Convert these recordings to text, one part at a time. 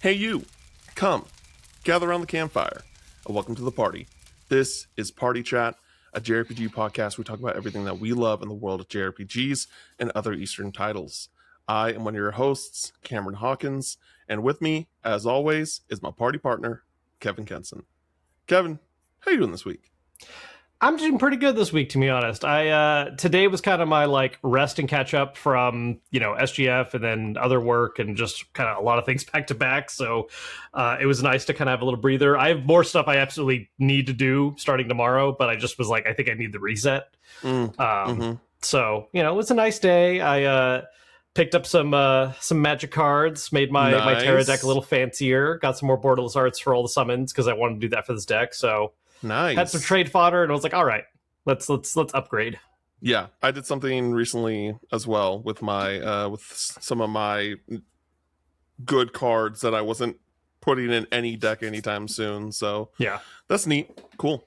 Hey you, come, gather around the campfire, and welcome to the party. This is Party Chat, a JRPG podcast. We talk about everything that we love in the world of JRPGs and other Eastern titles. I am one of your hosts, Cameron Hawkins, and with me, as always, is my party partner, Kevin Kenson. Kevin, how you doing this week? I'm doing pretty good this week, to be honest. Today was kind of my rest and catch up from SGF and then other work and just kind of a lot of things back to back. So it was nice to kind of have a little breather. I have more stuff I absolutely need to do starting tomorrow, but I just was like, I think I need the reset. So it was a nice day. I picked up some magic cards, made my Terra deck a little fancier, got some more borderless arts for all the summons because I wanted to do that for this deck. So. Nice. Had some trade fodder, and I was like, "All right, let's upgrade." Yeah, I did something recently as well with my with some of my good cards that I wasn't putting in any deck anytime soon. So yeah, that's neat. Cool.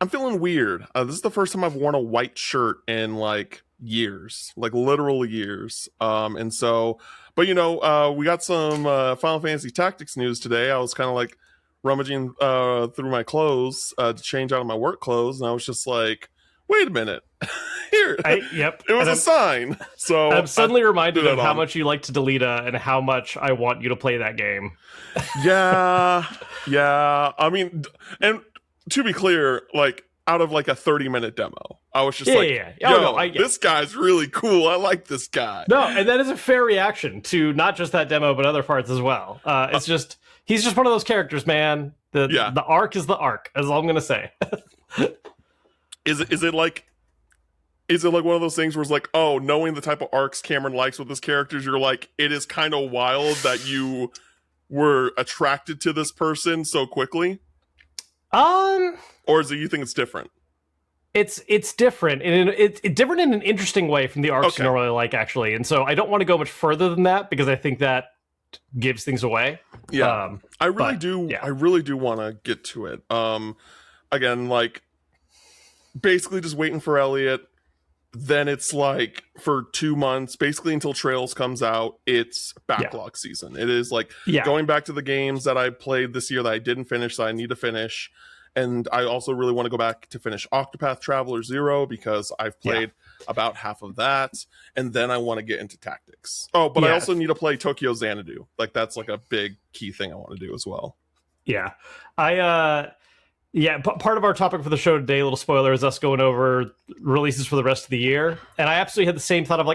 I'm feeling weird. This is the first time I've worn a white shirt in years, literal years. And so, but we got some Final Fantasy Tactics news today. I was kind of rummaging through my clothes to change out of my work clothes, and I was just like, wait a minute. Here. Yep. It was a sign. So I'm suddenly reminded of how much you like to Delita and how much I want you to play that game. Yeah. I mean, and to be clear, out of a 30-minute demo, I was just this guy's really cool. I like this guy. No, and that is a fair reaction to not just that demo, but other parts as well. It's just... He's just one of those characters, man. The arc is the arc, is all I'm gonna say. Is it one of those things where it's knowing the type of arcs Cameron likes with his characters, you're like, it is kind of wild that you were attracted to this person so quickly? Or is it you think it's different? It's different, and it's different in an interesting way from the arcs you normally like, actually. And so I don't want to go much further than that because I think that gives things away. I really do want to get to it. Again, basically just waiting for Elliot. Then it's for 2 months, basically until Trails comes out, it's backlog season. It is going back to the games that I played this year that I didn't finish, that I need to finish. And I also really want to go back to finish Octopath Traveler 0 because I've played about half of that. And then I want to get into Tactics. Oh, but I also need to play Tokyo Xanadu. That's a big key thing I want to do as well. Yeah. Part of our topic for the show today, a little spoiler, is us going over releases for the rest of the year. And I absolutely had the same thought of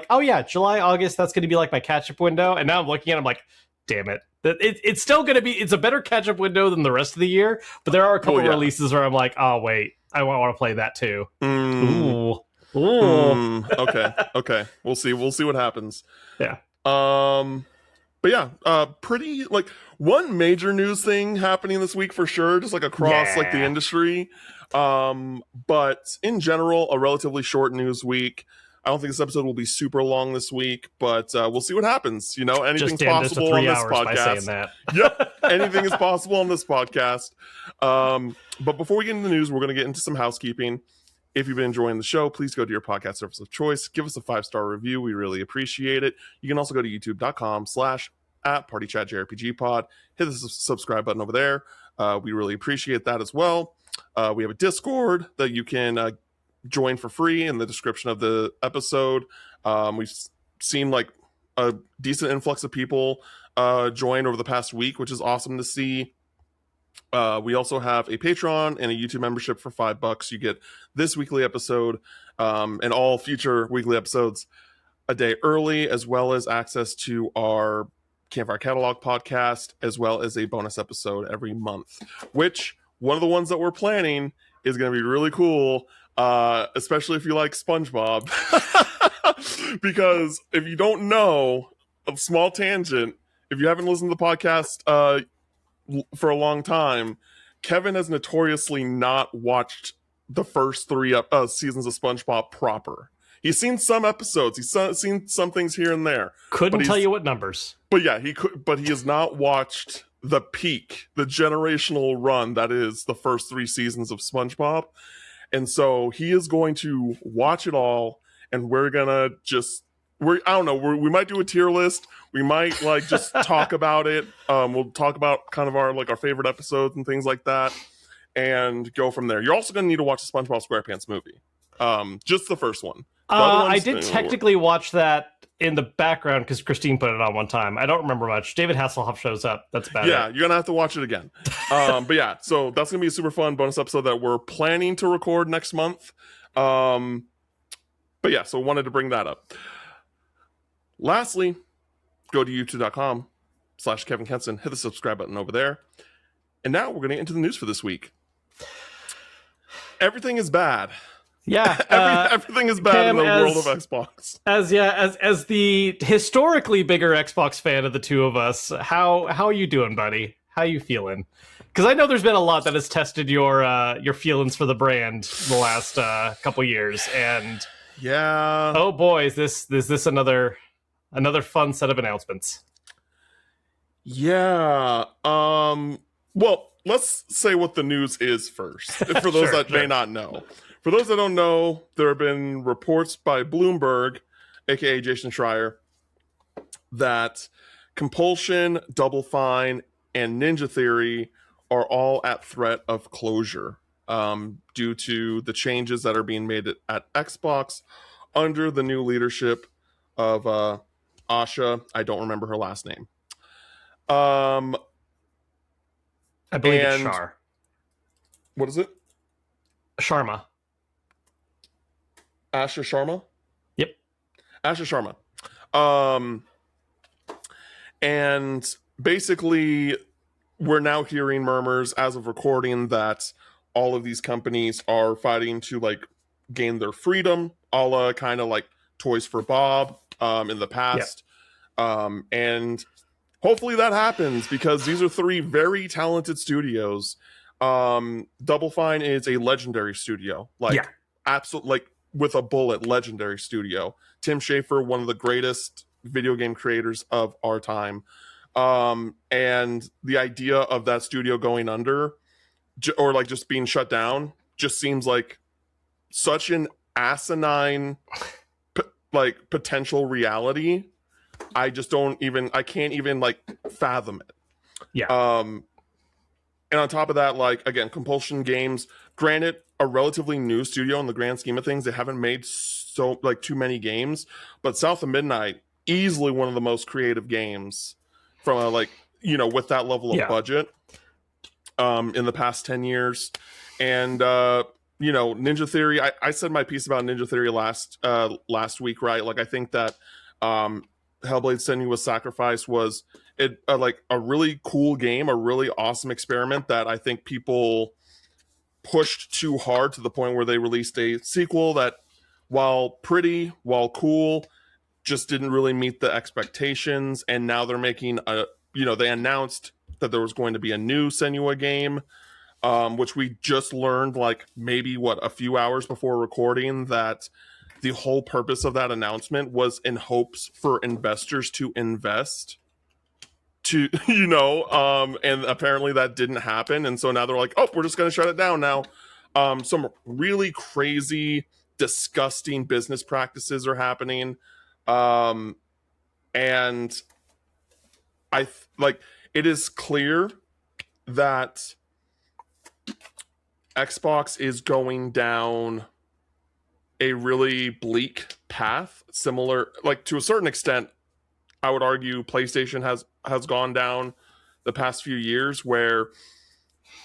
July, August, that's going to be my catch-up window. And now I'm looking at it, I'm like, damn it. It's still going to be, it's a better catch-up window than the rest of the year, but there are a couple of releases where I'm like, oh, wait, I want to play that too. Ooh. Okay. We'll see what happens. Yeah. But yeah, pretty, one major news thing happening this week for sure, just across the industry. But in general, a relatively short news week. I don't think this episode will be super long this week, but we'll see what happens. Anything's possible on this podcast. Yep, anything is possible on this podcast. But before we get into the news, we're going to get into some housekeeping. If you've been enjoying the show, please go to your podcast service of choice. Give us a 5-star review. We really appreciate it. You can also go to youtube.com/@PartyChatJRPGPod. Hit the subscribe button over there. We really appreciate that as well. We have a Discord that you can join for free in the description of the episode. We've seen a decent influx of people join over the past week, which is awesome to see. We also have a Patreon and a YouTube membership for $5. You get this weekly episode and all future weekly episodes a day early, as well as access to our Campfire Catalog podcast, as well as a bonus episode every month, which one of the ones that we're planning is going to be really cool. Especially if you like SpongeBob, because if you don't know, a small tangent, if you haven't listened to the podcast for a long time, Kevin has notoriously not watched the first 3 seasons of SpongeBob proper. He's seen some episodes, he's seen some things here and there. Couldn't tell you what numbers. But yeah, he has not watched the peak, the generational run that is the first 3 seasons of SpongeBob. And so he is going to watch it all, and we're going to just I don't know. We might do a tier list. We might like just talk about it. We'll talk about kind of our favorite episodes and things like that, and go from there. You're also going to need to watch the SpongeBob SquarePants movie. Just the first one. The other ones, I did technically watch that in the background because Christine put it on one time. I don't remember much. David Hasselhoff shows up. That's about it. Yeah, you're gonna have to watch it again. But yeah, so that's gonna be a super fun bonus episode that we're planning to record next month. But yeah, so wanted to bring that up. Lastly, go to youtube.com/Kevin Kenson, hit the subscribe button over there. And now we're going to get into the news for this week. Everything is bad. Yeah. Everything is bad in the world of Xbox. As the historically bigger Xbox fan of the two of us, how are you doing, buddy? How you feeling? Because I know there's been a lot that has tested your feelings for the brand the last couple years, and yeah. Oh boy, is this another fun set of announcements. Yeah. Well, let's say what the news is first, for those that may not know. For those that don't know, there have been reports by Bloomberg, aka Jason Schreier, that Compulsion, Double Fine, and Ninja Theory are all at threat of closure due to the changes that are being made at Xbox under the new leadership of Asha. I don't remember her last name. I believe it's Shar. What is it? Sharma. Asha Sharma? Yep. Asha Sharma. And basically, we're now hearing murmurs as of recording that all of these companies are fighting to like gain their freedom, a la kind of like Toys for Bob in the past. Yeah. And hopefully that happens because these are three very talented studios. Double Fine is a legendary studio, absolutely, like with a bullet, legendary studio. Tim Schafer, one of the greatest video game creators of our time. And the idea of that studio going under or like just being shut down just seems like such an asinine potential reality. I can't even like fathom it. Yeah. And on top of that, like, again, Compulsion Games, granted, a relatively new studio in the grand scheme of things. They haven't made too many games, but South of Midnight, easily one of the most creative games from with that level of budget in the past 10 years. And, Ninja Theory, I said my piece about Ninja Theory last week, right? Like, I think that Hellblade: Senua's Sacrifice was a really cool game, a really awesome experiment that I think people pushed too hard to the point where they released a sequel that, while pretty, while cool, just didn't really meet the expectations. And now they're making they announced that there was going to be a new Senua game, which we just learned maybe a few hours before recording, that the whole purpose of that announcement was in hopes for investors to invest and apparently that didn't happen. And so now they're like, oh, we're just going to shut it down now. Some really crazy, disgusting business practices are happening. And it is clear that Xbox is going down a really bleak path, similar, to a certain extent, I would argue PlayStation has gone down the past few years, where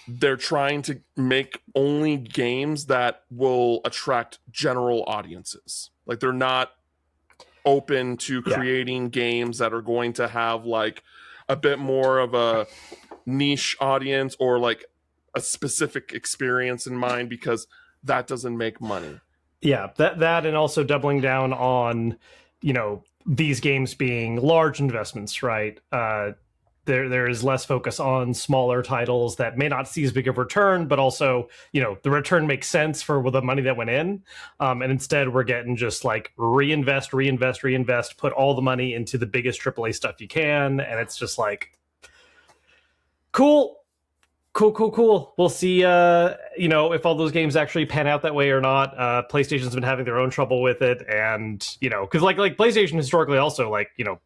they're trying to make only games that will attract general audiences. Like, they're not open to creating games that are going to have a bit more of a niche audience or a specific experience in mind, because that doesn't make money. Yeah, that and also doubling down on, these games being large investments, right? There is less focus on smaller titles that may not see as big of a return, but also, the return makes sense for the money that went in. And instead, we're getting just reinvest, put all the money into the biggest AAA stuff you can. And it's just cool. Cool. We'll see, if all those games actually pan out that way or not. PlayStation's been having their own trouble with it, and because like PlayStation historically also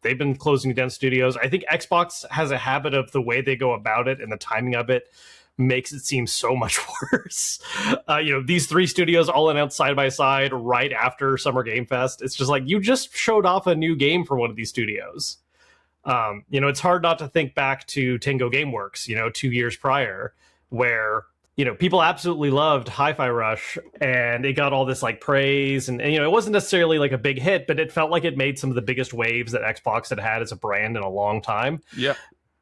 they've been closing down studios. I think Xbox has a habit of the way they go about it and the timing of it makes it seem so much worse. These three studios all announced side by side right after Summer Game Fest. It's just like you just showed off a new game from one of these studios. It's hard not to think back to Tango Gameworks, 2 years prior, where people absolutely loved Hi-Fi Rush, and it got all this like praise, and it wasn't necessarily like a big hit, but it felt like it made some of the biggest waves that Xbox had had as a brand in a long time. Yeah.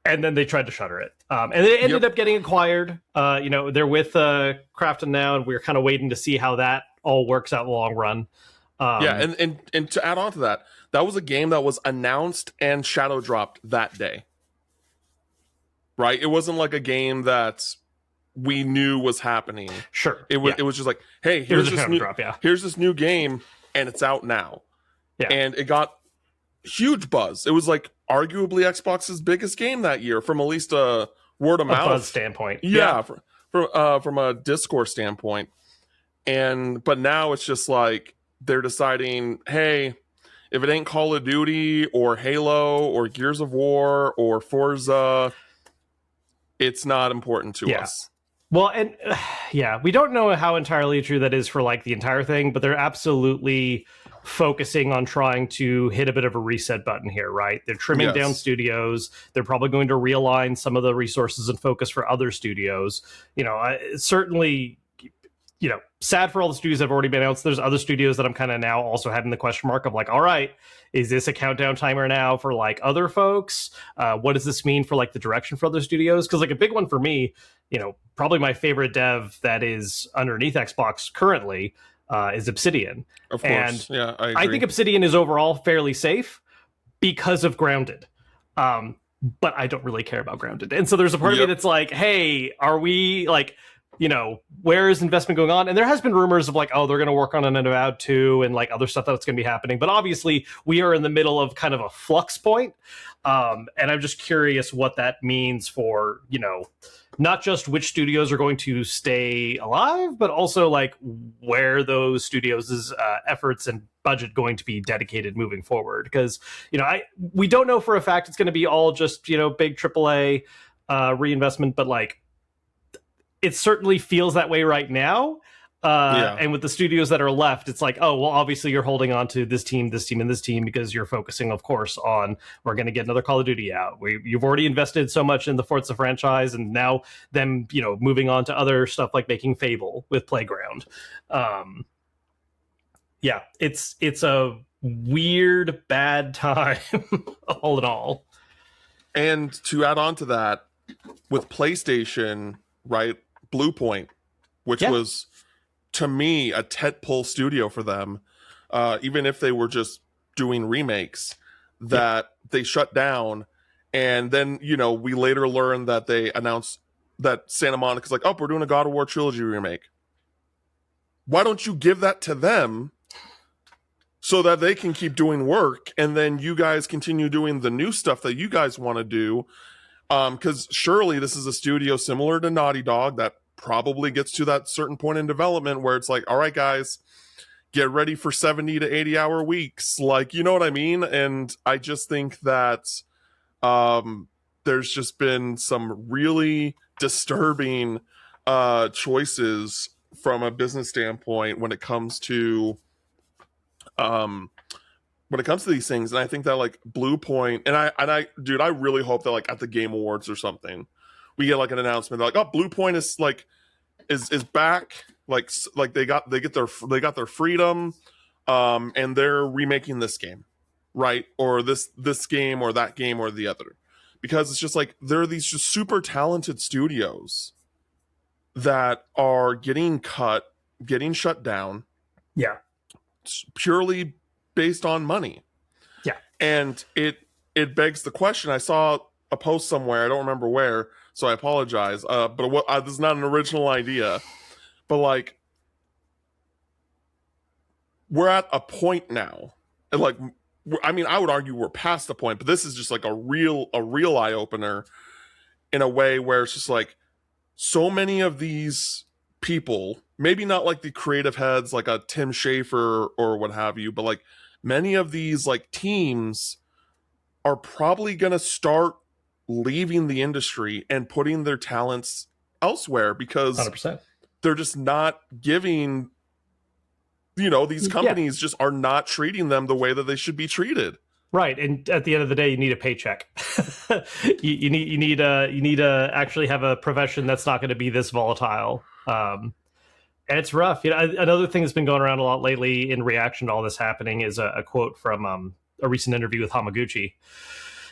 And then they tried to shutter it, and it ended up getting acquired. They're with Krafton now, and we're kind of waiting to see how that all works out in the long run. And to add on to that, that was a game that was announced and shadow dropped that day. Right? It wasn't like a game that we knew was happening. Sure. It was just like, hey, here's this new game, and it's out now. Yeah. And it got huge buzz. It was like arguably Xbox's biggest game that year, from at least a word of mouth buzz standpoint. Yeah. From a Discord standpoint. But now it's just like they're deciding, hey, if it ain't Call of Duty or Halo or Gears of War or Forza, it's not important to us. Well, and we don't know how entirely true that is for like the entire thing, but they're absolutely focusing on trying to hit a bit of a reset button here, right? They're trimming down studios. They're probably going to realign some of the resources and focus for other studios. Certainly, sad for all the studios that have already been announced. There's other studios that I'm kind of now also having the question mark of like, all right, is this a countdown timer now for like other folks? What does this mean for like the direction for other studios? Because like a big one for me, probably my favorite dev that is underneath Xbox currently is Obsidian. Of course. And I agree. I think Obsidian is overall fairly safe because of Grounded. But I don't really care about Grounded. And so there's a part of me that's like, hey, are we like, where is investment going on? And there has been rumors of like, oh, they're going to work on an Avowed 2 and like other stuff that's going to be happening. But obviously we are in the middle of kind of a flux point. And I'm just curious what that means for, not just which studios are going to stay alive, but also like where those studios' efforts and budget going to be dedicated moving forward. Because, we don't know for a fact it's going to be all just, big AAA reinvestment, but like, it certainly feels that way right now. And with the studios that are left, it's like, oh, well, obviously you're holding on to this team, and this team because you're focusing, of course, on we're going to get another Call of Duty out. You've already invested so much in the Forza franchise, and now them, moving on to other stuff like making Fable with Playground. It's a weird, bad time, all in all. And to add on to that, with PlayStation, right? Bluepoint, which was to me a tentpole studio for them, even if they were just doing remakes, that they shut down. And then we later learned that they announced that Santa Monica's like, oh, we're doing a God of War trilogy remake. Why don't you give that to them so that they can keep doing work, and then you guys continue doing the new stuff that you guys want to do? Because surely this is a studio similar to Naughty Dog that probably gets to that certain point in development where it's like, all right, guys, get ready for 70 to 80 hour weeks. Like, you know what I mean? And I just think that there's just been some really disturbing choices from a business standpoint when it comes to these things. And I think that like Bluepoint, and I dude, I really hope that like at the Game Awards or something we get like an announcement like, oh, Bluepoint is like is back, like they got their freedom, and they're remaking this game, right? Or this game or that game or the other. Because it's just like there are these just super talented studios that are getting cut, getting shut down. Yeah. Purely based on money. Yeah. And it begs the question. I saw a post somewhere, I don't remember where, so I apologize. But this is not an original idea. But like, we're at a point now, and like, I mean, I would argue we're past the point, but this is just like a real eye opener in a way where it's just like, so many of these people, maybe not like the creative heads like a Tim Schafer or what have you, but like many of these like teams are probably going to start leaving the industry and putting their talents elsewhere because 100%. they're just not giving, these companies just are not treating them the way that they should be treated. Right, and at the end of the day, you need a paycheck. You need to actually have a profession that's not going to be this volatile. And it's rough. Another thing that's been going around a lot lately in reaction to all this happening is a quote from a recent interview with Hamaguchi.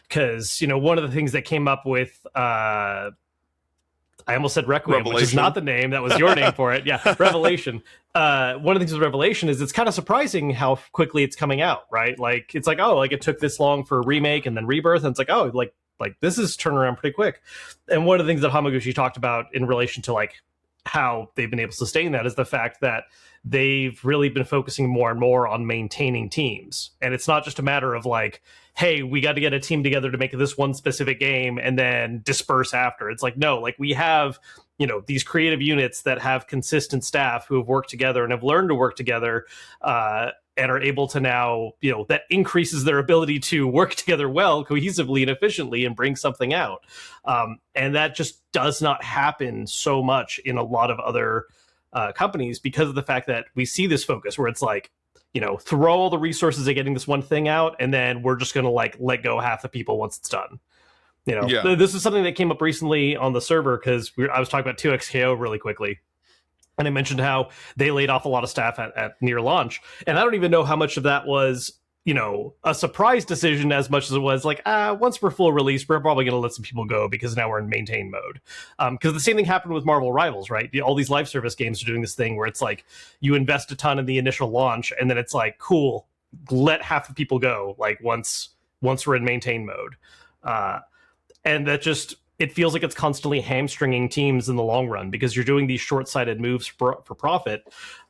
Because one of the things that came up with I almost said Requiem, Revelation. which is not the name. That was your name for it. Yeah, Revelation. One of the things with Revelation is it's kind of surprising how quickly it's coming out, right? Like, it's like, oh, like it took this long for remake and then rebirth. And it's like, oh, like this is turning around pretty quick. And one of the things that Hamaguchi talked about in relation to like how they've been able to sustain that is the fact that they've really been focusing more and more on maintaining teams. And it's not just a matter of like, hey, we got to get a team together to make this one specific game and then disperse after. It's like, no, like we have, these creative units that have consistent staff who have worked together and have learned to work together and are able to now, that increases their ability to work together well, cohesively and efficiently and bring something out. And that just does not happen so much in a lot of other companies because of the fact that we see this focus where it's like, throw all the resources at getting this one thing out, and then we're just going to like let go half the people once it's done. This is something that came up recently on the server because I was talking about 2XKO really quickly. And I mentioned how they laid off a lot of staff at near launch. And I don't even know how much of that was, a surprise decision as much as it was like, once we're full release, we're probably going to let some people go because now we're in maintain mode. Because the same thing happened with Marvel Rivals, right? All these live service games are doing this thing where it's like you invest a ton in the initial launch and then it's like, cool, let half the people go, like once we're in maintain mode. And that just, it feels like it's constantly hamstringing teams in the long run because you're doing these short-sighted moves for profit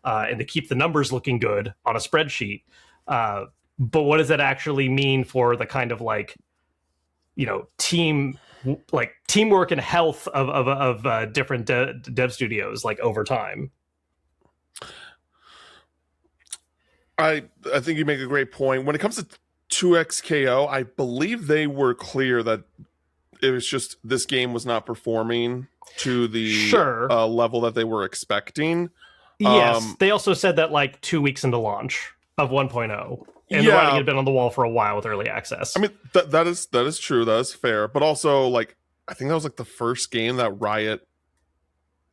and to keep the numbers looking good on a spreadsheet. But what does that actually mean for the kind of like, teamwork and health of different dev studios like over time? I think you make a great point. When it comes to 2XKO, I believe they were clear that it was just this game was not performing to the level that they were expecting. Yes, they also said that like 2 weeks into launch of 1.0. And the writing had been on the wall for a while with early access. I mean, that is true. That is fair. But also, like, I think that was like the first game that Riot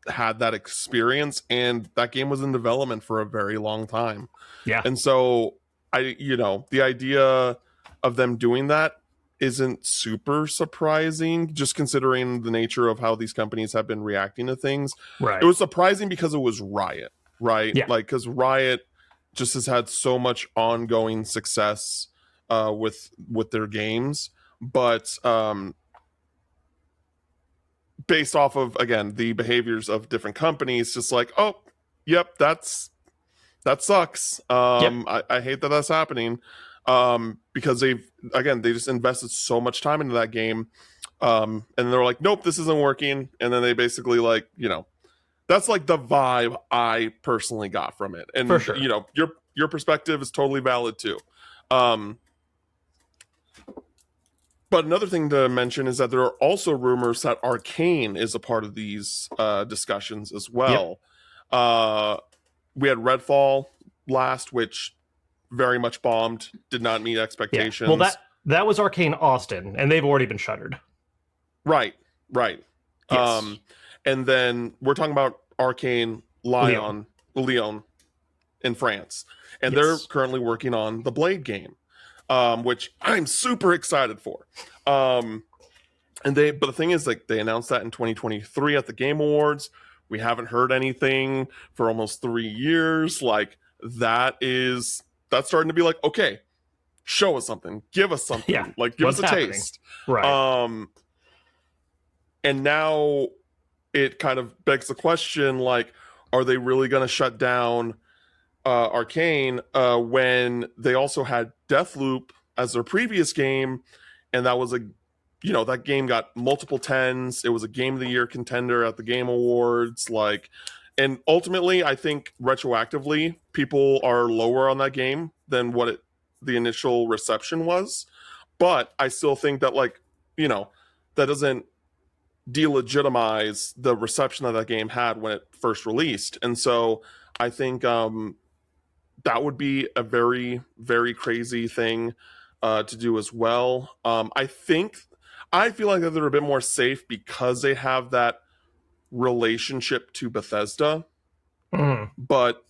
had that experience, and that game was in development for a very long time. Yeah. And so the idea of them doing that isn't super surprising, just considering the nature of how these companies have been reacting to things. Right. It was surprising because it was Riot, right? Yeah. Like, because Riot just has had so much ongoing success with their games, but based off of, again, the behaviors of different companies, just like, oh, yep, that sucks. I hate that that's happening because they just invested so much time into that game, and they're like, nope, this isn't working, and then they basically like, that's like the vibe I personally got from it. And, for sure. Your perspective is totally valid too. But another thing to mention is that there are also rumors that Arcane is a part of these discussions as well. Yep. We had Redfall last, which very much bombed, did not meet expectations. Yeah. Well, that was Arcane Austin, and they've already been shuttered. Right. Yes. And then we're talking about Arcane Lyon in France. And they're currently working on the Blade game, which I'm super excited for. But the thing is, like, they announced that in 2023 at the Game Awards. We haven't heard anything for almost 3 years. Like, that's starting to be like, okay, show us something, give us something, like give us a taste. Right. And now it kind of begs the question, like, are they really going to shut down Arcane when they also had Deathloop as their previous game, and that was a you know, that game got multiple 10s. It was a Game of the Year contender at the Game Awards. Like, and ultimately, I think retroactively, people are lower on that game than what the initial reception was. But I still think that, like, you know, that doesn't delegitimize the reception that game had when it first released. And so I think that would be a very, very crazy thing to do as well. I feel like they're a bit more safe because they have that relationship to Bethesda. But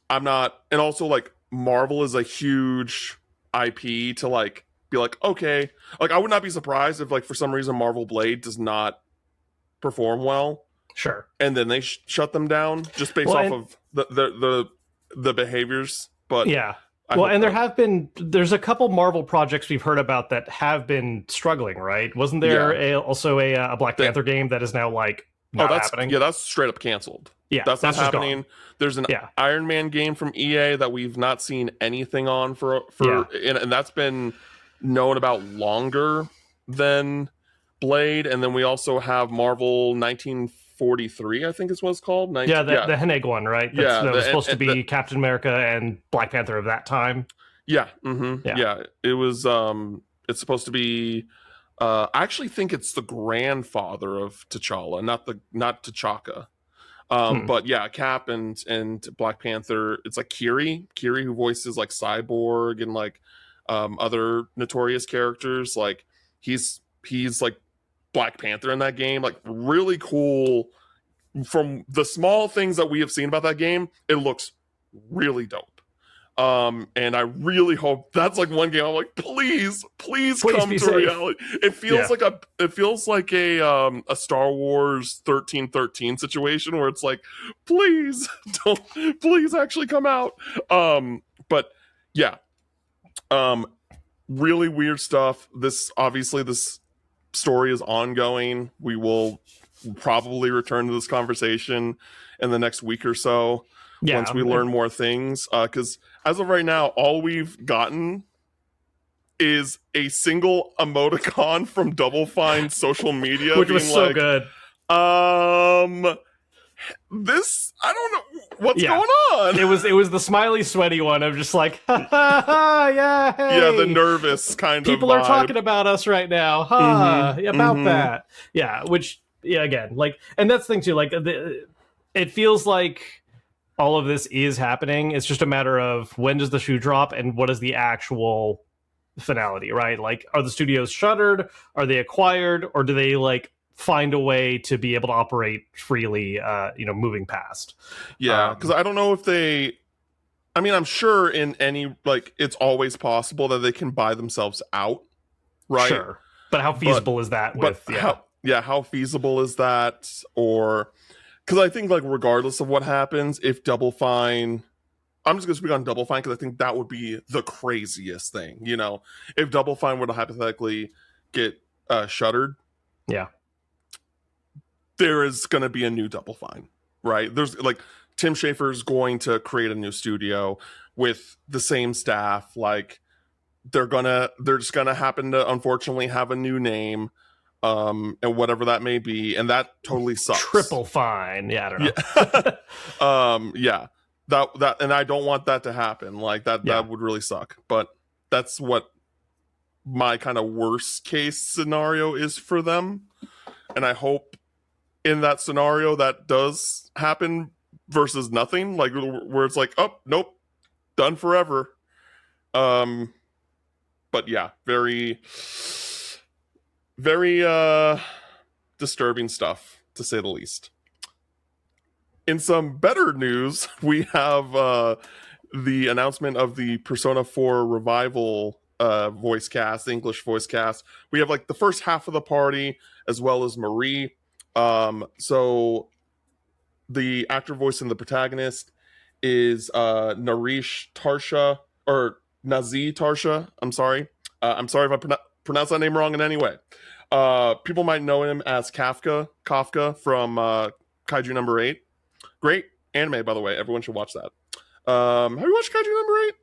I'm not, and also like Marvel is a huge IP to like be like, okay, like I would not be surprised if like for some reason Marvel Blade does not perform well. Sure. And then they shut them down just based off of the behaviors. But yeah. There's a couple Marvel projects we've heard about that have been struggling, right? Wasn't there also a Black Panther game that is now like not happening? Yeah, that's straight up canceled. Yeah, that's not happening. There's an Iron Man game from EA that we've not seen anything on and that's been known about longer than Blade. And then we also have Marvel 1943, I think is what it's called. The Hennig one, right? That was supposed to be Captain America and Black Panther of that time. Yeah, it was. It's supposed to be. I actually think it's the grandfather of T'Challa, not T'Chaka. But yeah, Cap and Black Panther. It's like Kiri who voices like Cyborg and like other notorious characters. Like he's like Black Panther in that game. Like really cool. From the small things that we have seen about that game, it looks really dope. And I really hope that's like one game I'm like, please come to reality. It feels like a Star Wars 1313 situation where it's like, please actually come out. But yeah, really weird stuff. This story is ongoing. We will probably return to this conversation in the next week or so. Once we learn more things, because as of right now, all we've gotten is a single emoticon from Double Fine's social media, which was so good. This, I don't know what's going on. It was the smiley, sweaty one of just like, ha ha ha, yeah, hey. Yeah, the nervous kind People of are talking about us right now, about that. Yeah, which again, like, and that's the thing too. Like, it feels like all of this is happening. It's just a matter of when does the shoe drop and what is the actual finality, right? Like, are the studios shuttered? Are they acquired? Or do they like find a way to be able to operate freely, moving past? Yeah, because I don't know if they... I mean, I'm sure in any... Like, it's always possible that they can buy themselves out, right? Sure. But how feasible is that with... How feasible is that? Or... Because I think, like, regardless of what happens, if Double Fine... I'm just going to speak on Double Fine because I think that would be the craziest thing, you know? If Double Fine were to hypothetically get shuttered... Yeah. There is going to be a new Double Fine, right? There's, like, Tim Schafer's going to create a new studio with the same staff. Like, they're just going to happen to, unfortunately, have a new name. And whatever that may be, and that totally sucks. Triple Fine, I don't know. That, and I don't want that to happen. Like that would really suck. But that's what my kind of worst case scenario is for them, and I hope in that scenario that does happen versus nothing, like where it's like, oh nope, done forever. But yeah, very disturbing stuff, to say the least. In some better news, we have the announcement of the Persona 4 Revival voice cast, the English voice cast. We have like the first half of the party, as well as Marie. So the actor voicing the protagonist is Nazi Tarsha. I'm sorry. I'm sorry if I pronounce that name wrong in any way. People might know him as Kafka from Kaiju number 8. Great anime, by the way. Everyone should watch that. Have you watched Kaiju number 8?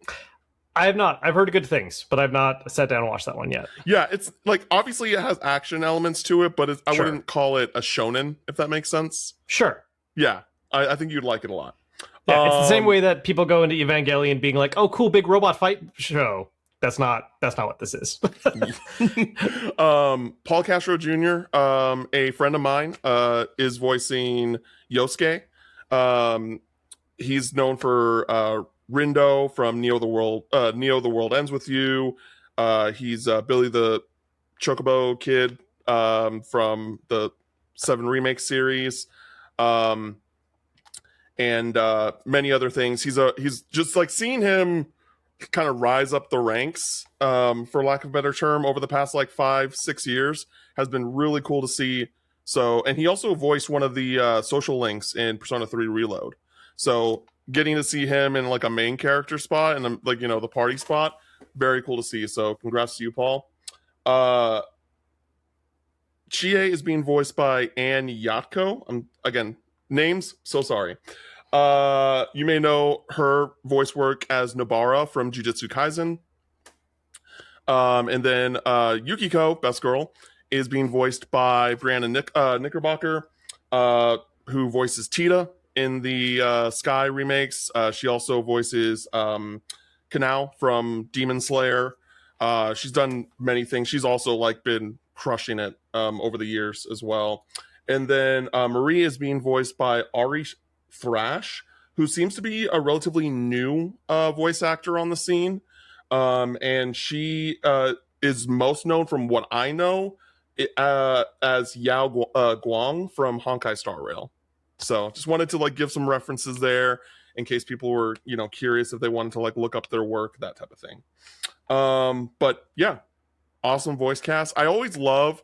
I have not. I've heard good things, but I've not sat down and watched that one yet. Yeah, it's like obviously it has action elements to it, but I Sure. wouldn't call it a shonen, if that makes sense. Sure. Yeah, I think you'd like it a lot. Yeah, it's the same way that people go into Evangelion being like, "Oh, cool, big robot fight show." That's not what this is. Paul Castro Jr., a friend of mine, is voicing Yosuke. He's known for Rindo from Neo the World Ends with You. He's Billy the Chocobo Kid from the 7 Remake series. And many other things. He's just like seeing him kind of rise up the ranks, for lack of a better term, over the past like 5-6 years has been really cool to see. So, and he also voiced one of the social links in Persona 3 Reload. So, getting to see him in like a main character spot and like the party spot, very cool to see. So, congrats to you, Paul. Chie is being voiced by Anne Yatko. Again, names, so sorry. You may know her voice work as Nobara from Jujutsu Kaisen. And then Yukiko, best girl, is being voiced by Brianna Knickerbocker, who voices Tita in the Sky remakes. She also voices Kanao from Demon Slayer. She's done many things. She's also like been crushing it over the years as well. And then Marie is being voiced by Ari Thrash, who seems to be a relatively new voice actor on the scene. And she is most known from what I know as Yao Guang from Honkai Star Rail. So just wanted to like give some references there in case people were, curious if they wanted to like look up their work, that type of thing. But yeah, awesome voice cast. I always love,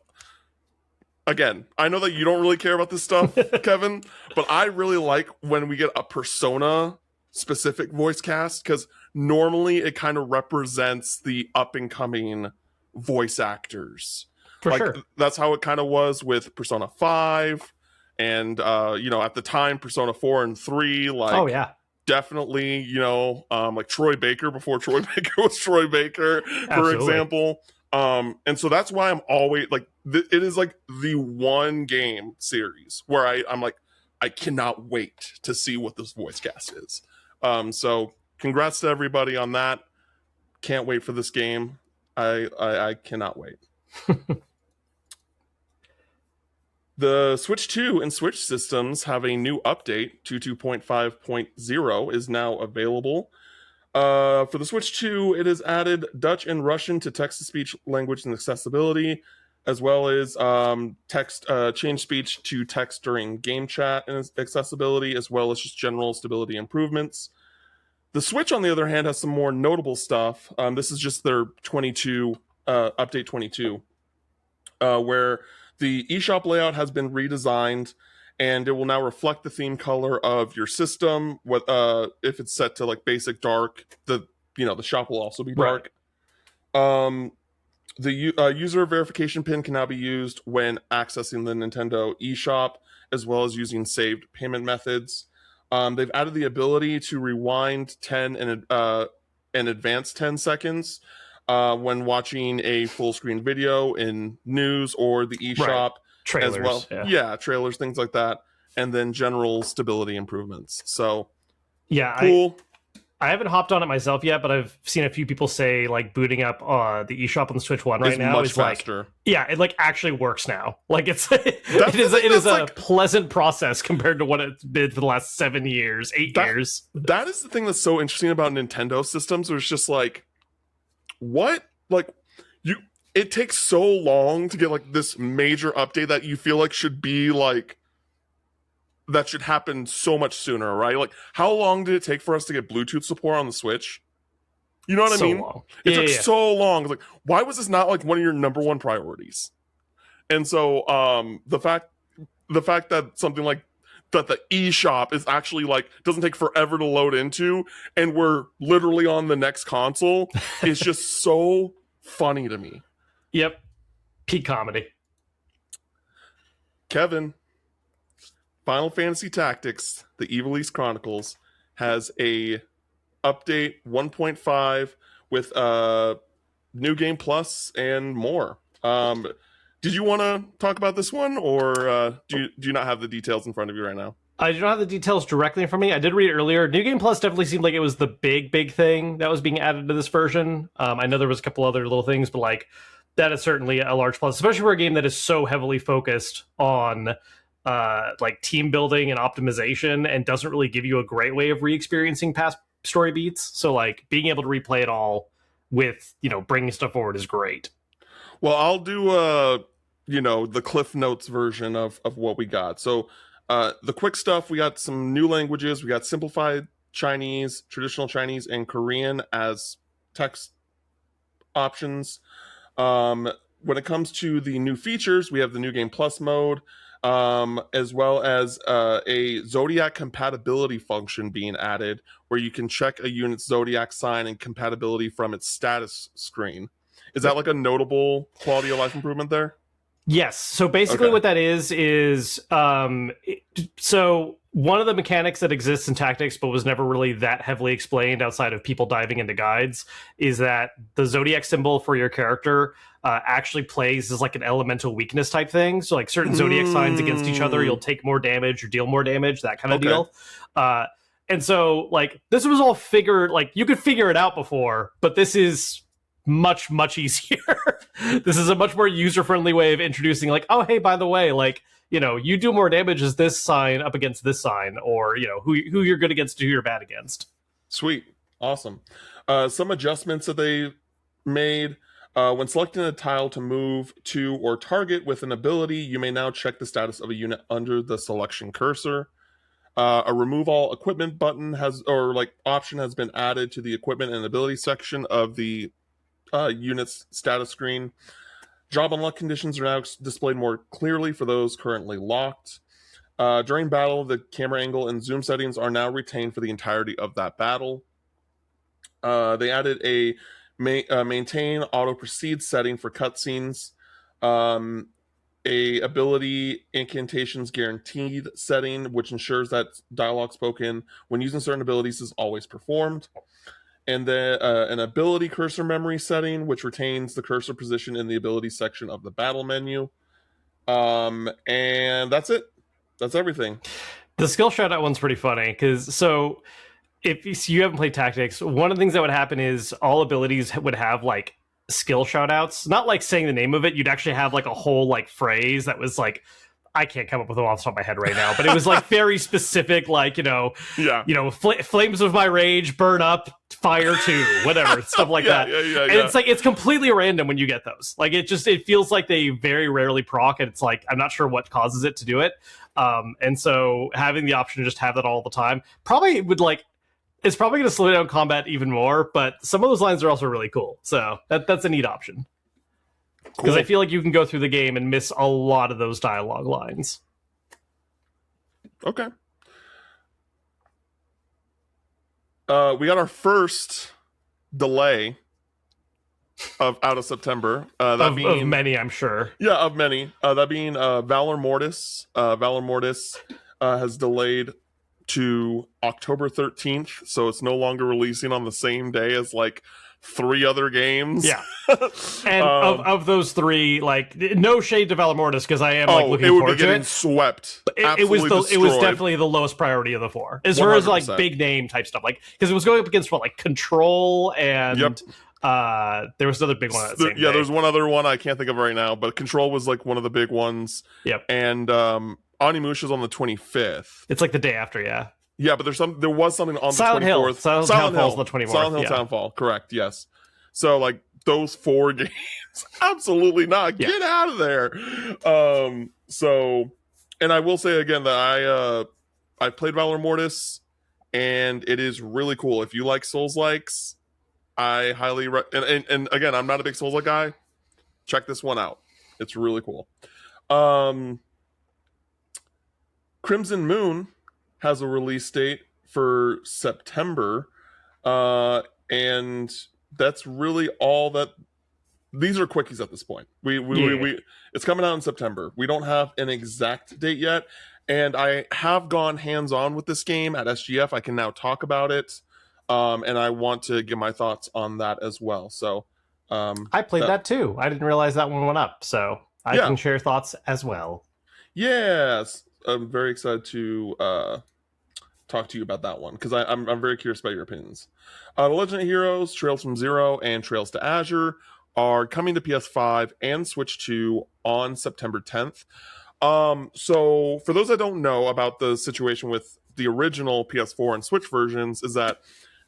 again, I know that you don't really care about this stuff, Kevin, but I really like when we get a Persona specific voice cast, because normally it kind of represents the up and coming voice actors. For sure. That's how it kind of was with Persona 5 and at the time Persona 4 and 3, like, oh yeah, definitely, like Troy Baker before Troy Baker was Troy Baker, for Absolutely. example. And so that's why I'm always like, it is like the one game series where I'm like, I cannot wait to see what this voice cast is. So congrats to everybody on that. Can't wait for this game. I cannot wait. The Switch 2 and Switch systems have a new update. 2.5.0 is now available. For the Switch 2, it has added Dutch and Russian to text-to-speech language and accessibility, as well as change speech to text during game chat and accessibility, as well as just general stability improvements. The Switch, on the other hand, has some more notable stuff. This is just their update 22, where the eShop layout has been redesigned, and it will now reflect the theme color of your system. If it's set to like basic dark, the shop will also be dark. Right. The user verification pin can now be used when accessing the Nintendo eShop, as well as using saved payment methods. They've added the ability to rewind 10 and advance 10 seconds when watching a full screen video in news or the eShop. Right. Trailers, as well. Yeah, trailers, things like that. And then general stability improvements. So, yeah, cool. I haven't hopped on it myself yet, but I've seen a few people say like booting up the eShop on the Switch 1 right now is faster. Like, yeah, it like actually works now. Like it is a pleasant process compared to what it's been for the last 7 years, 8 years. That is the thing that's so interesting about Nintendo systems. Where it's just like, what? Like, it takes so long to get like this major update that you feel like should be like, that should happen so much sooner, right? Like, how long did it take for us to get Bluetooth support on the Switch? You know what I mean? Long. It took so long. It's like, why was this not like one of your number one priorities? And so the fact that something like that, the eShop is actually like doesn't take forever to load into, and we're literally on the next console is just so funny to me. Yep. Peak comedy. Kevin, Final Fantasy Tactics, the Evil East Chronicles, has a update 1.5 with New Game Plus and more. Did you want to talk about this one, or do you not have the details in front of you right now? I do not have the details directly in front of me. I did read it earlier. New Game Plus definitely seemed like it was the big thing that was being added to this version. I know there was a couple other little things, but like that is certainly a large plus, especially for a game that is so heavily focused on like team building and optimization, and doesn't really give you a great way of re-experiencing past story beats. So like being able to replay it all with bringing stuff forward is great. Well, I'll do the Cliff Notes version of what we got. So the quick stuff, we got some new languages. We got simplified Chinese, traditional Chinese, and Korean as text options. When it comes to the new features, we have the New Game Plus mode, as well as a Zodiac compatibility function being added, where you can check a unit's Zodiac sign and compatibility from its status screen. Is that like a notable quality of life improvement there? Yes. So basically what that is so one of the mechanics that exists in Tactics but was never really that heavily explained outside of people diving into guides is that the Zodiac symbol for your character actually plays as like an elemental weakness type thing. So like certain Zodiac signs against each other, you'll take more damage or deal more damage, that kind of deal. And so like this was all figured, like you could figure it out before, but this is much easier. This is a much more user-friendly way of introducing like, oh hey, by the way, like you do more damage as this sign up against this sign, or who you're good against, who you're bad against. Sweet. Awesome. Some adjustments that they made. When selecting a tile to move to or target with an ability, you may now check the status of a unit under the selection cursor. A remove all equipment button option has been added to the equipment and ability section of the unit's status screen. Job unlock conditions are now displayed more clearly for those currently locked. During battle, the camera angle and zoom settings are now retained for the entirety of that battle. They added a maintain auto proceed setting for cutscenes. A ability incantations guaranteed setting, which ensures that dialogue spoken when using certain abilities is always performed. And then an ability cursor memory setting, which retains the cursor position in the ability section of the battle menu. And that's it. That's everything. The skill shout out one's pretty funny, because if you haven't played Tactics, one of the things that would happen is all abilities would have like skill shout outs, not like saying the name of it. You'd actually have like a whole like phrase that was like, I can't come up with them off the top of my head right now, but it was like very specific, like, flames of my rage, burn up, fire 2, whatever, stuff like that. And it's like, it's completely random when you get those. Like, it feels like they very rarely proc, and it's like, I'm not sure what causes it to do it. And so having the option to just have that all the time probably would it's probably going to slow down combat even more, but some of those lines are also really cool. So that's a neat option. Because I feel like you can go through the game and miss a lot of those dialogue lines. Okay. We got our first delay out of September. Of many, I'm sure. Yeah, of many. That being Valor Mortis. Valor Mortis has delayed to October 13th, so it's no longer releasing on the same day as like 3 other games. Yeah. And of those 3, like, no shade to Valor Mortis, because I am like looking forward to it. It would be getting swept. It was definitely the lowest priority of the 4. As far as like big name type stuff, like, because it was going up against like Control and there was another big one that same day. There's one other one I can't think of right now, but Control was like one of the big ones. Yep. And Onimusha's on the 25th. It's like the day after, yeah. Yeah, but there was something on Silent the 24th. Silent Hill Townfall's the 24th. Silent Hill Townfall, correct, yes. So, like, those 4 games, absolutely not. Get out of there. And I will say again that I played Valor Mortis, and it is really cool. If you like Souls-likes, I highly and again, I'm not a big Souls-like guy. Check this one out. It's really cool. Crimson Moon has a release date for September, and that's really all that. These are quickies at this point. It's coming out in September. We don't have an exact date yet, and I have gone hands-on with this game at SGF. I can now talk about it. and I want to give my thoughts on that as well. So I played that too. I didn't realize that one went up, so I yeah. can share thoughts as well. Yes, I'm very excited to talk to you about that one because I'm very curious about your opinions. The Legend of Heroes, Trails from Zero, and Trails to Azure are coming to PS5 and Switch 2 on September 10th. So for those that don't know about the situation with the original PS4 and Switch versions, is that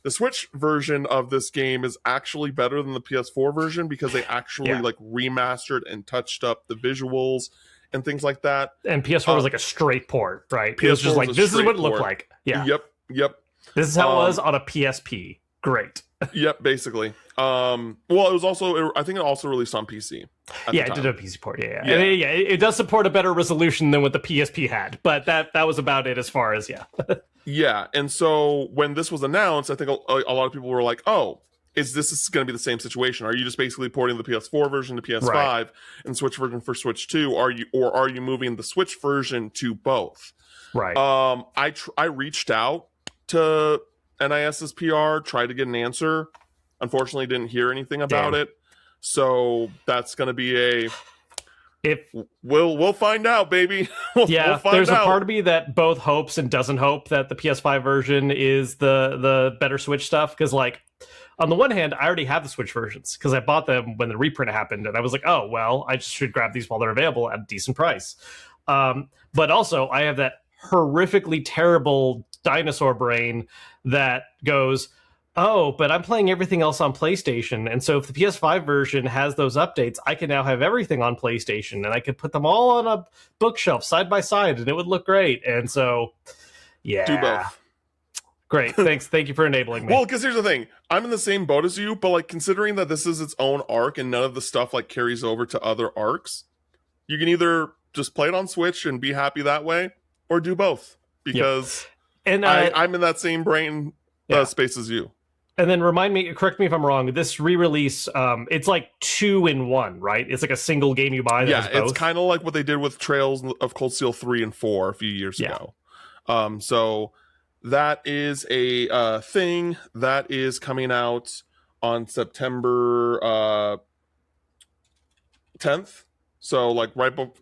the Switch version of this game is actually better than the PS4 version because they actually Yeah. like remastered and touched up the visuals and things like that. And PS4 was like a straight port, right? It was PS4 just like, was a this is what it straight looked port. like. Yeah. Yep. This is how it was on a PSP. Great. Yep, basically. Well, it was also, I think it also released on PC. Yeah, it did have a PC port. Yeah. Yeah. And it does support a better resolution than what the PSP had, but that was about it as far as Yeah, and so when this was announced, I think a lot of people were like, "Oh, is this going to be the same situation? Are you just basically porting the PS4 version to PS5 Right. and Switch version for Switch 2? Are you moving the Switch version to both?" Right. I reached out to NIS's PR, tried to get an answer. Unfortunately, didn't hear anything about it. So that's going to be we'll find out, baby. we'll find there's out. a part of me that both hopes and doesn't hope that the PS5 version is the better Switch stuff, because like on the one hand, I already have the Switch versions because I bought them when the reprint happened, and I was like, oh well, I just should grab these while they're available at a decent price. But also, I have that horrifically terrible dinosaur brain that goes, oh, but I'm playing everything else on PlayStation. And so if the PS5 version has those updates, I can now have everything on PlayStation, and I could put them all on a bookshelf side by side, and it would look great. And so, yeah. Do both. Great. Thanks. Thank you for enabling me. Well, because here's the thing. I'm in the same boat as you, but like considering that this is its own arc and none of the stuff like carries over to other arcs, you can either just play it on Switch and be happy that way, or do both. Because and I'm in that same brain space as you. And then correct me if I'm wrong, this re-release, it's like 2 in 1, right? It's like a single game you buy that has both. It's kind of like what they did with Trails of Cold Steel 3 and 4 a few years ago. So that is a thing that is coming out on September 10th. So like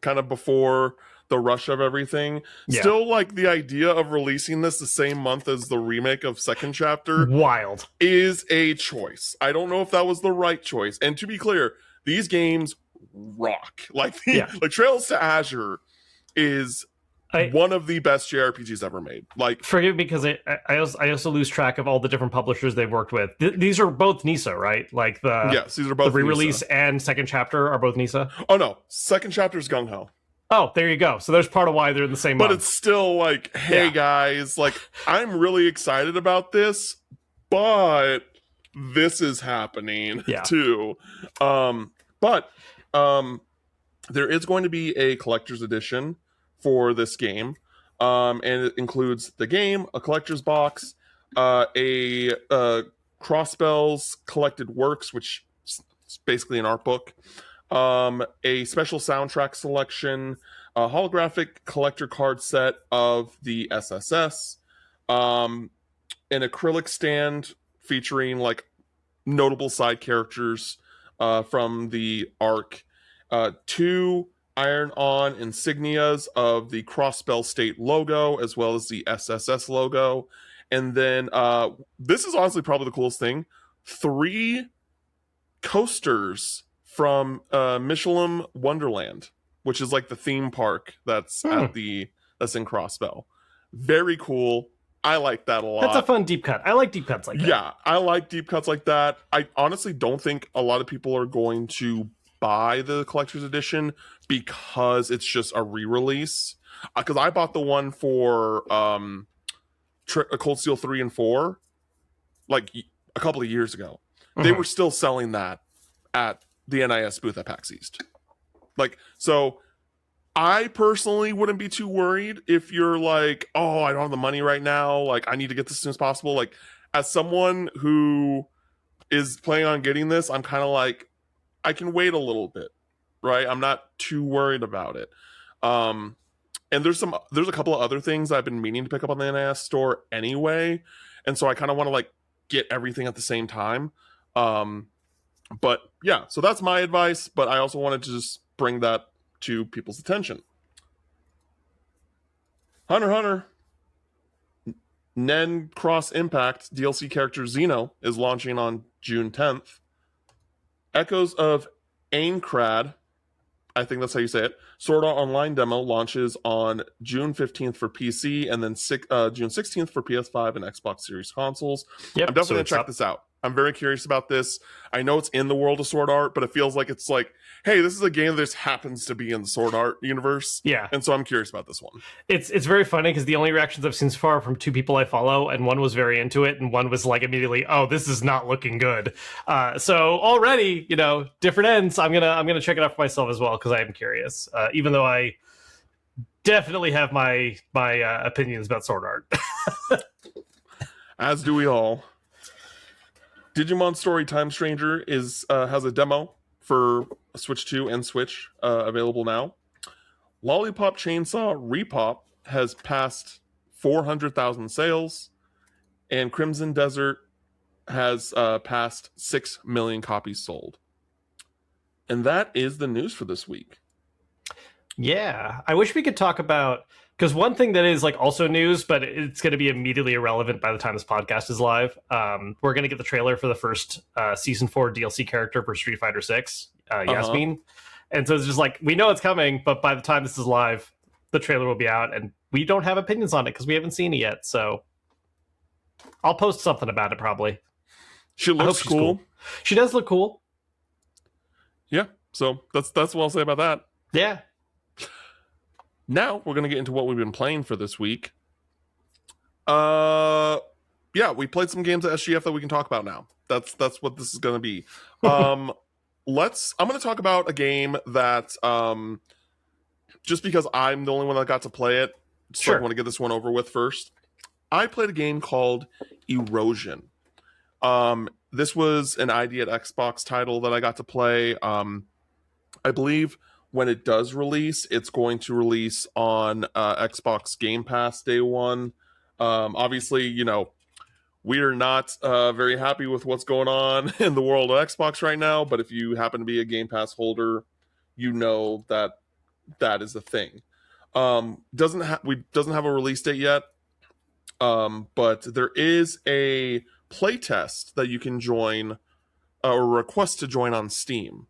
kind of before the rush of everything. Still, like the idea of releasing this the same month as the remake of Second Chapter wild is a choice. I don't know if that was the right choice. And to be clear, these games rock. Like Trails to Azure is one of the best JRPGs ever made. Like, forgive me because I also lose track of all the different publishers they've worked with. These are both NISA, right? Like yes, these are both the re-release NISA. And Second Chapter are both NISA. Oh no, Second Chapter is Gung Ho. Oh, there you go. So there's part of why they're in the same month. But it's still like, hey guys, like I'm really excited about this, but this is happening too. But there is going to be a collector's edition for this game. And it includes the game, a collector's box, a Crossbell's collected works, which is basically an art book. A special soundtrack selection, a holographic collector card set of the SSS, an acrylic stand featuring like notable side characters from the arc, 2 iron-on insignias of the Crossbell State logo as well as the SSS logo, and then this is honestly probably the coolest thing: 3 coasters from Michelin Wonderland, which is like the theme park that's that's in Crossbell. Very cool. I like that a lot. That's a fun deep cut. I like deep cuts like that. Yeah, I like deep cuts like that. I honestly don't think a lot of people are going to buy the collector's edition because it's just a re-release. Because I bought the one for Cold Steel 3 and 4 like a couple of years ago. They were still selling that at the NIS booth at PAX East. Like, so I personally wouldn't be too worried if you're like, oh, I don't have the money right now. Like, I need to get this as soon as possible. Like, as someone who is planning on getting this, I'm kind of like, I can wait a little bit, right? I'm not too worried about it. And there's a couple of other things I've been meaning to pick up on the NIS store anyway. And so I kind of want to like get everything at the same time. But yeah, so that's my advice, but I also wanted to just bring that to people's attention. Hunter x Hunter Nen Cross Impact DLC character Xeno is launching on June 10th. Echoes of Aincrad, I think that's how you say it, Sword Art Online demo launches on June 15th for PC and then June 16th for PS5 and Xbox Series consoles. Yep, I'm definitely so going it's to check up. this out. I'm very curious about this. I know it's in the world of Sword Art, but it feels like it's like, hey, this is a game that just happens to be in the Sword Art universe. Yeah. And so I'm curious about this one. It's very funny because the only reactions I've seen so far are from two people I follow, and one was very into it, and one was like immediately, "Oh, this is not looking good." So already, different ends. I'm gonna check it out for myself as well because I am curious. Even though I definitely have my opinions about Sword Art. As do we all. Digimon Story Time Stranger has a demo for Switch 2 and Switch available now. Lollipop Chainsaw Repop has passed 400,000 sales, and Crimson Desert has passed 6 million copies sold. And that is the news for this week. Yeah, I wish we could talk about, because one thing that is like also news, but it's going to be immediately irrelevant by the time this podcast is live. We're going to get the trailer for the first season 4 DLC character for Street Fighter 6, Yasmin. And so it's just like, we know it's coming, but by the time this is live, the trailer will be out, and we don't have opinions on it because we haven't seen it yet. So I'll post something about it probably. She looks cool. She does look cool. Yeah, so that's what I'll say about that. Yeah. Now we're going to get into what we've been playing for this week. Yeah, we played some games at SGF that we can talk about now. That's what this is going to be. I'm going to talk about a game that just because I'm the only one that got to play it, so I want to get this one over with first. I played a game called Erosion. This was an ID at Xbox title that I got to play. I believe when it does release, it's going to release on Xbox Game Pass day one. Obviously, we are not very happy with what's going on in the world of Xbox right now, but if you happen to be a Game Pass holder, you know that is the thing. Doesn't have a release date yet, but there is a playtest that you can join or request to join on Steam.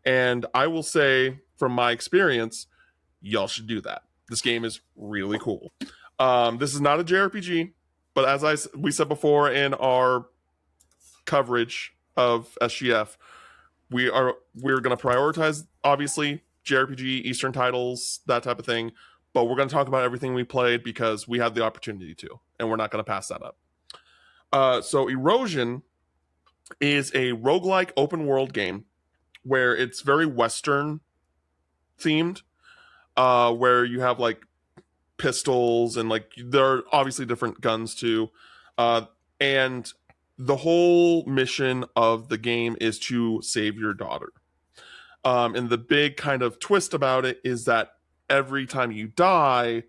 And I will say, from my experience, y'all should do that. This game is really cool. This is not a JRPG, but as we said before in our coverage of SGF, we're going to prioritize, obviously, JRPG, Eastern titles, that type of thing. But we're going to talk about everything we played because we had the opportunity to, and we're not going to pass that up. So Erosion is a roguelike open world game where it's very Western themed, where you have like pistols and like there are obviously different guns too, and the whole mission of the game is to save your daughter. And the big kind of twist about it is that every time you die,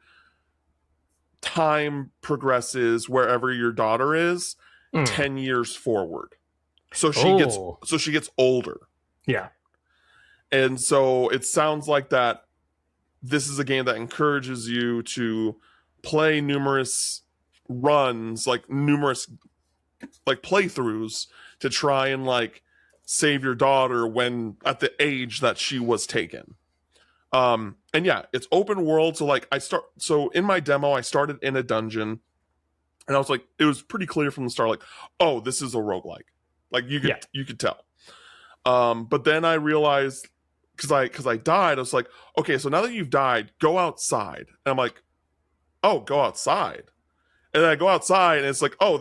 time progresses wherever your daughter is 10 years forward. So she gets older. Yeah. And so it sounds like that this is a game that encourages you to play numerous runs, like numerous like playthroughs to try and like save your daughter when at the age that she was taken. And yeah, it's open world. So like so in my demo, I started in a dungeon and I was like, it was pretty clear from the start, like, oh, this is a roguelike. Like you could tell. But then I realized because I died, I was like, okay, so now that you've died, go outside. And I'm like, oh, go outside. And then I go outside and it's like, oh,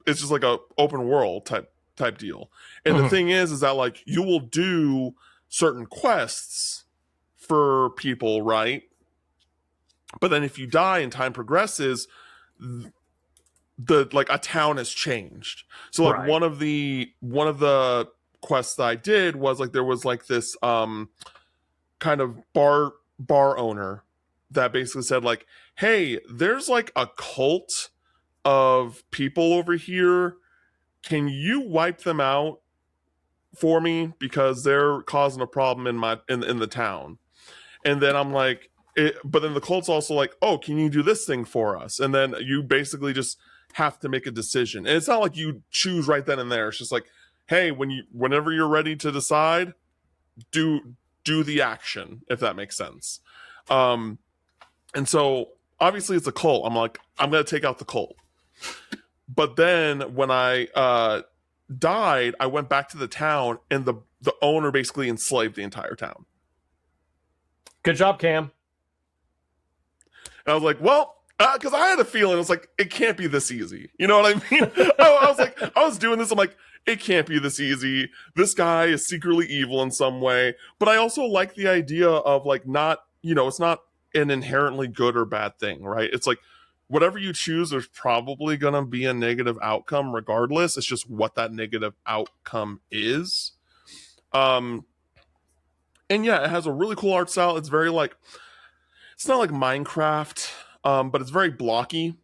it's just like a open world type deal. And the thing is that like you will do certain quests for people, right? But then if you die and time progresses, the like a town has changed. So like one of the quests that I did was like there was like this kind of bar owner that basically said like, hey, there's like a cult of people over here can you wipe them out for me because they're causing a problem in the town? And then I'm like, but then the cult's also like, oh, can you do this thing for us? And then you basically just have to make a decision. And it's not like you choose right then and there. It's just like, hey, whenever you're ready to decide, do the action, if that makes sense. And so obviously it's a cult. I'm like, I'm gonna take out the cult. But then when I died, I went back to the town, and the owner basically enslaved the entire town. Good job, Cam. And I was like, well, because I had a feeling, it was like, it can't be this easy. You know what I mean? I was like, I was doing this, I'm like, it can't be this easy. This guy is secretly evil in some way. But I also like the idea of like not, it's not an inherently good or bad thing, right? It's like whatever you choose, there's probably going to be a negative outcome regardless. It's just what that negative outcome is. And yeah, it has a really cool art style. It's very like, it's not like Minecraft, but it's very blocky.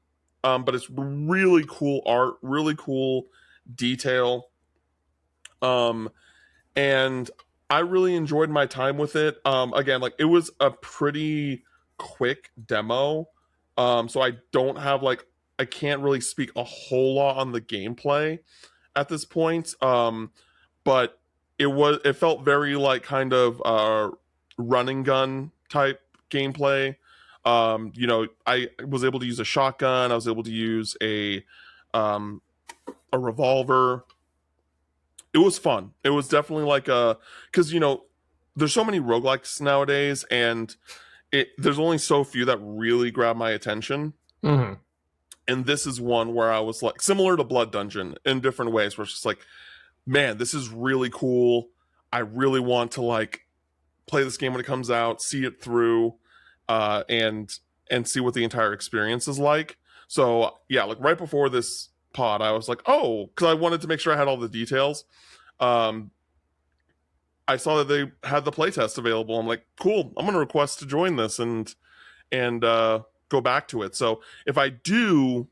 But it's really cool art, really cool detail. And I really enjoyed my time with it. Again, like it was a pretty quick demo. So I don't have I can't really speak a whole lot on the gameplay at this point. But it felt very like kind of run and gun type gameplay. I was able to use a shotgun. I was able to use a revolver. It was fun. It was definitely like because there's so many roguelikes nowadays, and there's only so few that really grab my attention. Mm-hmm. And this is one where I was like, similar to Blood Dungeon in different ways, where it's just like, man, this is really cool. I really want to like play this game when it comes out, see it through, and see what the entire experience is like. So yeah, like right before this pod, I was like, oh, because I wanted to make sure I had all the details. I saw that they had the playtest available. I'm like, cool, I'm gonna request to join this and go back to it. So if I do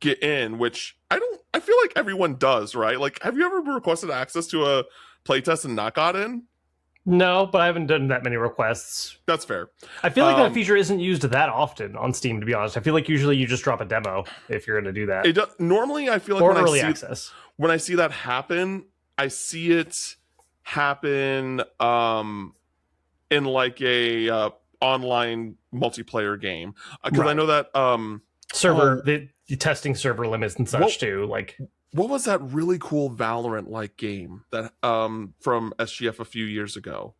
get in, which I feel like everyone does, right? Like, have you ever requested access to a playtest and not got in? No, but I haven't done that many requests. That's fair. I feel like that feature isn't used that often on Steam, to be honest. I feel like usually you just drop a demo if you're going to do that. Normally, I feel like or early access. When I see that happen, I see it happen in like a online multiplayer game. Because right. I know that the testing server limits and such too. Like, what was that really cool Valorant like game that from SGF a few years ago?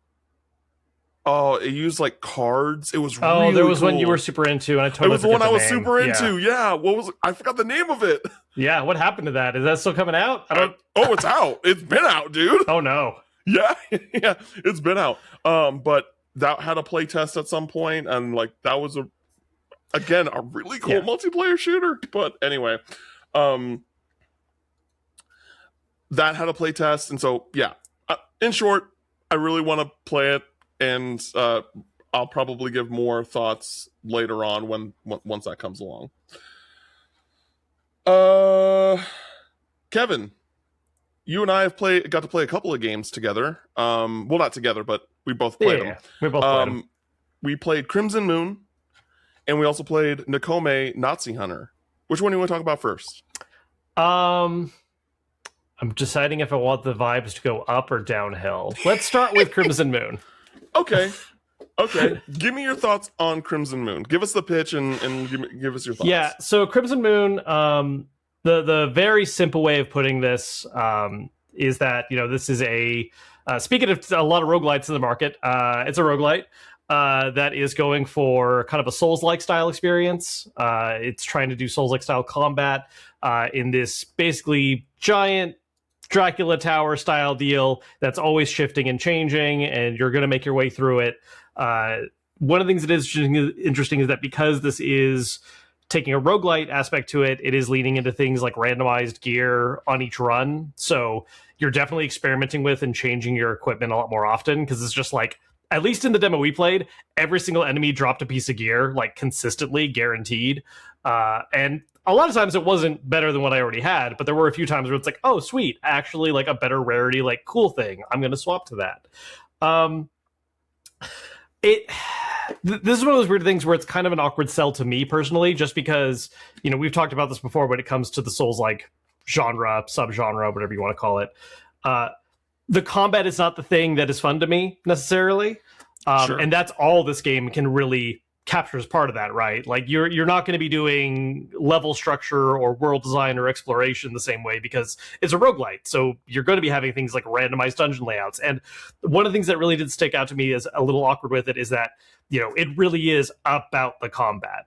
Oh, it used like cards. It was really there was cool. one you were super into, and I totally it was the one I was name. super into. Yeah, what was I forgot the name of it? Yeah, what happened to that? Is that still coming out? It's out. It's been out, dude. Oh no. Yeah, it's been out. But that had a play test at some point, and like that was a really cool multiplayer shooter. But anyway, that had a play test, and so yeah. In short, I really want to play it, and I'll probably give more thoughts later on once that comes along. Kevin, you and I have got to play a couple of games together. Well, not together, but we both played them. We both played them. We played Crimson Moon, and we also played Nekome Nazi Hunter. Which one do you want to talk about first? I'm deciding if I want the vibes to go up or downhill. Let's start with Crimson Moon. Okay. Give me your thoughts on Crimson Moon. Give us the pitch and give us your thoughts. Yeah, so Crimson Moon, the very simple way of putting this is that, this is speaking of a lot of roguelites in the market, it's a roguelite that is going for kind of a Souls-like style experience. It's trying to do Souls-like style combat in this basically giant Dracula Tower style deal that's always shifting and changing, and you're going to make your way through it. One of the things that is interesting is that because this is taking a roguelite aspect to it, it is leaning into things like randomized gear on each run. So you're definitely experimenting with and changing your equipment a lot more often, because it's just like, at least in the demo we played, every single enemy dropped a piece of gear, like consistently, guaranteed. And a lot of times it wasn't better than what I already had, but there were a few times where it's like, oh, sweet, actually, like a better rarity, like cool thing. I'm going to swap to that. It. This is one of those weird things where it's kind of an awkward sell to me personally, just because, you know, we've talked about this before when it comes to the Souls-like genre, subgenre, whatever you want to call it. The combat is not the thing that is fun to me necessarily. Sure. And that's all this game can really capture as part of that, right? Like you're not going to be doing level structure or world design or exploration the same way because it's a roguelite. So you're going to be having things like randomized dungeon layouts. And one of the things that really did stick out to me as a little awkward with it is that, you know, it really is about the combat.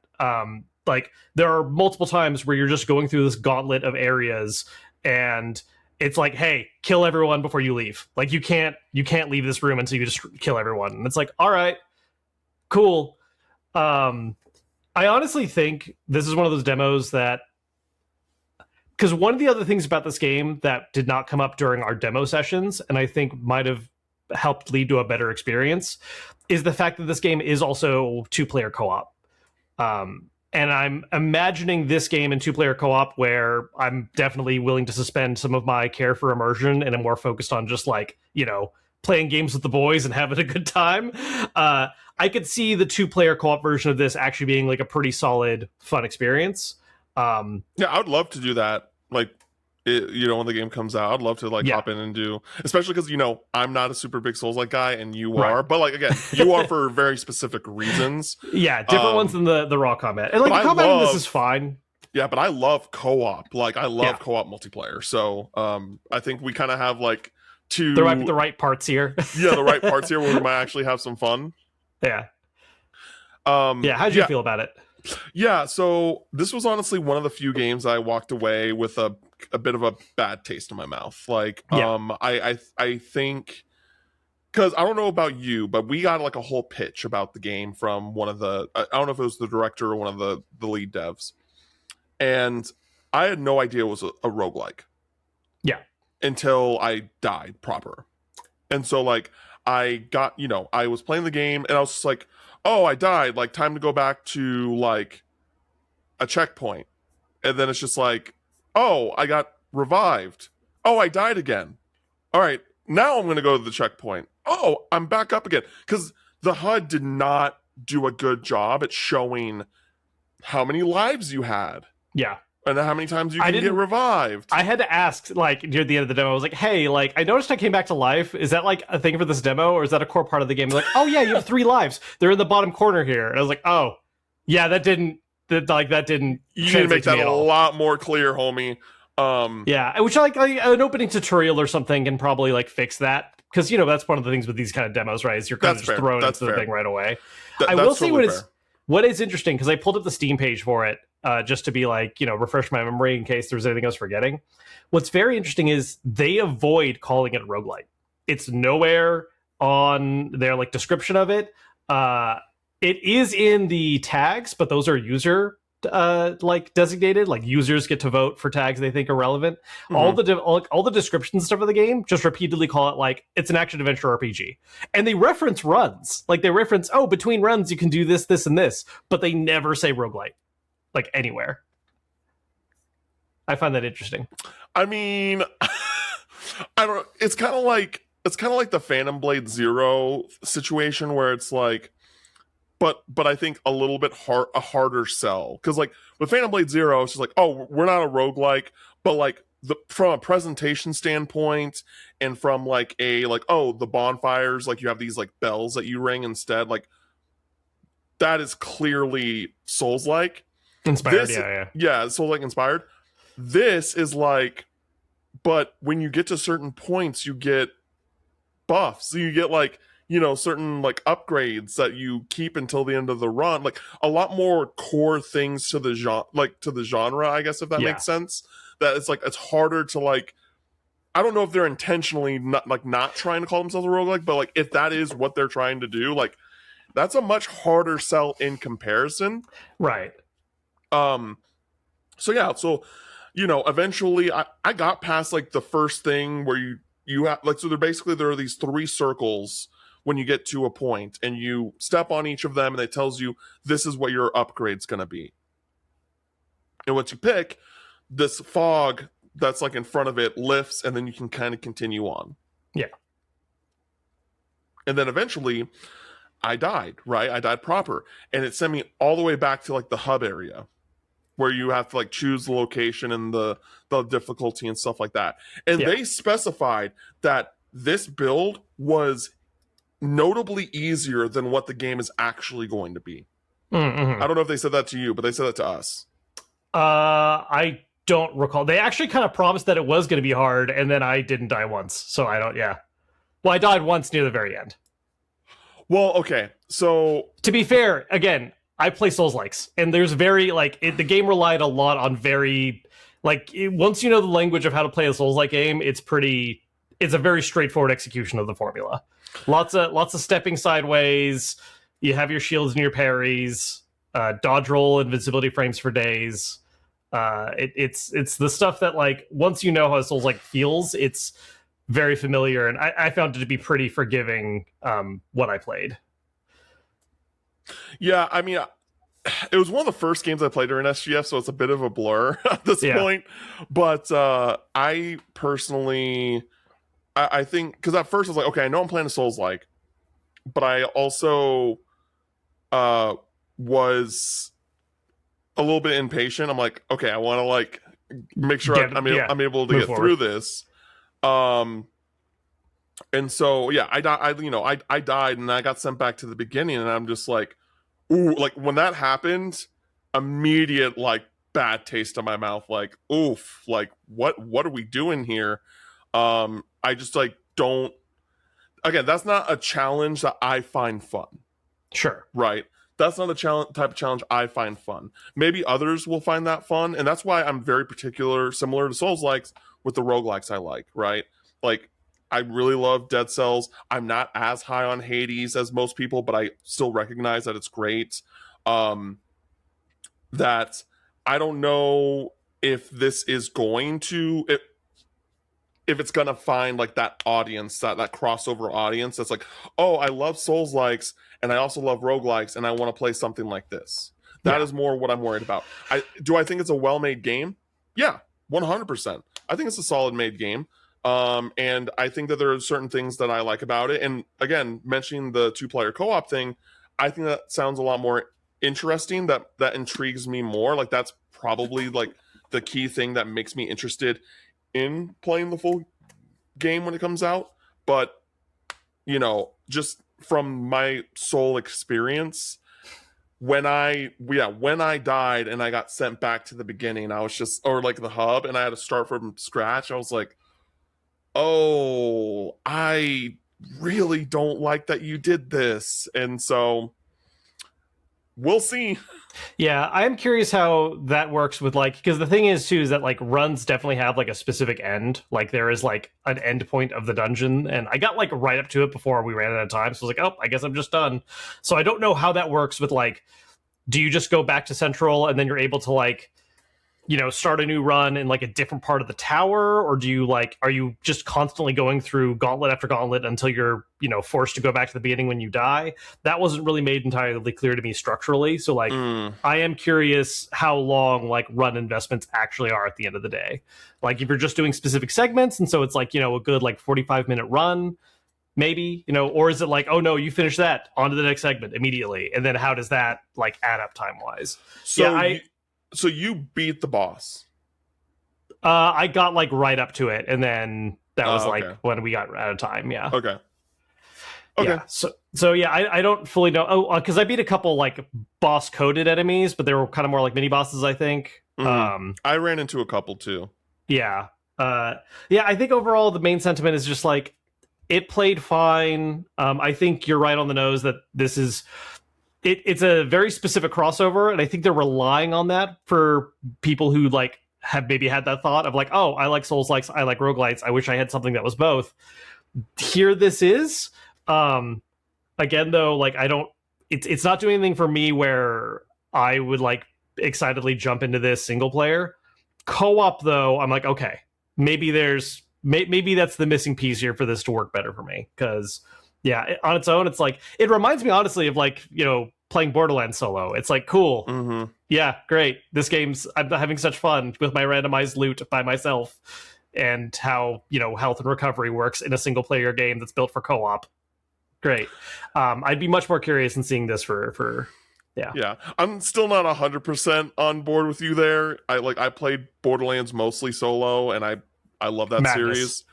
Like there are multiple times where you're just going through this gauntlet of areas and it's like, hey, kill everyone before you leave. Like you can't leave this room until you just kill everyone. And it's like, all right, cool. I honestly think this is one of those demos that, because one of the other things about this game that did not come up during our demo sessions, and I think might have helped lead to a better experience, is the fact that this game is also 2-player co-op. And I'm imagining this game in 2-player co-op where I'm definitely willing to suspend some of my care for immersion and I'm more focused on just like, you know, playing games with the boys and having a good time. I could see the 2-player co-op version of this actually being like a pretty solid, fun experience. Yeah, I would love to do that. Like, you know, when the game comes out, I'd love to like hop in and do, especially because, you know, I'm not a super big Souls-like guy and you are, but like, again, you are for very specific reasons. Yeah, different ones than the raw combat. And like the combat in this is fine. Yeah, but I love co-op. Like, I love co-op multiplayer. So I think we kind of have like the right parts here. Yeah, the right parts here where we might actually have some fun. Yeah. How'd you feel about it? Yeah, so this was honestly one of the few games I walked away with a bit of a bad taste in my mouth. Like, I think, because I don't know about you, but we got like a whole pitch about the game from one of the, I don't know if it was the director or one of the lead devs, and I had no idea it was a roguelike. Yeah. Until I died proper. And so like I got, you know, I was playing the game and I was just like, oh, I died, like time to go back to like a checkpoint. And then it's just like, oh, I got revived. Oh, I died again. All right, now I'm going to go to the checkpoint. Oh, I'm back up again. Because the HUD did not do a good job at showing how many lives you had. Yeah. And how many times you can get revived. I had to ask, like, near the end of the demo, I was like, hey, like, I noticed I came back to life. Is that, like, a thing for this demo, or is that a core part of the game? Like, oh, yeah, you have 3 lives. They're in the bottom corner here. And I was like, oh, yeah, that didn't. You need to make that a lot more clear, homie. Yeah, which, like, an opening tutorial or something can probably, like, fix that. Because, you know, that's one of the things with these kind of demos, right? Is you're kind of just thrown into the thing right away. I will say what is interesting, because I pulled up the Steam page for it, just to be like, you know, refresh my memory in case there's anything I was forgetting. What's very interesting is they avoid calling it a roguelite. It's nowhere on their like description of it. It is in the tags, but those are user like designated. Like users get to vote for tags they think are relevant. Mm-hmm. All the descriptions stuff of the game just repeatedly call it like it's an action adventure RPG, and they reference runs. Like they reference, oh, between runs you can do this, this, and this, but they never say roguelite. Like anywhere. I find that interesting. I mean, I don't know. It's kind of like the Phantom Blade Zero situation where it's like, but I think a little bit a harder sell, because like with Phantom Blade Zero, it's just like, oh, we're not a roguelike, but like from a presentation standpoint and from like oh, the bonfires, like you have these like bells that you ring instead, like that is clearly Souls-like. Inspired, so like inspired. This is like, but when you get to certain points, you get buffs. So you get like, you know, certain like upgrades that you keep until the end of the run. Like a lot more core things to the genre, I guess, if that makes sense. That it's like it's harder to like. I don't know if they're intentionally not trying to call themselves a roguelike, but like if that is what they're trying to do, like that's a much harder sell in comparison. Right. So yeah, so you know, eventually I got past like the first thing where you have like, so there are these 3 circles when you get to a point, and you step on each of them and it tells you this is what your upgrade's gonna be. And once you pick, this fog that's like in front of it lifts, and then you can kind of continue on. Yeah. And then eventually I died, right? I died proper. And it sent me all the way back to like the hub area where you have to like choose the location and the difficulty and stuff like that. And they specified that this build was notably easier than what the game is actually going to be. Mm-hmm. I don't know if they said that to you, but they said that to us. I don't recall. They actually kind of promised that it was going to be hard, and then I didn't die once. So I don't, Well, I died once near the very end. Well, okay. So to be fair, again, I play Souls-likes, and there's very, like, the game relied a lot on very, like, once you know the language of how to play a Souls-like game, it's a very straightforward execution of the formula. Lots of stepping sideways. You have your shields and your parries, dodge roll, invincibility frames for days. It's the stuff that, like, once you know how Souls-like feels, it's very familiar, and I found it to be pretty forgiving when I played. Yeah, I mean, it was one of the first games I played during SGF, so it's a bit of a blur at this point. But I personally, I think, because at first I was like, okay, I know I'm playing a Souls-like, but I also was a little bit impatient. I'm like, okay, I want to like make sure I'm able to get through this. And so I died and I got sent back to the beginning, and I'm just like, ooh, like when that happened, immediate like bad taste in my mouth, like, oof, like what are we doing here? I just like don't, again, that's not a challenge that I find fun. Sure. Right. That's not a type of challenge I find fun. Maybe others will find that fun, and that's why I'm very particular, similar to Souls-likes, with the roguelikes I like, right? Like, I really love Dead Cells. I'm not as high on Hades as most people, but I still recognize that it's great. That I don't know if this is going to, if it's gonna find like that audience, that crossover audience that's like, oh, I love Souls-likes and I also love roguelikes and I want to play something like this. That is more what I'm worried about. Do I think it's a well-made game? Yeah, 100%. I think it's a solid made game. And I think that there are certain things that I like about it. And again, mentioning the 2-player co-op thing, I think that sounds a lot more interesting. That intrigues me more. Like, that's probably like the key thing that makes me interested in playing the full game when it comes out. But, you know, just from my soul experience, when I died and I got sent back to the beginning, I was just, or like the hub, and I had to start from scratch, I was like, oh, I really don't like that you did this. And so we'll see. Yeah, I'm curious how that works with, like, because the thing is too is that like runs definitely have like a specific end. Like there is like an end point of the dungeon, and I got like right up to it before we ran out of time, so I was like, oh, I guess I'm just done. So I don't know how that works with, like, do you just go back to Central and then you're able to, like, you know, start a new run in like a different part of the tower, or do you, like, are you just constantly going through gauntlet after gauntlet until you're, you know, forced to go back to the beginning when you die? That wasn't really made entirely clear to me structurally. So like, I am curious how long like run investments actually are at the end of the day. Like if you're just doing specific segments, and so it's like, you know, a good like 45-minute run, maybe, you know, or is it like, oh no, you finish that, on to the next segment immediately, and then how does that like add up time wise? So so you beat the boss. I got like right up to it, and then that was like when we got out of time. Yeah. Okay. Yeah. So yeah, I don't fully know. Oh, because I beat a couple like boss coded enemies, but they were kind of more like mini bosses, I think. I ran into a couple too. Yeah. Yeah. I think overall the main sentiment is just like it played fine. I think you're right on the nose that this is. It's a very specific crossover, and I think they're relying on that for people who like have maybe had that thought of like, oh, I like Souls-likes, I like roguelites, I wish I had something that was both. Here this is. Again though, like I don't, it's not doing anything for me where I would like excitedly jump into this single player. Co-op though, I'm like, okay, maybe that's the missing piece here for this to work better for me, because yeah, on its own, it's like, it reminds me honestly of like, you know, playing Borderlands solo. It's like cool. yeah, great. This game's, I'm having such fun with my randomized loot by myself, and how, health and recovery works in a single player game that's built for co-op. Great. I'd be much more curious in seeing this for yeah. Yeah, I'm still not 100% on board with you there. I played Borderlands mostly solo, and I love that Madness. series.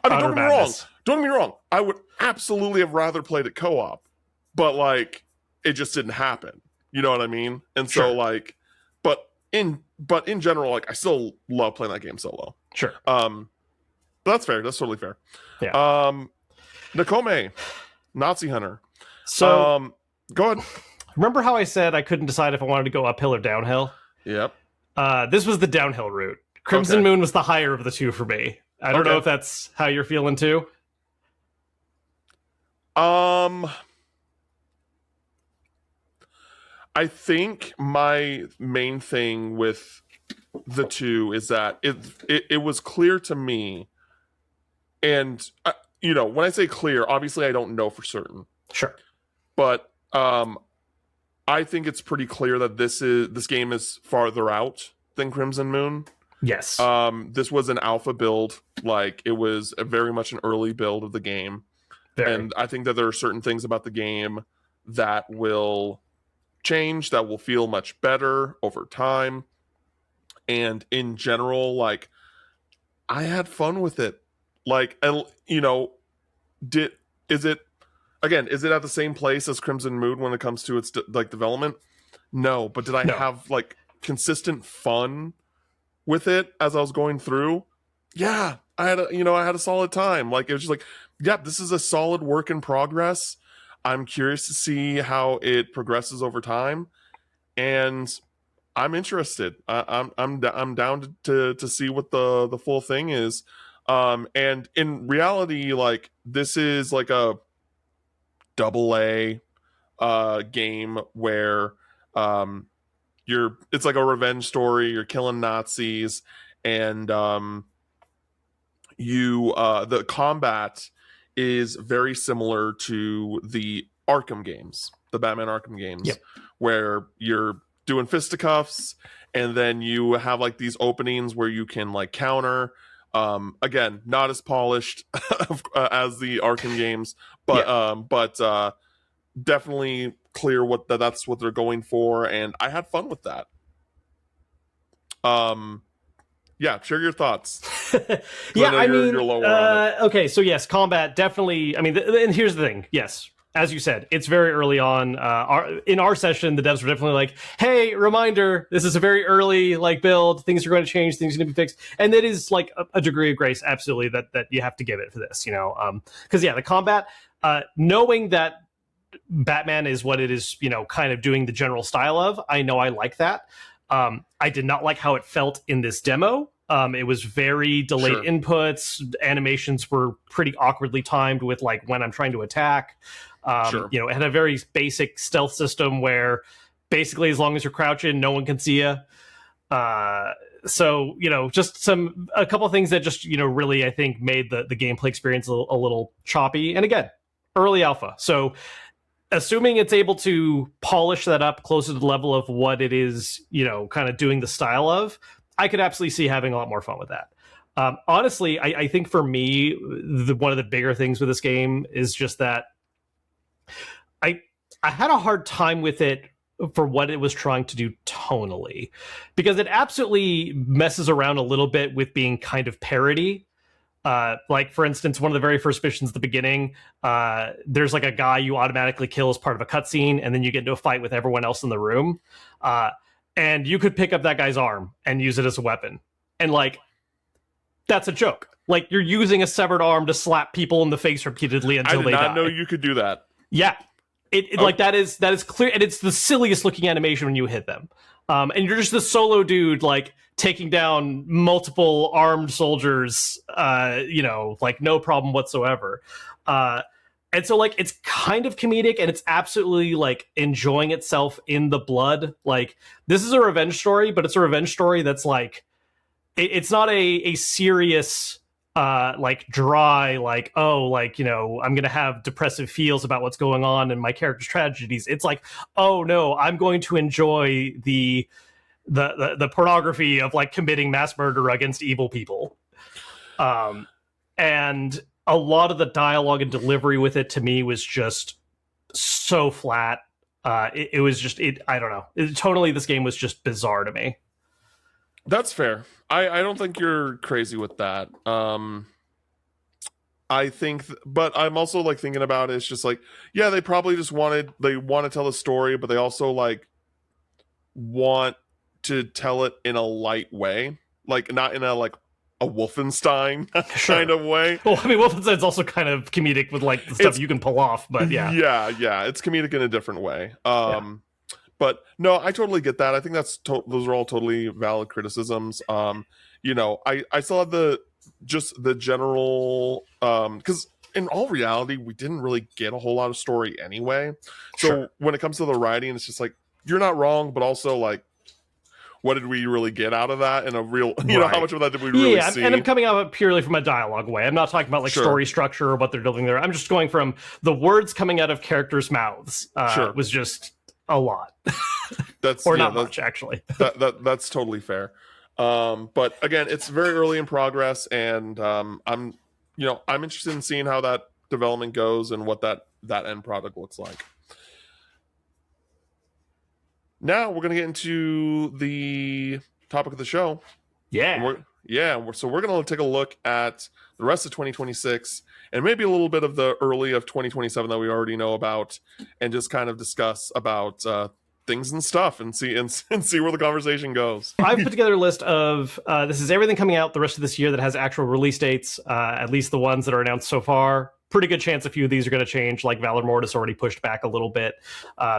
I mean, Utter don't get me wrong. Don't get me wrong. I would absolutely have rather played it co-op, but like it just didn't happen. You know what I mean? And so Sure. like, but in general, like I still love playing that game solo. Sure. But that's fair. That's totally fair. Yeah. Nekome, Nazi Hunter. So go ahead. remember how I said I couldn't decide if I wanted to go uphill or downhill? Yep. This was the downhill route. Crimson Moon was the higher of the two for me. I don't know if that's how you're feeling too. I think my main thing with the two is that it was clear to me, and when I say clear, obviously I don't know for certain. Sure. But I think it's pretty clear that this game is farther out than Crimson Moon. Yes. This was an alpha build. Like, it was very much an early build of the game. Very. And I think that there are certain things about the game that will change, that will feel much better over time. And in general, like, I had fun with it. Like, is it at the same place as Crimson Moon when it comes to its development? No, but did I have like consistent fun with it as I was going through? Yeah, I had a solid time. Like, it was just like, yeah, this is a solid work in progress. I'm curious to see how it progresses over time, and I'm interested. I'm down to see what the full thing is. And in reality, like, this is like a AA game where it's like a revenge story. You're killing Nazis, and the combat is very similar to the Arkham games, the Batman Arkham games. Yep. Where you're doing fisticuffs, and then you have like these openings where you can like counter. Again, not as polished as the Arkham games, but definitely clear that's what they're going for, and I had fun with that. Yeah, share your thoughts. Yeah, you're lower on it. Okay, so yes, combat definitely. I mean, and here's the thing. Yes, as you said, it's very early on. In our session, the devs were definitely like, "Hey, reminder, this is a very early build. Things are going to change. Things are going to be fixed." And that is like a degree of grace, absolutely, that you have to give it for this. Because the combat, knowing that Batman is what it is, kind of doing the general style of, I know I like that. I did not like how it felt in this demo. It was very delayed inputs. Animations were pretty awkwardly timed with like when I'm trying to attack. It had a very basic stealth system where basically as long as you're crouching, no one can see you. So, just a couple of things that just, really, I think made the gameplay experience a little choppy. And again, early alpha. So assuming it's able to polish that up closer to the level of what it is, kind of doing the style of, I could absolutely see having a lot more fun with that. Honestly, I think for me, one of the bigger things with this game is just that I had a hard time with it for what it was trying to do tonally, because it absolutely messes around a little bit with being kind of parody. Like, for instance, one of the very first missions at the beginning, there's like a guy you automatically kill as part of a cutscene, and then you get into a fight with everyone else in the room. And you could pick up that guy's arm and use it as a weapon. And like, that's a joke. Like, you're using a severed arm to slap people in the face repeatedly until they die. I did not know you could do that. Yeah. Like, that is clear, and it's the silliest looking animation when you hit them. And you're just this solo dude, like, taking down multiple armed soldiers, like, no problem whatsoever. And so, like, it's kind of comedic, and it's absolutely, like, enjoying itself in the blood. Like, this is a revenge story, but it's a revenge story that's, like, it's not a serious, like, dry, like, oh, like, I'm gonna have depressive feels about what's going on and my character's tragedies. It's like, oh no, I'm going to enjoy the the pornography of like committing mass murder against evil people. And a lot of the dialogue and delivery with it to me was just so flat. It was just I don't know. Totally, this game was just bizarre to me. That's fair. I don't think you're crazy with that. I think, but I'm also like thinking about it. It's just like, yeah, they probably just want to tell a story, but they also like want to tell it in a light way, like not in a like a Wolfenstein kind of way. Well, I mean, Wolfenstein's also kind of comedic with like the stuff you can pull off, but yeah, it's comedic in a different way. But no, I totally get that. I think those are all totally valid criticisms. I still have the general because in all reality, we didn't really get a whole lot of story anyway. So when it comes to the writing, it's just like you're not wrong, but also like, what did we really get out of that? In a real, how much of that did we really see? And I'm coming out of it purely from a dialogue way. I'm not talking about like story structure or what they're building there. I'm just going from the words coming out of characters' mouths. Was just a lot. That's or not much actually. That's totally fair. But again, it's very early in progress, and I'm interested in seeing how that development goes and what that end product looks like. Now we're gonna get into the topic of the show. So we're gonna take a look at the rest of 2026 and maybe a little bit of the early of 2027 that we already know about, and just kind of discuss about things and stuff and see where the conversation goes. I've put together a list of this is everything coming out the rest of this year that has actual release dates, at least the ones that are announced so far. Pretty good chance a few of these are going to change, like Valor Mortis already pushed back a little bit.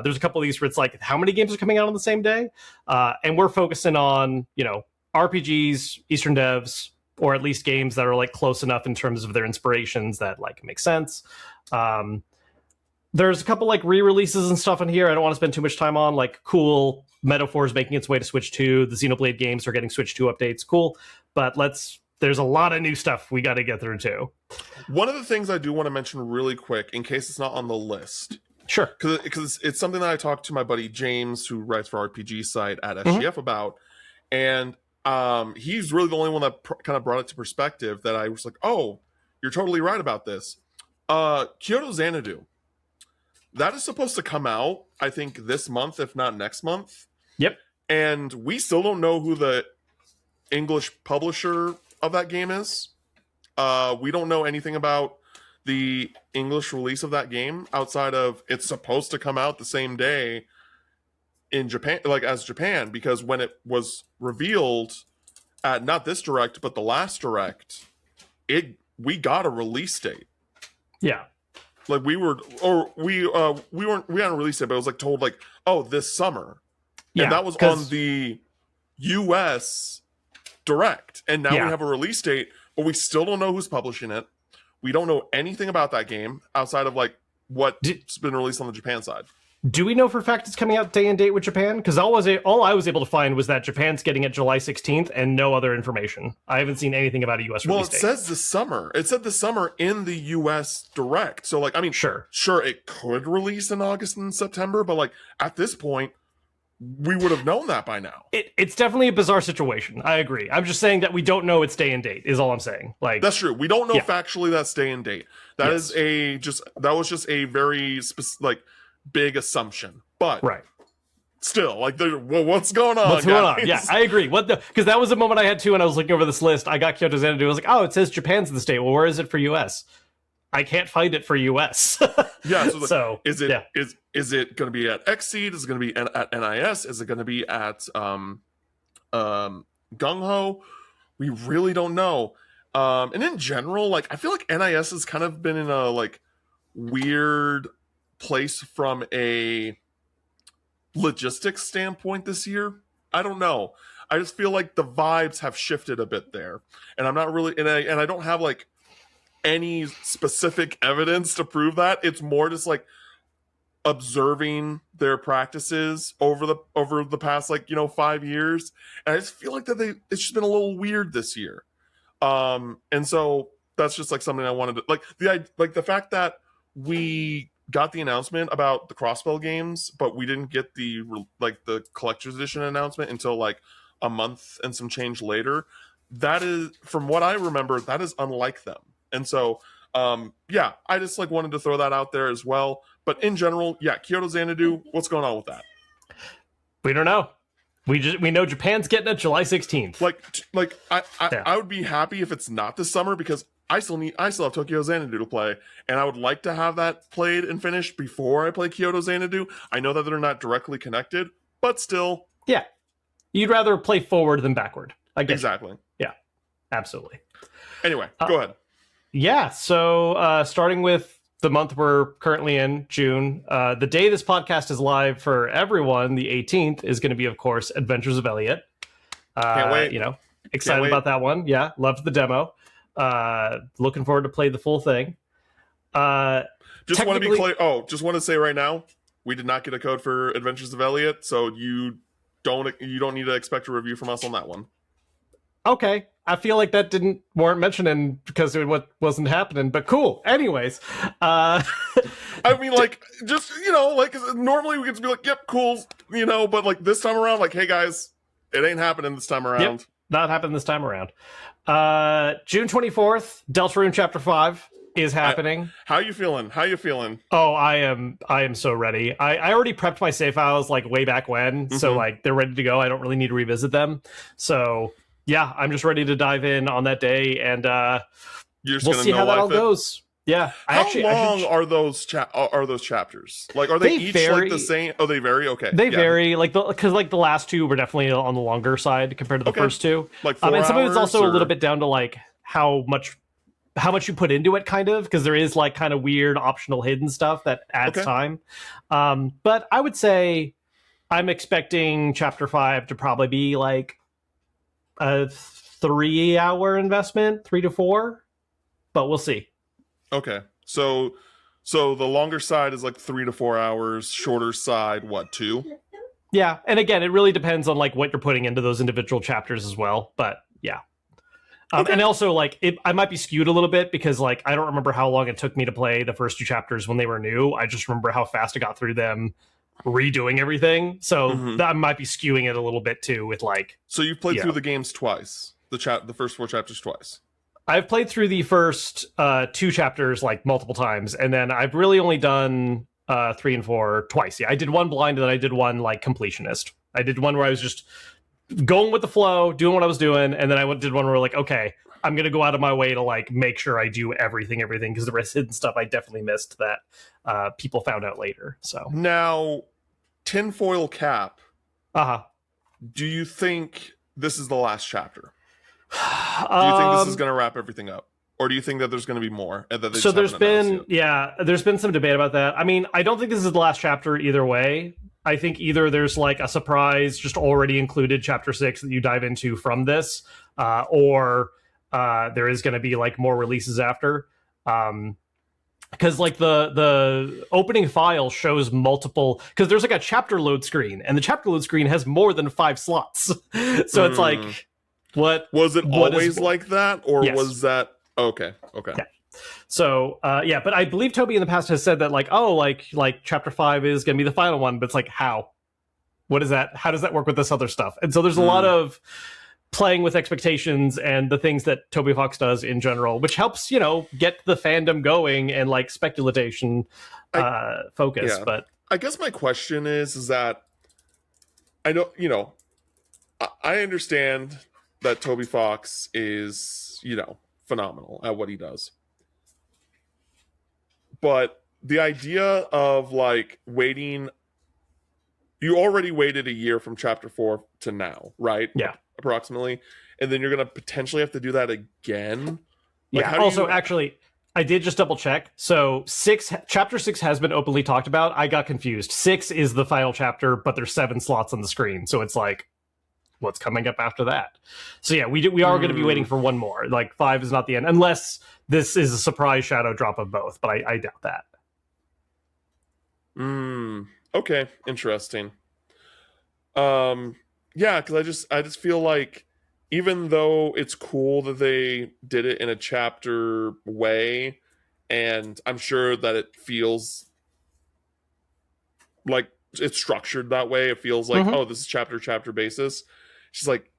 There's a couple of these where it's like, how many games are coming out on the same day? And we're focusing on, RPGs, Eastern devs, or at least games that are like close enough in terms of their inspirations that like make sense. There's a couple like re-releases and stuff in here I don't want to spend too much time on, like cool, Metaphor's making its way to Switch 2, the Xenoblade games are getting Switch 2 updates, cool, but there's a lot of new stuff we got to get through too. One of the things I do want to mention really quick, in case it's not on the list. Sure. Because it's something that I talked to my buddy James, who writes for RPG site at SGF about, and he's really the only one that kind of brought it to perspective that I was like, oh, you're totally right about this. Kyoto Xanadu. That is supposed to come out, I think, this month, if not next month. Yep. And we still don't know who the English publisher of that game is. We don't know anything about the English release of that game outside of it's supposed to come out the same day in Japan, like as Japan, because when it was revealed at not this direct but the last direct, we got a release date. Yeah. Like we hadn't released it, but it was like told like, oh, this summer. Yeah, and that was on the US direct. And now we have a release date, but we still don't know who's publishing it. We don't know anything about that game outside of like what's been released on the Japan side. Do we know for a fact it's coming out day and date with Japan? Because all I was able to find was that Japan's getting it July 16th and no other information. I haven't seen anything about a US release date. Well, it says this summer. It said this summer in the US direct. So like, I mean, sure, it could release in August and September, but like at this point, we would have known that by now. It's definitely a bizarre situation. I agree. I'm just saying that we don't know its day and date is all I'm saying. Like that's true. We don't know factually that's day and date. That was just a very big assumption. But still, like, what's going on? What's going on? Yeah, I agree. Because that was a moment I had too when I was looking over this list. I got Kyoto Xanadu. I was like, oh, it says Japan's the state. Well, where is it for US? I can't find it for US. Yeah. So is it going to be at Xseed? Is it going to be at NIS? Is it going to be at Gung Ho? We really don't know. And in general, like I feel like NIS has kind of been in a like weird place from a logistics standpoint this year. I don't know. I just feel like the vibes have shifted a bit there, and I'm not really and I don't have like any specific evidence to prove that. It's more just like observing their practices over the past 5 years, and I just feel like that it's just been a little weird this year. And so that's just like something I wanted to like the fact that we got the announcement about the Crossbell games, but we didn't get the collector's edition announcement until like a month and some change later. That is, from what I remember, that is unlike them. And so, yeah, I just like wanted to throw that out there as well. But in general, yeah, Kyoto Xanadu, what's going on with that? We don't know. We know Japan's getting it July 16th. I would be happy if it's not this summer, because I still have Tokyo Xanadu to play, and I would like to have that played and finished before I play Kyoto Xanadu. I know that they're not directly connected, but still. Yeah. You'd rather play forward than backward. I guess. Exactly. Yeah. Absolutely. Anyway, go ahead. Yeah, so starting with the month we're currently in, June, the day this podcast is live for everyone, the 18th, is going to be, of course, Adventures of Elliot. Can't wait. Excited about that one. Yeah, loved the demo. Looking forward to play the full thing. Just want to be clear. Oh, just want to say right now, we did not get a code for Adventures of Elliot, so you don't need to expect a review from us on that one. Okay, I feel like that didn't warrant mentioning because it wasn't happening, but cool. Anyways, I mean, like, just, like, normally we could just be like, yep, cool, but like this time around, like, hey guys, it ain't happening this time around. Yep, not happening this time around. June 24th, Deltarune Chapter 5 is happening. How you feeling? Oh, I am so ready. I already prepped my save files like way back when, so like they're ready to go. I don't really need to revisit them. So yeah, I'm just ready to dive in on that day, and we'll see how that all goes. Yeah. How long are those chapters? Like, are they each like the same? Oh, they vary. Okay, they vary. Like because the last two were definitely on the longer side compared to the first two. Like 4 hours, and some of it's also a little bit down to like how much you put into it, kind of, because there is like kind of weird optional hidden stuff that adds time. But I would say I'm expecting Chapter 5 to probably be like a 3-hour investment, 3 to 4, but we'll see. Okay, so the longer side is like 3 to 4 hours. Shorter side, what, 2? Yeah, and again, it really depends on like what you're putting into those individual chapters as well. But yeah, and also like I might be skewed a little bit because like I don't remember how long it took me to play the first 2 chapters when they were new. I just remember how fast I got through them, redoing everything, so that might be skewing it a little bit too with like. So you've played through the games twice, the first 4 chapters twice. I've played through the first 2 chapters like multiple times, and then I've really only done 3 and 4 twice. Yeah, I did one blind, and then I did one like completionist. I did one where I was just going with the flow, doing what I was doing, and then I did one where like, okay, I'm gonna go out of my way to like make sure I do everything, because the rest hidden stuff I definitely missed that people found out later. So now, tinfoil cap. Do you think this is the last chapter? Do you think this is going to wrap everything up, or do you think that there's going to be more? And that so there's been some debate about that. I mean, I don't think this is the last chapter either way. I think either there's like a surprise, just already included Chapter 6 that you dive into from this, or there is going to be like more releases after. Because like the opening file shows multiple, because there's like a chapter load screen, and the chapter load screen has more than 5 slots. So it's like, what was it always like that, or was that okay? Yeah. So but I believe Toby in the past has said that like, oh, like Chapter 5 is gonna be the final one, but it's like, how? What is that? How does that work with this other stuff? And so there's a lot of playing with expectations and the things that Toby Fox does in general, which helps, get the fandom going and like speculation focus. Yeah. But I guess my question is that I know, I understand that Toby Fox is, phenomenal at what he does. But the idea of like waiting, you already waited a year from Chapter 4 to now, right? Yeah. Approximately. And then you're going to potentially have to do that again. Like, yeah. Also, actually, I did just double check. So Chapter 6 has been openly talked about. I got confused. 6 is the final chapter, but there's 7 slots on the screen. So it's like, what's coming up after that? So yeah, we are going to be waiting for one more. Like 5 is not the end, unless this is a surprise shadow drop of both. But I doubt that. Okay, interesting. Yeah, because I just feel like, even though it's cool that they did it in a chapter way, and I'm sure that it feels like it's structured that way. It feels like, oh, this is chapter basis. She's like,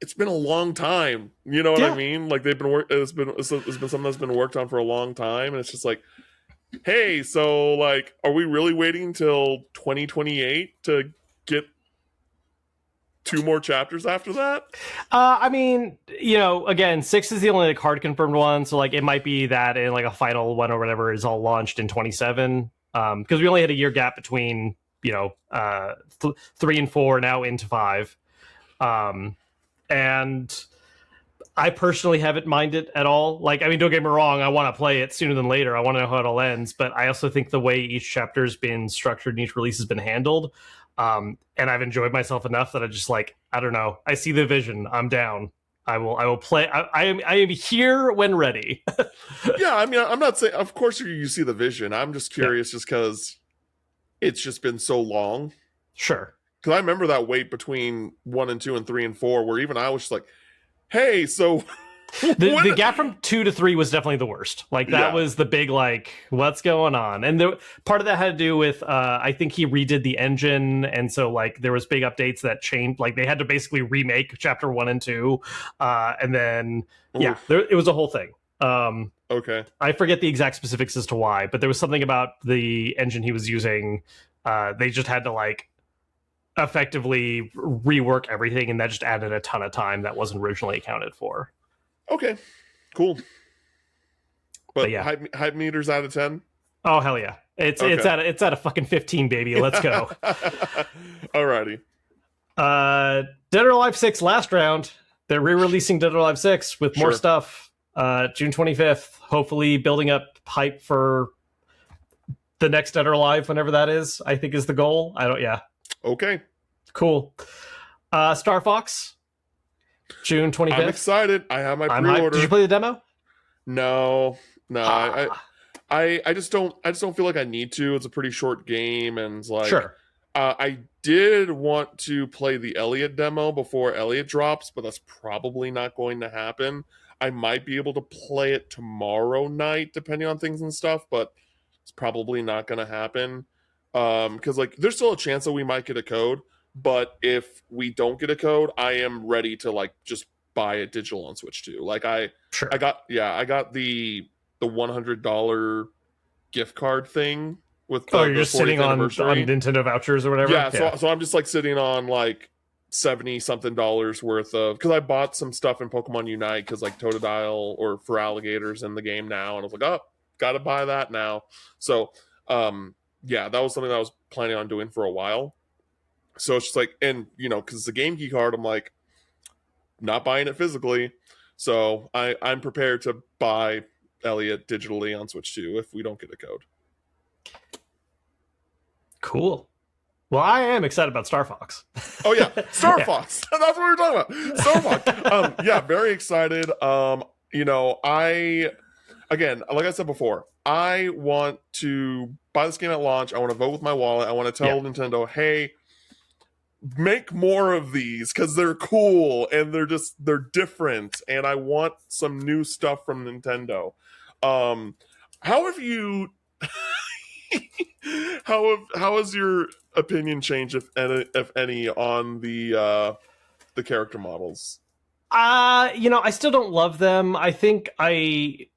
it's been a long time. You know what I mean? Like they've been it's been something that's been worked on for a long time, and it's just like, hey, so like, are we really waiting until 2028 to get 2 more chapters after that? I mean, again, 6 is the only like hard confirmed one, so like it might be that in like a final one or whatever is all launched in 27. Because we only had a year gap between 3 and 4 now into 5. And I personally haven't minded at all. Like, I mean, don't get me wrong, I want to play it sooner than later. I want to know how it all ends, but I also think the way each chapter's been structured and each release has been handled, and I've enjoyed myself enough that I just like, I don't know. I see the vision. I'm down. I will play. I am here when ready. Yeah, I mean, I'm not saying, of course you see the vision. I'm just curious just because it's just been so long. Sure. Because I remember that wait between 1 and 2 and 3 and 4 where even I was just like, hey, so... the gap from 2 to 3 was definitely the worst. Like, that was the big, like, what's going on? And part of that had to do with, I think he redid the engine, and so, like, there was big updates that changed. Like, they had to basically remake Chapter 1 and 2, and then, it was a whole thing. Okay. I forget the exact specifics as to why, but there was something about the engine he was using. They just had to, like, effectively rework everything, and that just added a ton of time that wasn't originally accounted for. Okay, cool. But yeah, hype meters out of 10. Oh hell yeah! It's at a fucking 15, baby. Let's go. Alrighty. Dead or Alive 6 last round. They're re-releasing Dead or Alive 6 with more stuff. June 25th. Hopefully, building up hype for the next Dead or Alive, whenever that is. I think is the goal. Okay. Cool. Star Fox. June 25th. I'm excited. I have my pre-order. Did you play the demo? No. I just don't feel like I need to. It's a pretty short game, and it's like, sure. I did want to play the Elliot demo before Elliot drops, but that's probably not going to happen. I might be able to play it tomorrow night, depending on things and stuff, but it's probably not going to happen. Because like, there's still a chance that we might get a code. But if we don't get a code, I am ready to like just buy it digital on Switch too. Like I got the $100 gift card thing with you're just sitting on Nintendo vouchers or whatever. Yeah, so I'm just like sitting on like $70 something worth of, because I bought some stuff in Pokemon Unite because like Totodile or for alligators in the game now, and I was like, oh, gotta buy that now. So that was something that I was planning on doing for a while. So it's just like, and because it's a Game Geek card, I'm like, not buying it physically. So I'm prepared to buy Elliot digitally on Switch 2 if we don't get a code. Cool. Well, I am excited about Star Fox. Oh yeah, Star Fox. That's what we're talking about. Star Fox. Very excited. Again, like I said before, I want to buy this game at launch. I want to vote with my wallet. I want to tell Nintendo, hey, make more of these because they're cool and they're different, and I want some new stuff from Nintendo. How have you how has your opinion changed, if any, on the character models? I still don't love them. I think I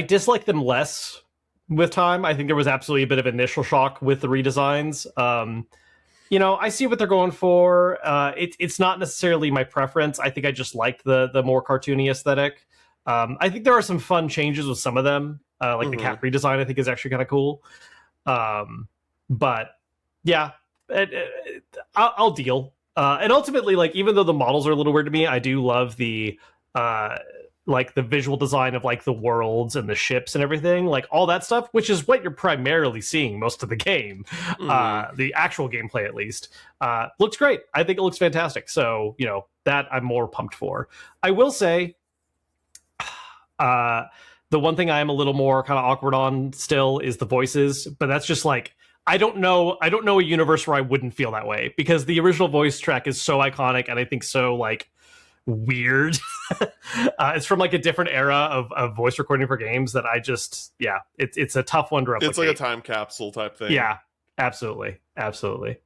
dislike them less with time. I think there was absolutely a bit of initial shock with the redesigns. I see what they're going for. It's not necessarily my preference. I think I just liked the more cartoony aesthetic. I think there are some fun changes with some of them. Like the cat redesign, I think, is actually kind of cool. But yeah, I'll deal. And ultimately, like, even though the models are a little weird to me, I do love the like the visual design of like the worlds and the ships and everything, like all that stuff, which is what you're primarily seeing most of the game. The actual gameplay, at least, looks great. I think it looks fantastic. So, that I'm more pumped for. I will say, the one thing I am a little more kind of awkward on still is the voices, but that's just like, I don't know a universe where I wouldn't feel that way, because the original voice track is so iconic and I think so like weird. It's from like a different era of voice recording for games that I just, it's a tough one to replicate. It's like a time capsule type thing. Yeah. Absolutely. Absolutely.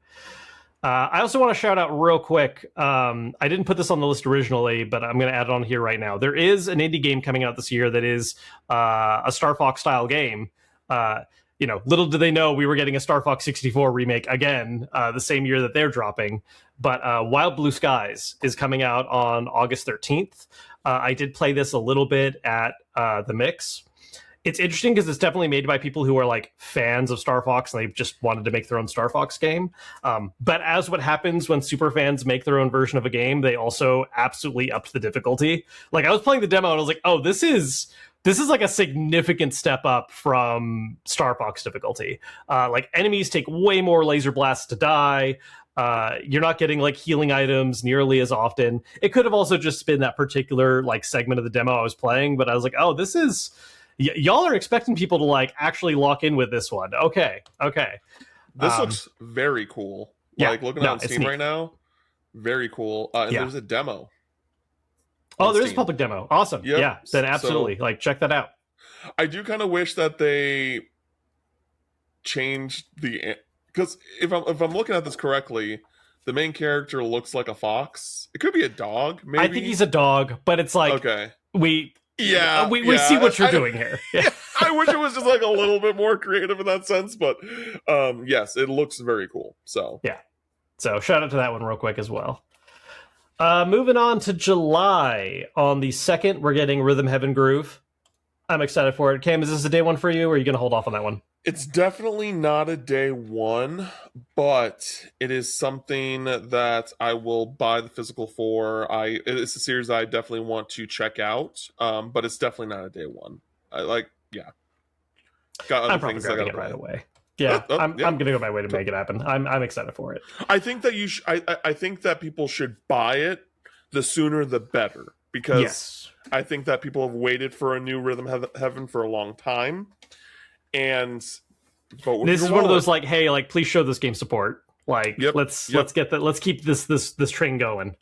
I also want to shout out real quick. I didn't put this on the list originally, but I'm going to add it on here right now. There is an indie game coming out this year that is a Star Fox style game. Little do they know we were getting a Star Fox 64 remake again the same year that they're dropping. But Wild Blue Skies is coming out on August 13th. I did play this a little bit at the Mix. It's interesting because it's definitely made by people who are like fans of Star Fox and they just wanted to make their own Star Fox game. But as what happens when super fans make their own version of a game, they also absolutely upped the difficulty. Like I was playing the demo and I was like, oh, this is like a significant step up from Star Fox difficulty. Like enemies take way more laser blasts to die. You're not getting like healing items nearly as often. It could have also just been that particular like segment of the demo I was playing, but I was like, oh, this is... y'all are expecting people to like actually lock in with this one. Okay. This looks very cool. Yeah, like looking on Steam right now, very cool. And there's a demo. Oh, there's a public demo. Awesome. Yep. Yeah, then absolutely. So, like check that out. I do kind of wish that they changed because if I'm looking at this correctly, the main character looks like a fox. It could be a dog, maybe. I think he's a dog, but it's like okay. We see what you're doing here. Yeah. I wish it was just like a little bit more creative in that sense, but yes, it looks very cool. So yeah. So shout out to that one real quick as well. Moving on to July. On the 2nd, we're getting Rhythm Heaven Groove. I'm excited for it. Cam, is this a day one for you, or are you going to hold off on that one? It's definitely not a day one, but it is something that I will buy the physical for. It's a series I definitely want to check out, but it's definitely not a day one. Got other I'm probably things I gotta it play. Right away. Yeah, I'm going to go my way to make it happen. I'm excited for it. I think that I think that people should buy it. The sooner, the better, because I think that people have waited for a new Rhythm Heaven for a long time. And this is one of those like, hey, like please show this game support. Like let's keep this train going.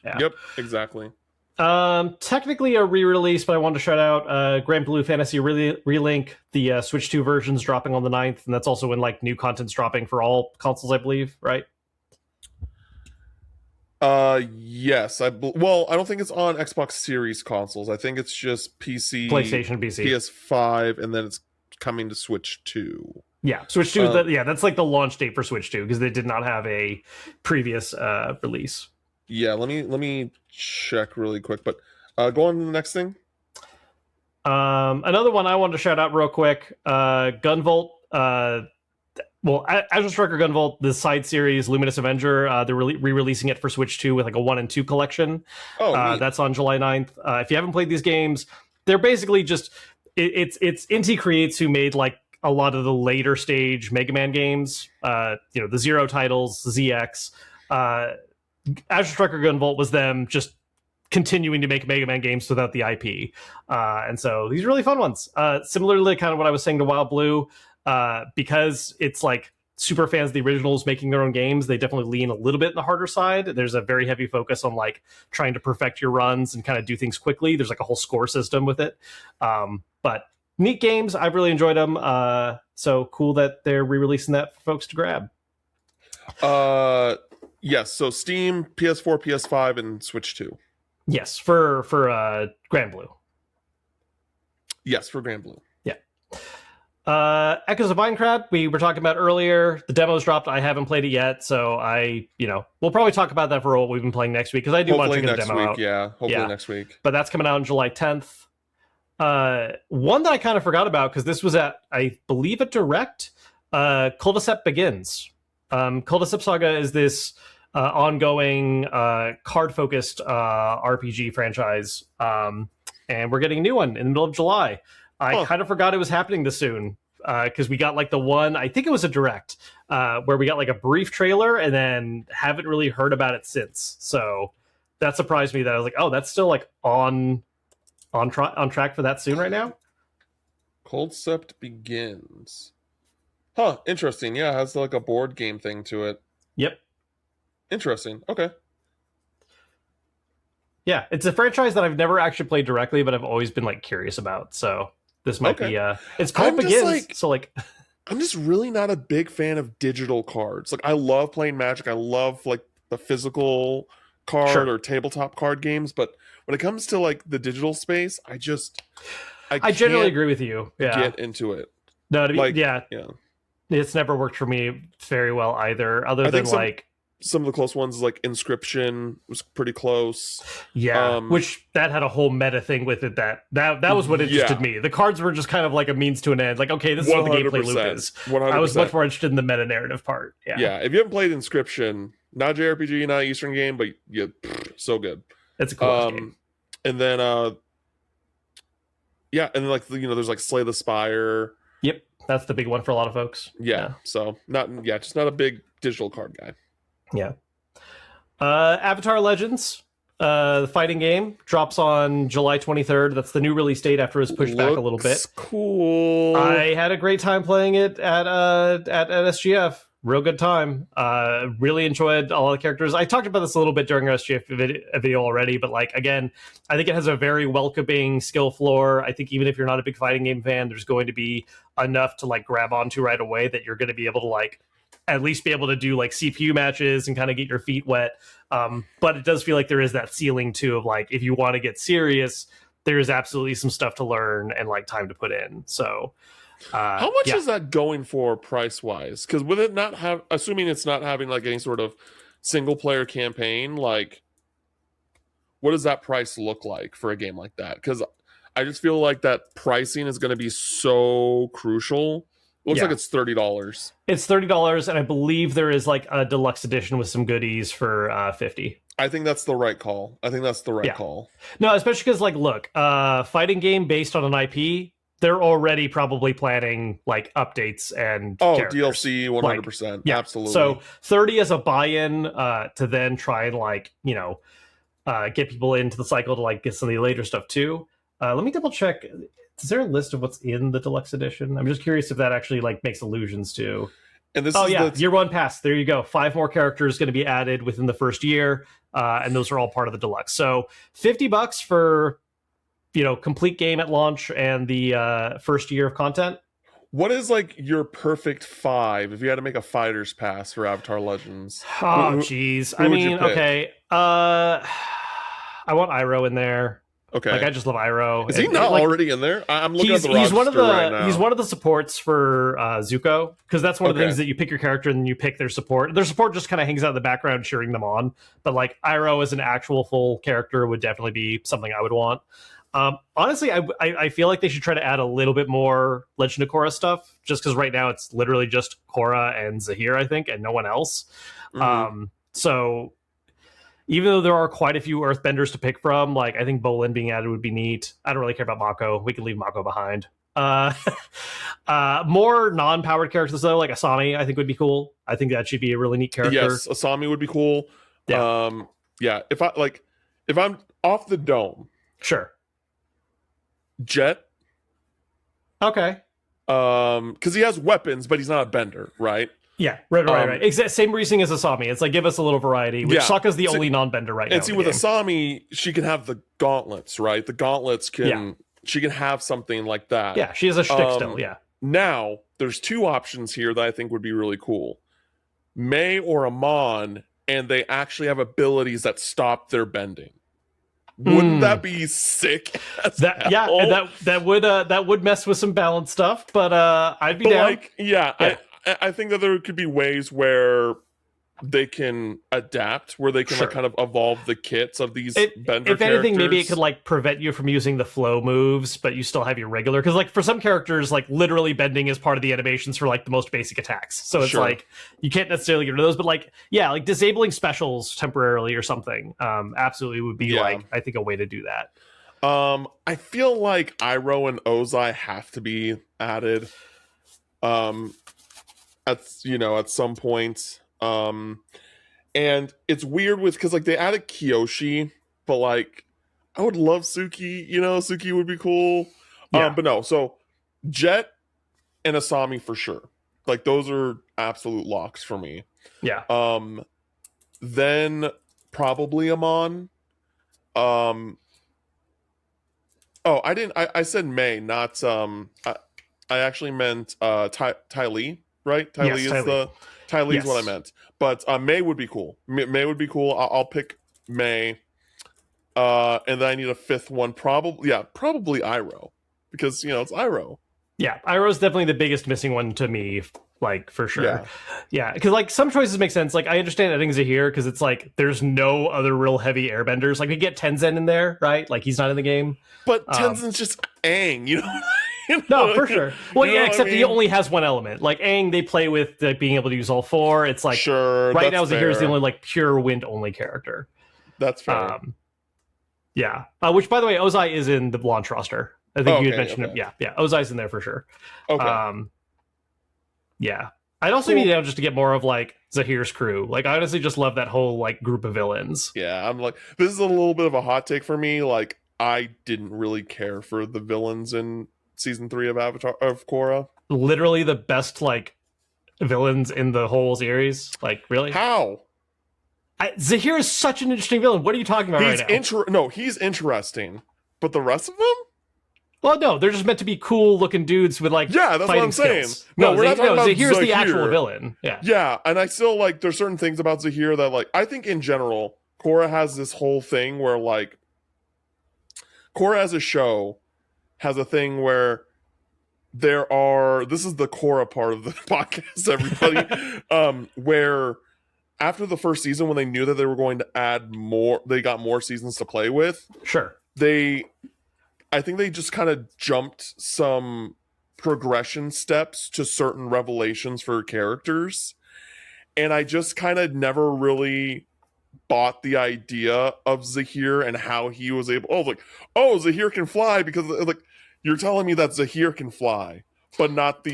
Yeah. Yep, exactly. Technically a re-release, but I wanted to shout out Grand Blue Fantasy Relink, the Switch 2 version's dropping on the 9th, and that's also when like new content's dropping for all consoles, I believe, right? Yes. I don't think it's on Xbox Series consoles. I think it's just PC, PlayStation, PC, PS5, and then it's coming to Switch 2. Yeah, Switch 2. That's like the launch date for Switch 2 because they did not have a previous release. Yeah, let me check really quick. But go on to the next thing. Another one I wanted to shout out real quick. Gunvolt. Azure Striker Gunvolt, the side series, Luminous Avenger, they're re-releasing it for Switch 2 with like a 1 and 2 collection. That's on July 9th. If you haven't played these games, they're basically just it's Inti Creates who made like a lot of the later stage Mega Man games. The Zero titles, ZX. Azure Striker Gunvolt was them just continuing to make Mega Man games without the IP. And so these are really fun ones. Similarly, kind of what I was saying to Wild Blue, because it's like super fans of the originals making their own games, they definitely lean a little bit in the harder side. There's a very heavy focus on like trying to perfect your runs and kind of do things quickly. There's like a whole score system with it. But neat games. I've really enjoyed them. So cool that they're re-releasing that for folks to grab. Yes. So Steam, PS4, PS5, and Switch 2. Yes, for Grand Blue. Yes, for Grand Blue. Yeah. Echoes of Minecraft, we were talking about earlier. The demo's dropped. I haven't played it yet, so we'll probably talk about that for what we've been playing next week because I do want to get the demo out. Hopefully next week. But that's coming out on July 10th. One that I kind of forgot about because this was at, I believe, a Direct. Cul-de-sac Begins. Cul-de-sac Saga is this ongoing card-focused RPG franchise, and we're getting a new one in the middle of July. I kind of forgot it was happening this soon because we got like the one, I think it was a Direct, where we got like a brief trailer and then haven't really heard about it since. So that surprised me that I was like, oh, that's still like on track for that soon right now. Cul-de-sac Begins. Huh, interesting. Yeah, it has like a board game thing to it. Yep. Interesting. Okay. Yeah, it's a franchise that I've never actually played directly, but I've always been like curious about. So this might be it's called Begins. I'm just really not a big fan of digital cards. Like I love playing Magic. I love like the physical card Sure. or tabletop card games, but when it comes to like the digital space, I I generally can't agree with you. Yeah. get into it. No, Like, yeah, yeah. it's never worked for me very well either, other I than think like, some of the close ones like Inscription was pretty close. yeah, Um which that had a whole meta thing with it that was what interested yeah, me. The cards were just kind of like a means to an end. Like, okay, this is what the gameplay loop 100%. is. I was much 100%. more interested in the meta narrative part. Yeah. Yeah, if you haven't played Inscription, not JRPG, not Eastern game, but yeah, so good. It's a cool game. And then yeah, and then like there's like Slay the Spire. Yep. That's the big one for a lot of folks. Yeah. So just not a big digital card guy. Yeah. Avatar Legends, the fighting game, drops on July 23rd. That's the new release date after it was pushed back a little bit. Cool. I had a great time playing it at SGF. Real good time. Really enjoyed all the characters. I talked about this a little bit during our SGF video already, but like again, I think it has a very welcoming skill floor. I think even if you're not a big fighting game fan, there's going to be enough to like grab onto right away that you're going to be able to like at least be able to do like CPU matches and kind of get your feet wet. But it does feel like there is that ceiling too of like if you want to get serious, there's absolutely some stuff to learn and like time to put in. So how much is that going for price wise? Because with it not have, assuming it's not having like any sort of single player campaign, like what does that price look like for a game like that? Because I just feel like that pricing is going to be so crucial. Looks like it's $30. It's $30, and I believe there is like a deluxe edition with some goodies for $50. I think that's the right call. Call. No, especially because like, look, fighting game based on an IP, they're already probably planning like updates and characters. DLC 100%. Like, yeah. Absolutely. So 30 as a buy-in to then try and like get people into the cycle to like get some of the later stuff too. Let me double check. Is there a list of what's in the deluxe edition? I'm just curious if that actually like makes allusions to. And this year one pass. There you go. 5 more characters going to be added within the first year, and those are all part of the deluxe. So $50 for complete game at launch and the first year of content. What is like your perfect 5 if you had to make a fighter's pass for Avatar Legends? Oh, jeez. I mean, okay. I want Iroh in there. Okay. Like I just love Iroh. Is he not already in there? I'm looking at the roster right now. He's one of the supports for Zuko, because that's one of the things that you pick your character and then you pick their support. Their support just kind of hangs out in the background cheering them on. But like Iroh as an actual full character would definitely be something I would want. Honestly, I feel like they should try to add a little bit more Legend of Korra stuff, just because right now it's literally just Korra and Zahir, I think, and no one else. Mm-hmm. So even though there are quite a few Earthbenders to pick from, like I think Bolin being added would be neat. I don't really care about Mako. We can leave Mako behind. More non-powered characters though, like Asami, I think would be cool. I think that should be a really neat character. Yes, Asami would be cool. Yeah. If I'm off the dome, sure. Jet. Okay. Because he has weapons, but he's not a bender, right? Yeah, right. Same reasoning as Asami. It's like give us a little variety. Which Sokka's the only non-bender right now. And see, with Asami, she can have the gauntlets, right? The gauntlets she can have something like that. Yeah, she has a shtick still. Yeah. Now there's 2 options here that I think would be really cool: May or Amon, and they actually have abilities that stop their bending. Wouldn't that be sick? That would mess with some balance stuff, but I'd be down. I think that there could be ways where they can adapt, where they can like kind of evolve the kits of these bender if anything, maybe it could like prevent you from using the flow moves, but you still have your regular. Because like for some characters, like literally bending is part of the animations for like the most basic attacks. So it's like you can't necessarily get rid of those, but like like disabling specials temporarily or something, absolutely would be like I think a way to do that. I feel like Iroh and Ozai have to be added. At some point. And it's weird because like they added Kyoshi, but like I would love Suki. Suki would be cool. But no. So Jet and Asami for sure. Like those are absolute locks for me. Yeah. Then probably Amon. I said May, not I actually meant Ty Lee, right? Ty Yes, Lee Ty is Lee. Ty Lee is what I Yes. meant. But May would be cool. May would be cool. I'll pick May. And then I need a fifth one. Probably Iroh, because it's Iroh. Yeah, Iroh's definitely the biggest missing one to me, like, for sure. Yeah. Because, like, some choices make sense. Like, I understand adding Zahir, because it's like, there's no other real heavy airbenders. Like, we get Tenzin in there, right? Like, he's not in the game. But Tenzin's just Aang, No, for sure. Well, You know yeah, what except I mean? he only has one element. Like, Aang, they play with like, being able to use all four. It's like, Sure, right that's now, Zahir's the fair. only, like, pure wind-only character. That's fair. Yeah. Which, by the way, Ozai is in the launch roster. I think you had Okay, mentioned okay. him. Yeah. Ozai's in there for sure. Okay. Yeah. I'd also be down just to get more of like Zahir's crew. Like, I honestly just love that whole like group of villains. Yeah, I'm like, this is a little bit of a hot take for me. Like, I didn't really care for the villains in season 3 of Avatar of Korra. Literally the best like villains in the whole series. Like, really? How? Zahir is such an interesting villain. What are you talking about right now? No, he's interesting. But the rest of them? Well, no, they're just meant to be cool looking dudes with like Yeah, that's what I'm saying. skills. No, we're not talking about Zahir's the Zahir. actual villain. Yeah. Yeah, and I still like there's certain things about Zahir that like I think in general, Korra has this whole thing where like Korra as a show has a thing where this is the Korra part of the podcast, everybody, where after the first season when they knew that they were going to add more, they got more seasons to play with. Sure. I think they just kind of jumped some progression steps to certain revelations for characters. And I just kind of never really bought the idea of Zahir and how he was able. Zahir can fly because like you're telling me that Zahir can fly, but not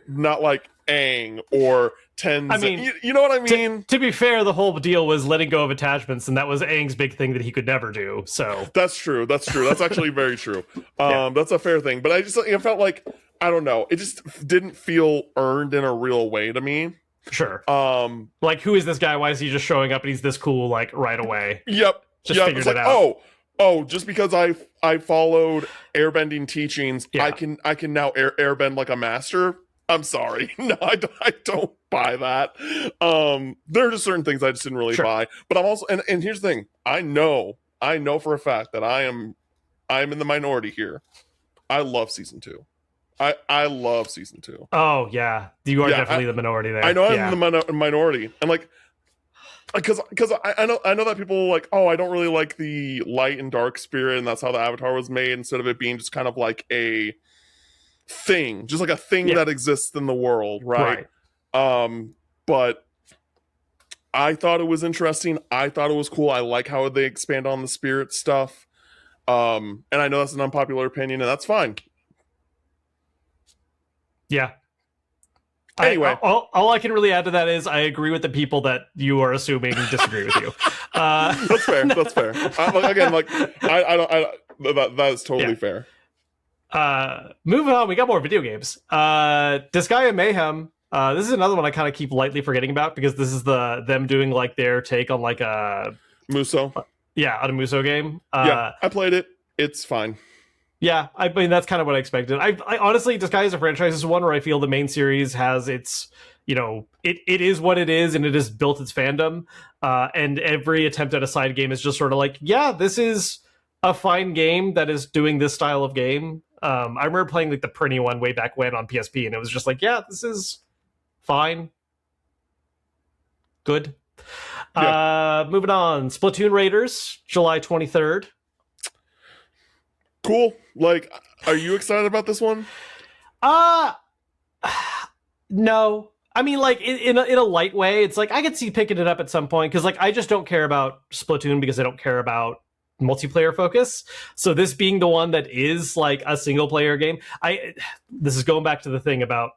not like Aang or Tenzin. I mean, you know what I mean? To be fair, the whole deal was letting go of attachments, and that was Aang's big thing that he could never do. So that's true. That's actually very true. That's a fair thing. But I felt like, I don't know, it just didn't feel earned in a real way to me. Sure. Like, who is this guy? Why is he just showing up and he's this cool like right away? Yep. Just figured it out. Just because I followed airbending teachings, Yeah. I can now airbend like a master. I'm sorry. No, I don't buy that. There are just certain things I just didn't really buy. But I'm also and here's the thing. I know for a fact that I am in the minority here. I love season 2. I love season 2. Oh yeah, you are definitely the minority there. I know I'm the minority, and like because I know that people like, I don't really like the light and dark spirit, and that's how the Avatar was made, instead of it being just kind of like a thing, just like a thing that exists in the world, right? But I thought it was interesting. I thought it was cool. I like how they expand on the spirit stuff. And I know that's an unpopular opinion, and that's fine. Yeah. Anyway, all I can really add to that is I agree with the people that you are assuming disagree with you. That's fair. That's fair. That is totally fair. Moving on, we got more video games. Disgaea Mayhem. This is another one I kind of keep lightly forgetting about because this is them doing like their take on like a Muso. On a Muso game. I played it. It's fine. Yeah, I mean that's kind of what I expected. I honestly, Disgaea as a franchise is one where I feel the main series has its, it is what it is, and it has built its fandom. And every attempt at a side game is just sort of like, this is a fine game that is doing this style of game. I remember playing like the Prinny one way back when on PSP, and it was just like, this is fine, good. Moving on, Splatoon Raiders, July 23rd. Cool. Like, are you excited about this one? No. I mean, like in a light way, it's like I could see picking it up at some point because like I just don't care about Splatoon because I don't care about multiplayer focus. So this being the one that is like a single player game, this is going back to the thing about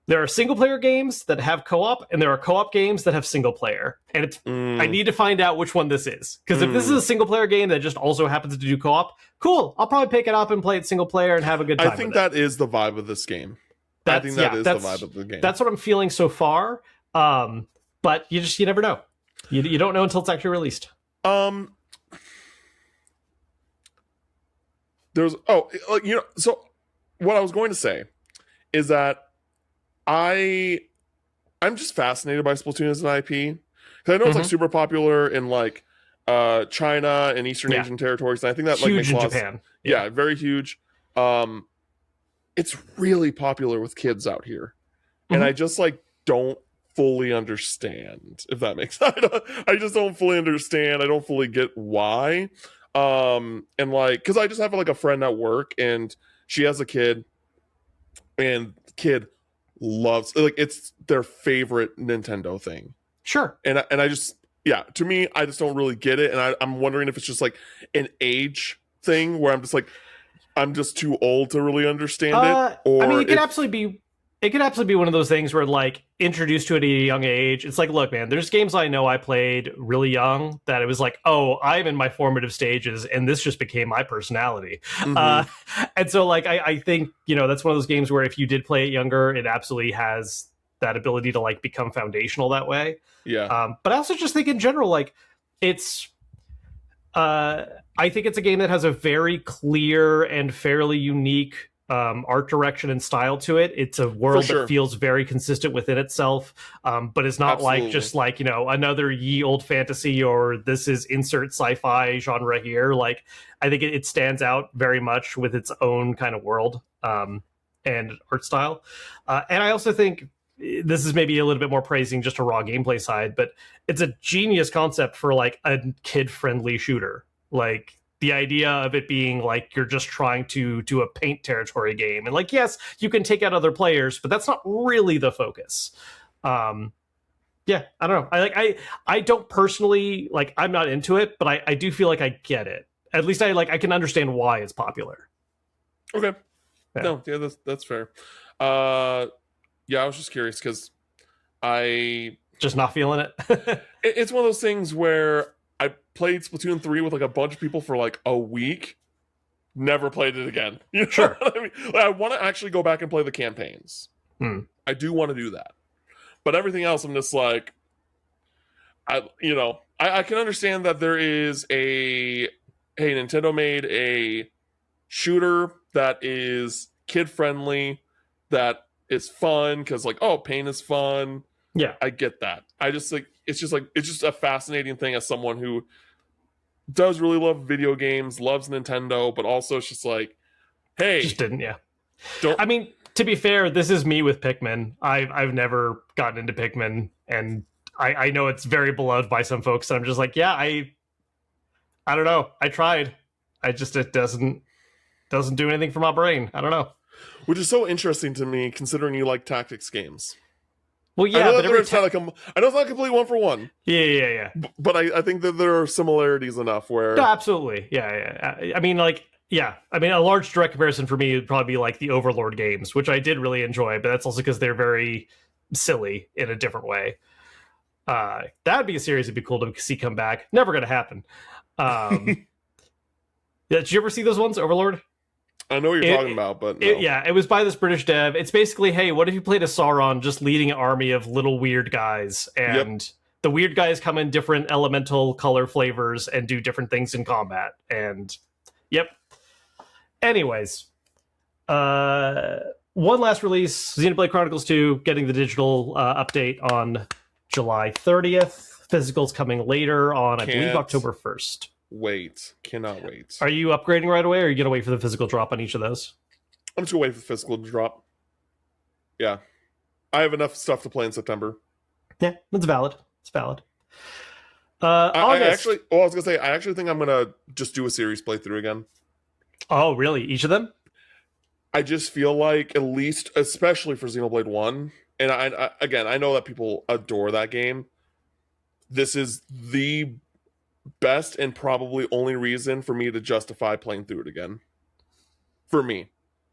there are single player games that have co-op and there are co-op games that have single player. And it's I need to find out which one this is. Because if this is a single player game that just also happens to do co-op, cool. I'll probably pick it up and play it single player and have a good time. I think that is the vibe of this game. I think that is the vibe of the game. That's what I'm feeling so far. But you never know. You don't know until it's actually released. There's so what I was going to say is that I I'm just fascinated by Splatoon as an IP because I know it's like Hmm. super popular in like China and Eastern Yeah, Asian territories, and I think that like huge makes a in lot of Japan. Yeah. yeah, very huge. Um, it's really popular with kids out here, and I Hmm. just like don't fully understand if that makes I just don't fully understand. I don't fully get why. And like because I just have like a friend at work and she has a kid and the kid loves like it's their favorite Nintendo thing. Sure. And I just yeah, to me I just don't really get it and I'm wondering if it's just like an age thing where I'm just like I'm just too old to really understand it I mean, or it could if absolutely be. It could absolutely be one of those things where, like, introduced to it at a young age. It's like, look, man, there's games I know I played really young that it was like, oh, I'm in my formative stages, and this just became my personality. Uh, mm-hmm, and so, like, I think that's one of those games where if you did play it younger, it absolutely has that ability to like become foundational that way. yeah, But I also just think in general, like, it's uh, I think it's a game that has a very clear and fairly unique art direction and style to it. It's a for world that sure. feels very consistent within itself, but it's not like Absolutely. just like another ye old fantasy or this is insert sci-fi genre here. Like I think it stands out very much with its own kind of world and art style, and I also think this is maybe a little bit more praising just a raw gameplay side, but it's a genius concept for like a kid friendly shooter. Like the idea of it being like you're just trying to do a paint territory game, and like yes, you can take out other players, but that's not really the focus. Um, yeah, I don't know. I don't personally like. I'm not into it, but I do feel like I get it. At least I can understand why it's popular. Okay. Yeah, No, yeah, that's fair. Uh yeah, I was just curious because I just not feeling it. it's one of those things where I played Splatoon 3 with like a bunch of people for like a week, never played it again. You know Sure. what I mean? Like, I want to actually go back and play the campaigns. Hmm. I do want to do that. But everything else, I'm just like, I can understand that there is hey, Nintendo made a shooter that is kid friendly, that is fun because like, oh, pain is fun. Yeah. I get that. I just like it's just a fascinating thing as someone who does really love video games, loves Nintendo, but also it's just like, Just hey, didn't. Yeah. don't I mean, to be fair, this is me with Pikmin. I've never gotten into Pikmin, and I know it's very beloved by some folks. And I'm just like, yeah, I don't know. I tried. It doesn't do anything for my brain. I don't know. which is so interesting to me considering you like tactics games. Well, I yeah, know but that every there's not like I know it's not completely one for one, yeah. but I think that there are similarities enough No, where absolutely. Yeah. I mean, like, yeah. I mean, a large direct comparison for me would probably be like the Overlord games, which I did really enjoy, but that's also because they're very silly in a different way. That'd be a series that'd be cool to see come back. Never gonna happen. Um, yeah, did you ever see those ones, Overlord? I know what you're talking It, about, but no. yeah, it was by this British dev. It's basically, hey, what if you played a Sauron just leading an army of little weird guys, Yep. and the weird guys come in different elemental color flavors and do different things in combat. And yep. Anyways, uh, one last release: Xenoblade Chronicles 2, getting the digital update on July 30th. Physical's coming later on, I believe, Can't October 1st. wait. Cannot wait. Are you upgrading right away, or are you gonna wait for the physical drop on each of those? I'm just gonna wait for the physical to drop. Yeah. I have enough stuff to play in September. Yeah, that's valid. It's valid. I August. actually I was gonna say I actually think I'm gonna just do a series playthrough again. Oh, really? Each of them? I just feel like at least especially for Xenoblade 1, and again I know that people adore that game. This is the best and probably only reason for me to justify playing through it again. For me.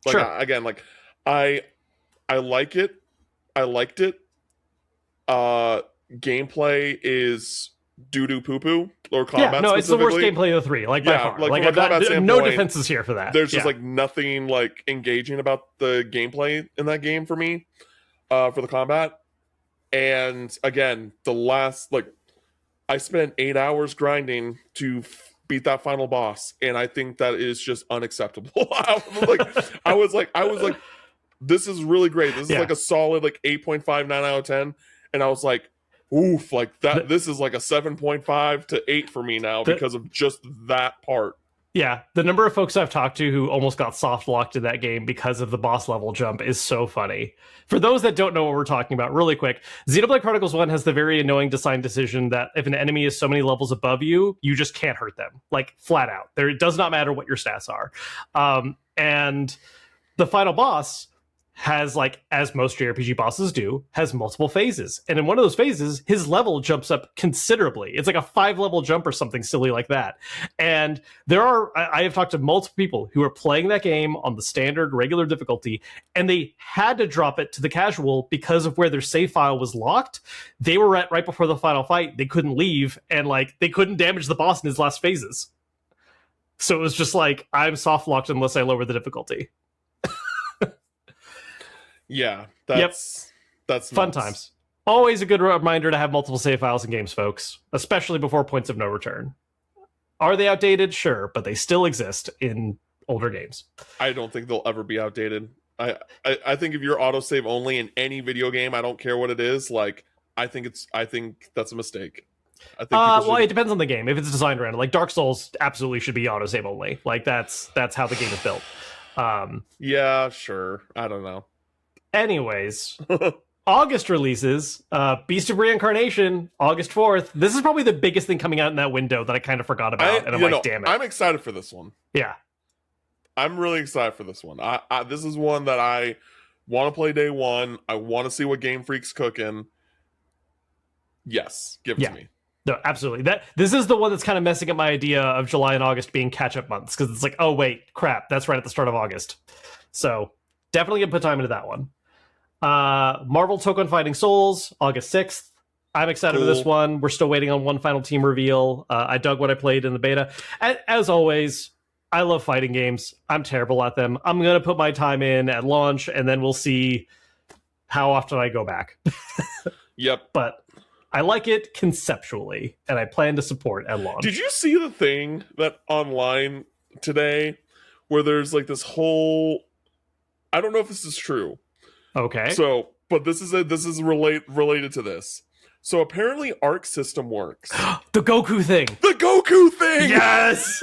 Like Sure. again, like I I like it. I liked it. Gameplay is doo doo poo poo or Yeah, combat no, it's the worst specifically. gameplay of the three, like by Yeah, far. like Like from a combat no standpoint, defenses here for that. There's just Yeah. like nothing like engaging about the gameplay in that game for me, for the combat. And again, the last like I spent 8 hours grinding to beat that final boss, and I think that is just unacceptable. I was like, this is really great. This is Yeah. like a solid like 8.59 out of 10, and I was like, oof, like that. This is like a 7.5 to 8 for me now because of just that part. Yeah, the number of folks I've talked to who almost got soft locked in that game because of the boss level jump is so funny. For those that don't know what we're talking about, really quick, Xenoblade Chronicles 1 has the very annoying design decision that if an enemy is so many levels above you, you just can't hurt them, like flat out. There, it does not matter what your stats are. And the final boss has, like, as most JRPG bosses do, has multiple phases. And in one of those phases, his level jumps up considerably. It's like a 5-level jump or something silly like that. And I have talked to multiple people who are playing that game on the standard regular difficulty, and they had to drop it to the casual because of where their save file was locked. They were at right before the final fight. They couldn't leave, and like they couldn't damage the boss in his last phases. So it was just like, I'm soft locked unless I lower the difficulty. Yeah, that's fun nuts. times. Always a good reminder to have multiple save files in games, folks, especially before points of no return. Are they outdated? Sure, but they still exist in older games. I don't think they'll ever be outdated. I think if you're autosave only in any video game, I don't care what it is, like I think that's a mistake. I think well, it depends on the game. If it's designed around it, like Dark Souls absolutely should be autosave only. Like that's how the game is built. Yeah, sure. I don't know. Anyways, August releases, Beast of Reincarnation, August 4th. This is probably the biggest thing coming out in that window that I kind of forgot about, and I'm like, damn it. I'm excited for this one. Yeah. I'm really excited for this one. This is one that I want to play day one. I want to see what Game Freak's cooking. Yes, give it to me. No, absolutely. This is the one that's kind of messing up my idea of July and August being catch-up months, because it's like, oh, wait, crap, that's right at the start of August. So definitely gonna put time into that one. Marvel Tokon Fighting Souls, August 6th. I'm excited for this one. We're still waiting on one final team reveal. I dug what I played in the beta. As always, I love fighting games. I'm terrible at them. I'm going to put my time in at launch, and then we'll see how often I go back. Yep. But I like it conceptually, and I plan to support at launch. Did you see the thing that online today where there's like this whole... I don't know if this is true. Okay. So, but this is related to this. So apparently Arc System works. The Goku thing. The Goku thing. Yes.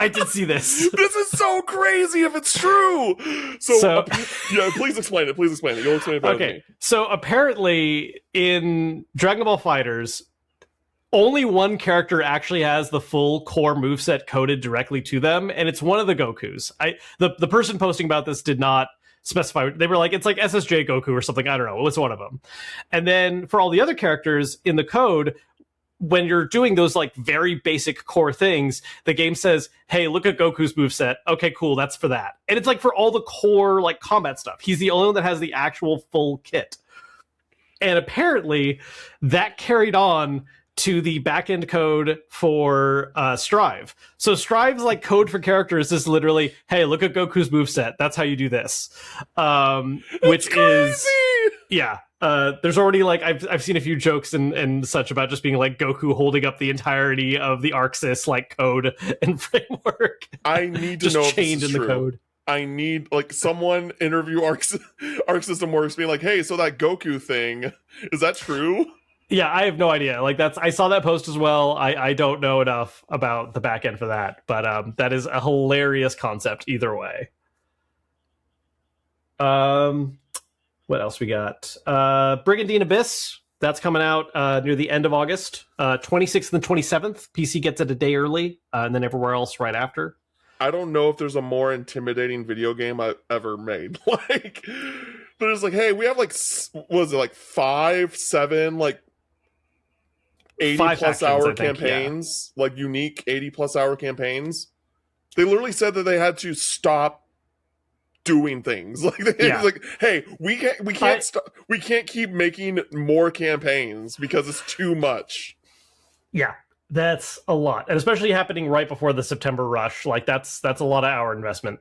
I did see this. This is so crazy if it's true. So yeah, please explain it. Please explain it. You'll explain it better than me. So apparently in Dragon Ball FighterZ, only one character actually has the full core moveset coded directly to them, and it's one of the Gokus. The person posting about this did not specify. They were like, it's like SSJ Goku or something. I don't know. It was one of them. And then for all the other characters in the code, when you're doing those like very basic core things, the game says, hey, look at Goku's moveset. Okay, cool. That's for that. And it's like for all the core like combat stuff. He's the only one that has the actual full kit. And apparently that carried on to the backend code for Strive. So Strive's like code for characters is literally, hey, look at Goku's moveset. That's how you do this. Which is, yeah. There's already like, I've seen a few jokes and such about just being like Goku holding up the entirety of the ArcSys like code and framework. I need to just know if chained this is in true. The code. I need like someone interview Arc System Works being like, hey, so that Goku thing, is that true? Yeah, I have no idea. Like I saw that post as well. I don't know enough about the back end for that, but that is a hilarious concept either way. What else we got? Brigandine Abyss. That's coming out near the end of August. 26th and 27th. PC gets it a day early, and then everywhere else right after. I don't know if there's a more intimidating video game I've ever made. Like, there's like, hey, we have like, what was it, like 5, 7, like 80 plus hour campaigns, like unique 80 plus hour campaigns. They literally said that they had to stop doing things. Like, like, hey, we can't keep making more campaigns because it's too much. Yeah. That's a lot, and especially happening right before the September rush. Like that's a lot of hour investment,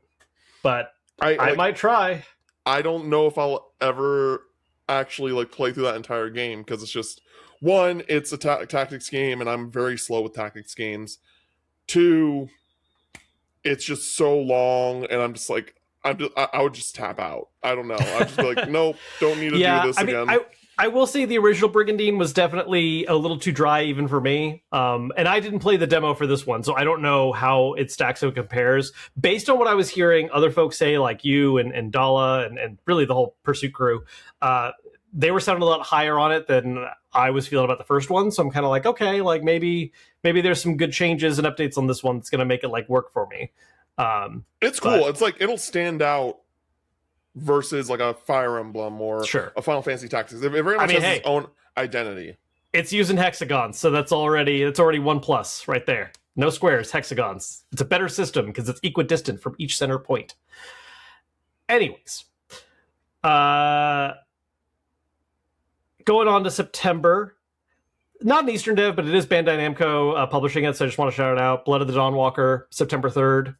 but I might try. I don't know if I'll ever actually like play through that entire game because it's just one, it's a tactics game, and I'm very slow with tactics games. Two, it's just so long, and I'm just like, I would just tap out. I don't know. I'd just be like, nope, don't need to do this again. I will say the original Brigandine was definitely a little too dry even for me. And I didn't play the demo for this one, so I don't know how it stacks and compares. Based on what I was hearing other folks say, like you and Dala and really the whole Pursuit crew, they were sounding a lot higher on it than I was feeling about the first one. So I'm kind of like, okay, like maybe there's some good changes and updates on this one that's going to make it like work for me. It's cool. It's like it'll stand out versus like a Fire Emblem or a Final Fantasy Tactics. It very much has its own identity. It's using hexagons, so it's already 1+ right there. No squares, hexagons. It's a better system because it's equidistant from each center point. Anyways, going on to September. Not an Eastern dev, but it is Bandai Namco publishing it, so I just want to shout it out. Blood of the Dawnwalker, September 3rd.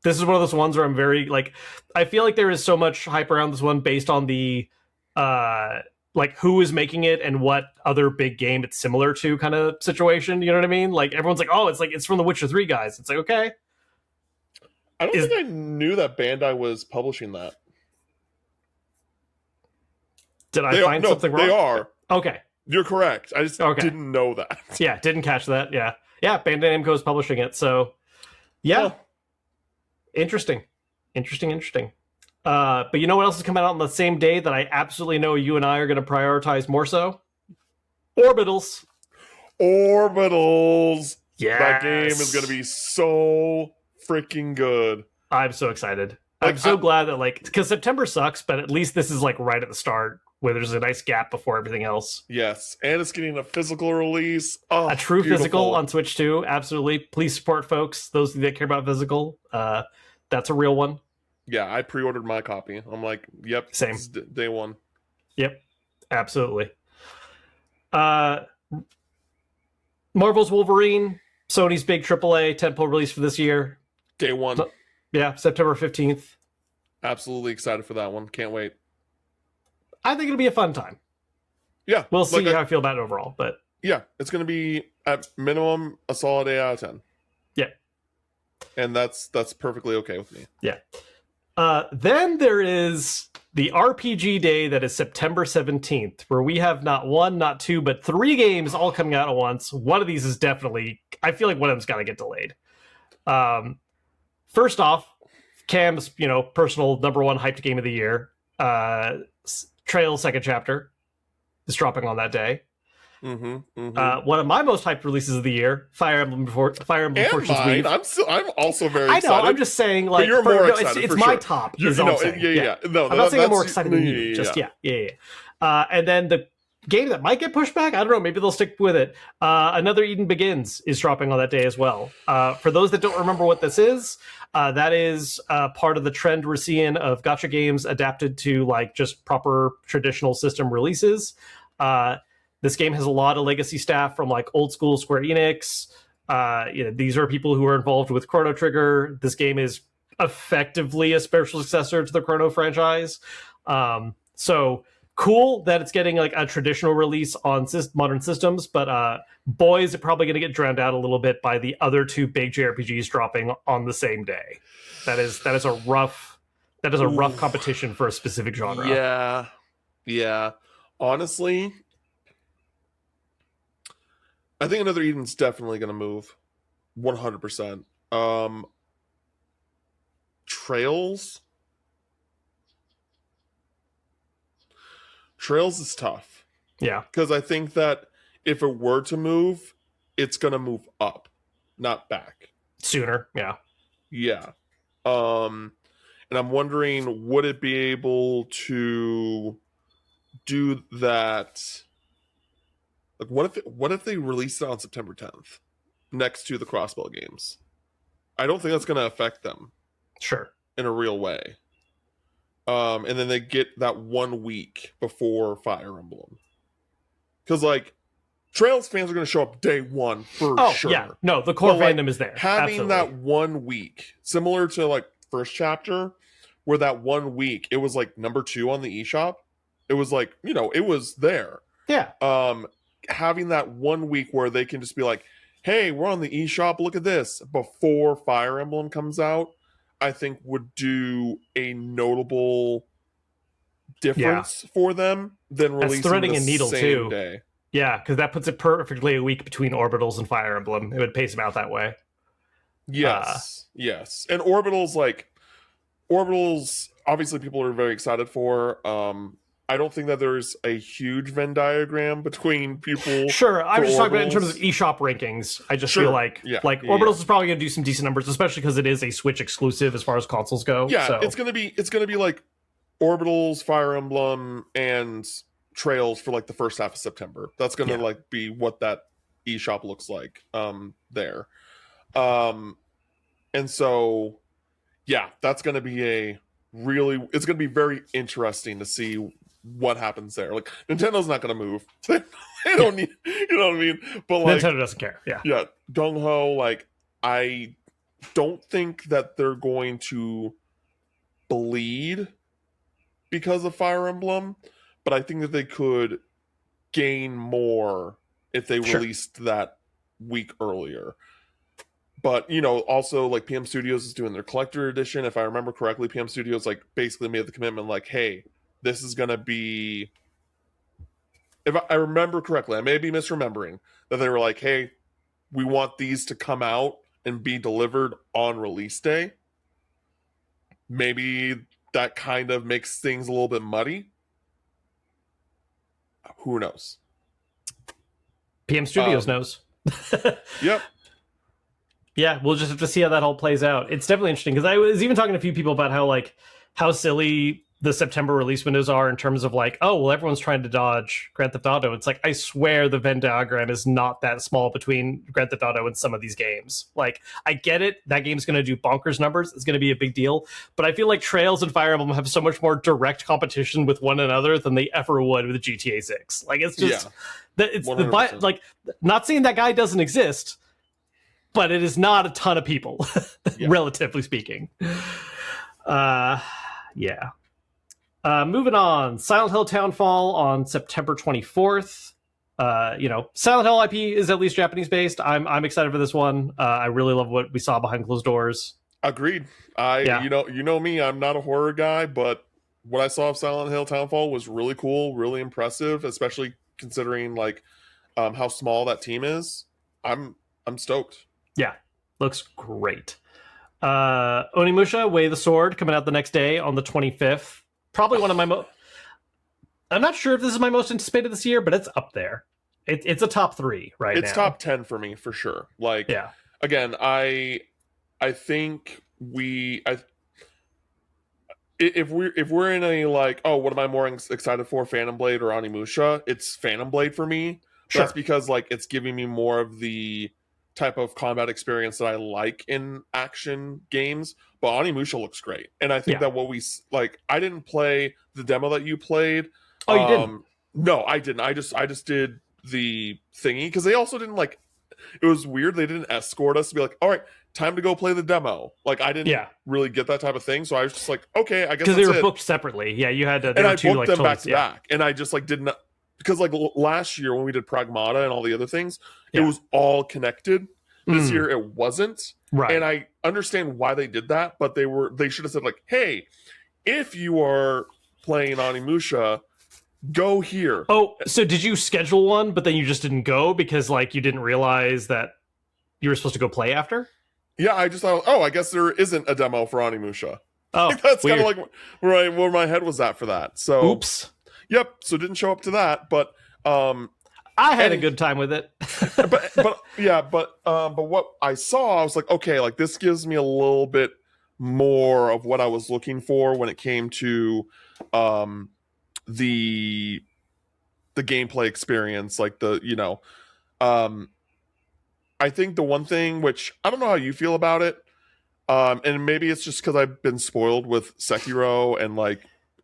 This is one of those ones where I'm very, like, I feel like there is so much hype around this one based on the, like, who is making it and what other big game it's similar to kind of situation, you know what I mean? Like, everyone's like, oh, it's from the Witcher 3 guys. It's like, okay. I don't think I knew that Bandai was publishing that. Did I find something wrong? They are. Okay. You're correct. I just didn't know that. Yeah, didn't catch that. Yeah. Yeah, Bandai Namco is publishing it, so, yeah. Oh. Interesting. But you know what else is coming out on the same day that I absolutely know you and I are going to prioritize more so? Orbitals. Yeah. That game is going to be so freaking good. I'm so excited. I'm so glad that, like, because September sucks, but at least this is like right at the start where there's a nice gap before everything else. Yes, and it's getting a physical release. A true physical on Switch too. Absolutely. Please support folks. Those that care about physical. That's a real one. Yeah, I pre-ordered my copy. I'm like, yep, same. Day one. Yep, absolutely. Marvel's Wolverine, Sony's big AAA tentpole release for this year. Day one. Yeah, September 15th. Absolutely excited for that one. Can't wait. I think it'll be a fun time. Yeah. We'll see how I feel about it overall, but... Yeah, it's going to be, at minimum, a solid 8 out of 10. Yeah. And that's perfectly okay with me. Yeah. Then there is the RPG day that is September 17th, where we have not one, not two, but 3 games all coming out at once. One of these is definitely... I feel like one of them's got to get delayed. First off, Cam's, personal #1 hyped game of the year, Trail's second chapter is dropping on that day. One of my most hyped releases of the year, Fire Emblem Fortune's Weave. I'm also very excited. I know, I'm just saying, like, but you're more excited. It's my top. No, I'm not saying I'm more excited than you. Just and then the game that might get pushed back, I don't know, maybe they'll stick with it. Another Eden Begins is dropping on that day as well. For those that don't remember what this is, that is part of the trend we're seeing of gacha games adapted to like just proper traditional system releases. This game has a lot of legacy staff from like old school Square Enix. These are people who are involved with Chrono Trigger. This game is effectively a spiritual successor to the Chrono franchise. So cool that it's getting like a traditional release on modern systems, but boy, is it probably going to get drowned out a little bit by the other 2 big JRPGs dropping on the same day. That is a rough competition for a specific genre. Yeah. Honestly, I think Another Eden's definitely going to move 100%. Trails is tough. Yeah. Because I think that if it were to move, it's going to move up, not back. Sooner, yeah. Yeah. And I'm wondering, would it be able to do that? Like, what if they released it on September 10th next to the Crossbell games? I don't think that's going to affect them. Sure. In a real way. And then they get that 1 week before Fire Emblem. Because, like, Trails fans are going to show up day one for sure. Yeah. No, the core fandom is there. Having that 1 week, similar to, like, first chapter, where that 1 week, it was, like, #2 on the eShop. It was, like, it was there. Yeah. Having that 1 week where they can just be like, hey, we're on the eShop, look at this, before Fire Emblem comes out, I think would do a notable Yeah, difference for them than that's releasing threading the a needle same too. day. Yeah, because that puts it perfectly a week between Orbitals and Fire Emblem. It would pace them out that way. Uh, Yes. And Orbitals obviously people are very excited for. I don't think that there's a huge Venn diagram between people Sure, I for was just talking about in terms of Orbitals. eShop rankings. I just feel Sure. like Yeah. Orbitals is probably going to do some decent numbers, especially because it is a Switch exclusive as far as consoles go. Yeah, So it's gonna be like Orbitals, Fire Emblem, and Trails for like the first half of September. That's gonna yeah, like be what that eShop looks like there. Um and so yeah, that's gonna be it's gonna be very interesting to see what happens there. Like Nintendo's not gonna move. They don't need, you know what I mean? But like, Nintendo doesn't care. Yeah, yeah, Gung Ho, like I don't think that they're going to bleed because of Fire Emblem, but I think that they could gain more if they sure. released that week earlier. But also like PM Studios is doing their collector edition. If I remember correctly, PM Studios like basically made the commitment like, hey, this is gonna be, if I remember correctly, I may be misremembering, that they were like, hey, we want these to come out and be delivered on release day. Maybe that kind of makes things a little bit muddy. Who knows? PM Studios knows. Yep. Yeah, we'll just have to see how that all plays out. It's definitely interesting because I was even talking to a few people about how silly the September release windows are in terms of like, oh, well, everyone's trying to dodge Grand Theft Auto. It's like, I swear the Venn diagram is not that small between Grand Theft Auto and some of these games. Like, I get it. That game's going to do bonkers numbers. It's going to be a big deal. But I feel like Trails and Fire Emblem have so much more direct competition with one another than they ever would with GTA 6. Like, it's just, it's 100%. like, not saying that guy doesn't exist, but it is not a ton of people, relatively speaking. Yeah. Moving on, Silent Hill Townfall on September 24th. Silent Hill IP is at least Japanese based. I'm excited for this one. I really love what we saw behind closed doors. Agreed. You know me, I'm not a horror guy, but what I saw of Silent Hill Townfall was really cool, really impressive, especially considering like how small that team is. I'm stoked. Yeah, looks great. Onimusha, Way of the Sword, coming out the next day on the 25th. Probably one of my I'm not sure if this is my most anticipated this year, but it's up there. It's a top 3 right now. It's top 10 for me for sure. Like, yeah. Again, I think if we're in a like, oh, what am I more excited for, Phantom Blade or Onimusha? It's Phantom Blade for me. Sure. That's because like it's giving me more of the type of combat experience that I like in action games. But Onimusha looks great, and I think that what we like, I didn't play the demo that you played. Oh, you didn't? No, I didn't. I just did the thingy because they also didn't like. It was weird. They didn't escort us to be like, all right, time to go play the demo. Like I didn't really get that type of thing, so I was just like, okay, I guess because they were booked separately. Yeah, you had to. And I booked them back to back, and I just like didn't, because like last year when we did Pragmata and all the other things, it was all connected. This year it wasn't, right? And I understand why they did that, but they should have said like, hey, if you are playing Onimusha, go here. Oh, so did you schedule one, but then you just didn't go because like you didn't realize that you were supposed to go play after? Yeah, I just thought, I guess there isn't a demo for Onimusha. Oh, like, that's kind of like where my head was at for that. So, oops. Yep. So didn't show up to that, but I had a good time with it. but what I saw, I was like, okay, like this gives me a little bit more of what I was looking for when it came to the gameplay experience, like I think the one thing which I don't know how you feel about it, and maybe it's just because I've been spoiled with Sekiro and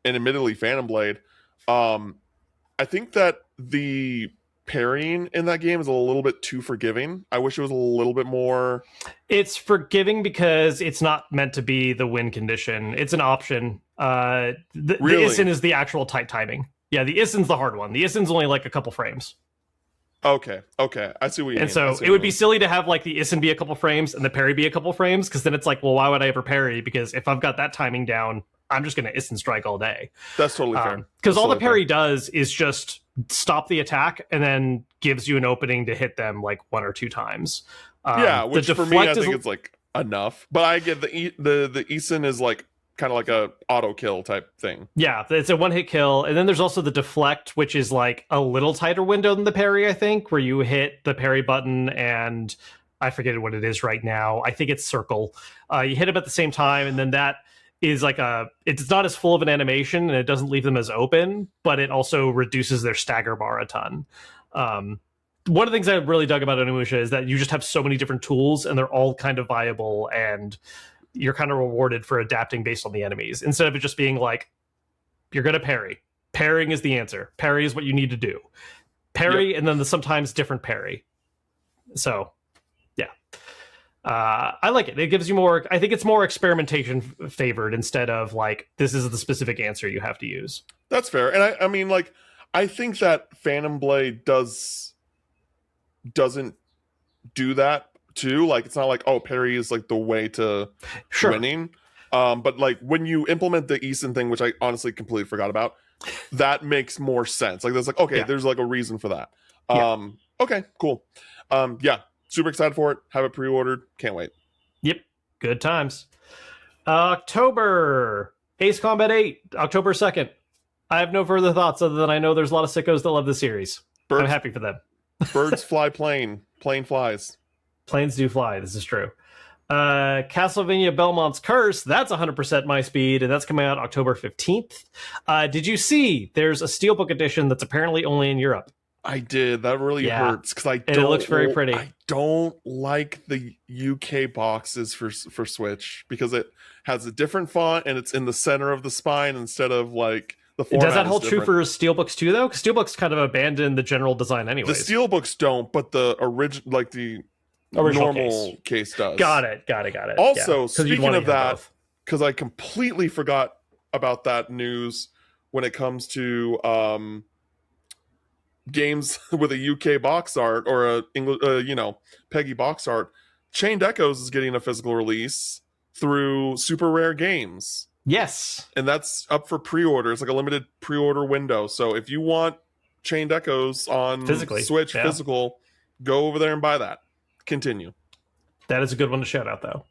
admittedly Phantom Blade. I think that the parrying in that game is a little bit too forgiving. I wish it was a little bit more. It's forgiving because it's not meant to be the win condition. It's an option. The ISIN is the actual tight timing. Yeah, the ISIN's the hard one. The ISIN's only like a couple frames. Okay, I see what you And mean. so it would be silly to have like the Isin be a couple frames and the parry be a couple frames, because then it's like, well, why would I ever parry? Because if I've got that timing down, I'm just going to Isin strike all day. That's totally fair. Because all the parry does is just stop the attack and then gives you an opening to hit them like 1 or 2 times. Yeah, which for me, I think it's like enough. But I get the Isin is like kind of like a auto kill type thing. Yeah, it's a 1-hit kill. And then there's also the deflect, which is like a little tighter window than the parry, I think, where you hit the parry button and I forget what it is right now. I think it's circle. You hit them at the same time, and then that is like it's not as full of an animation and it doesn't leave them as open, but it also reduces their stagger bar a ton. One of the things I really dug about Onimusha is that you just have so many different tools and they're all kind of viable, and you're kind of rewarded for adapting based on the enemies instead of it just being like, you're going to parry. Parrying is the answer. Parry is what you need to do. Parry, yep. And then the sometimes different parry. So, yeah. I like it. It gives you more, I think it's more experimentation favored instead of like, this is the specific answer you have to use. That's fair. And I mean, like, I think that Phantom Blade doesn't do that too. Like, it's not like, oh, parry is like the way to winning. But like when you implement the Eason thing, which I honestly completely forgot about, that makes more sense. Like, there's like, okay, there's like a reason for that. Okay, cool. Yeah, super excited for it. Have it pre-ordered. Can't wait. Yep, good times. October, Ace Combat 8, October 2nd. I have no further thoughts other than I know there's a lot of sickos that love this series. I'm happy for them. Birds fly plane. Plane flies. Planes do fly. This is true. Castlevania Belmont's Curse, that's 100% my speed, and that's coming out October 15th. Did you see there's a Steelbook edition that's apparently only in Europe? I did. That really hurts because it looks very pretty. I don't like the UK boxes for Switch because it has a different font and it's in the center of the spine instead of like the format. Does that hold true for Steelbooks too, though? Because Steelbooks kind of abandoned the general design anyways. The Steelbooks don't, but the original, like the normal case does. Got it. Also, speaking of that, because I completely forgot about that news when it comes to games with a UK box art or a English, Peggy box art, Chained Echoes is getting a physical release through Super Rare Games. Yes, and that's up for pre-order. It's like a limited pre-order window. So if you want Chained Echoes on Switch physical, go over there and buy that. Continue. That is a good one to shout out, though.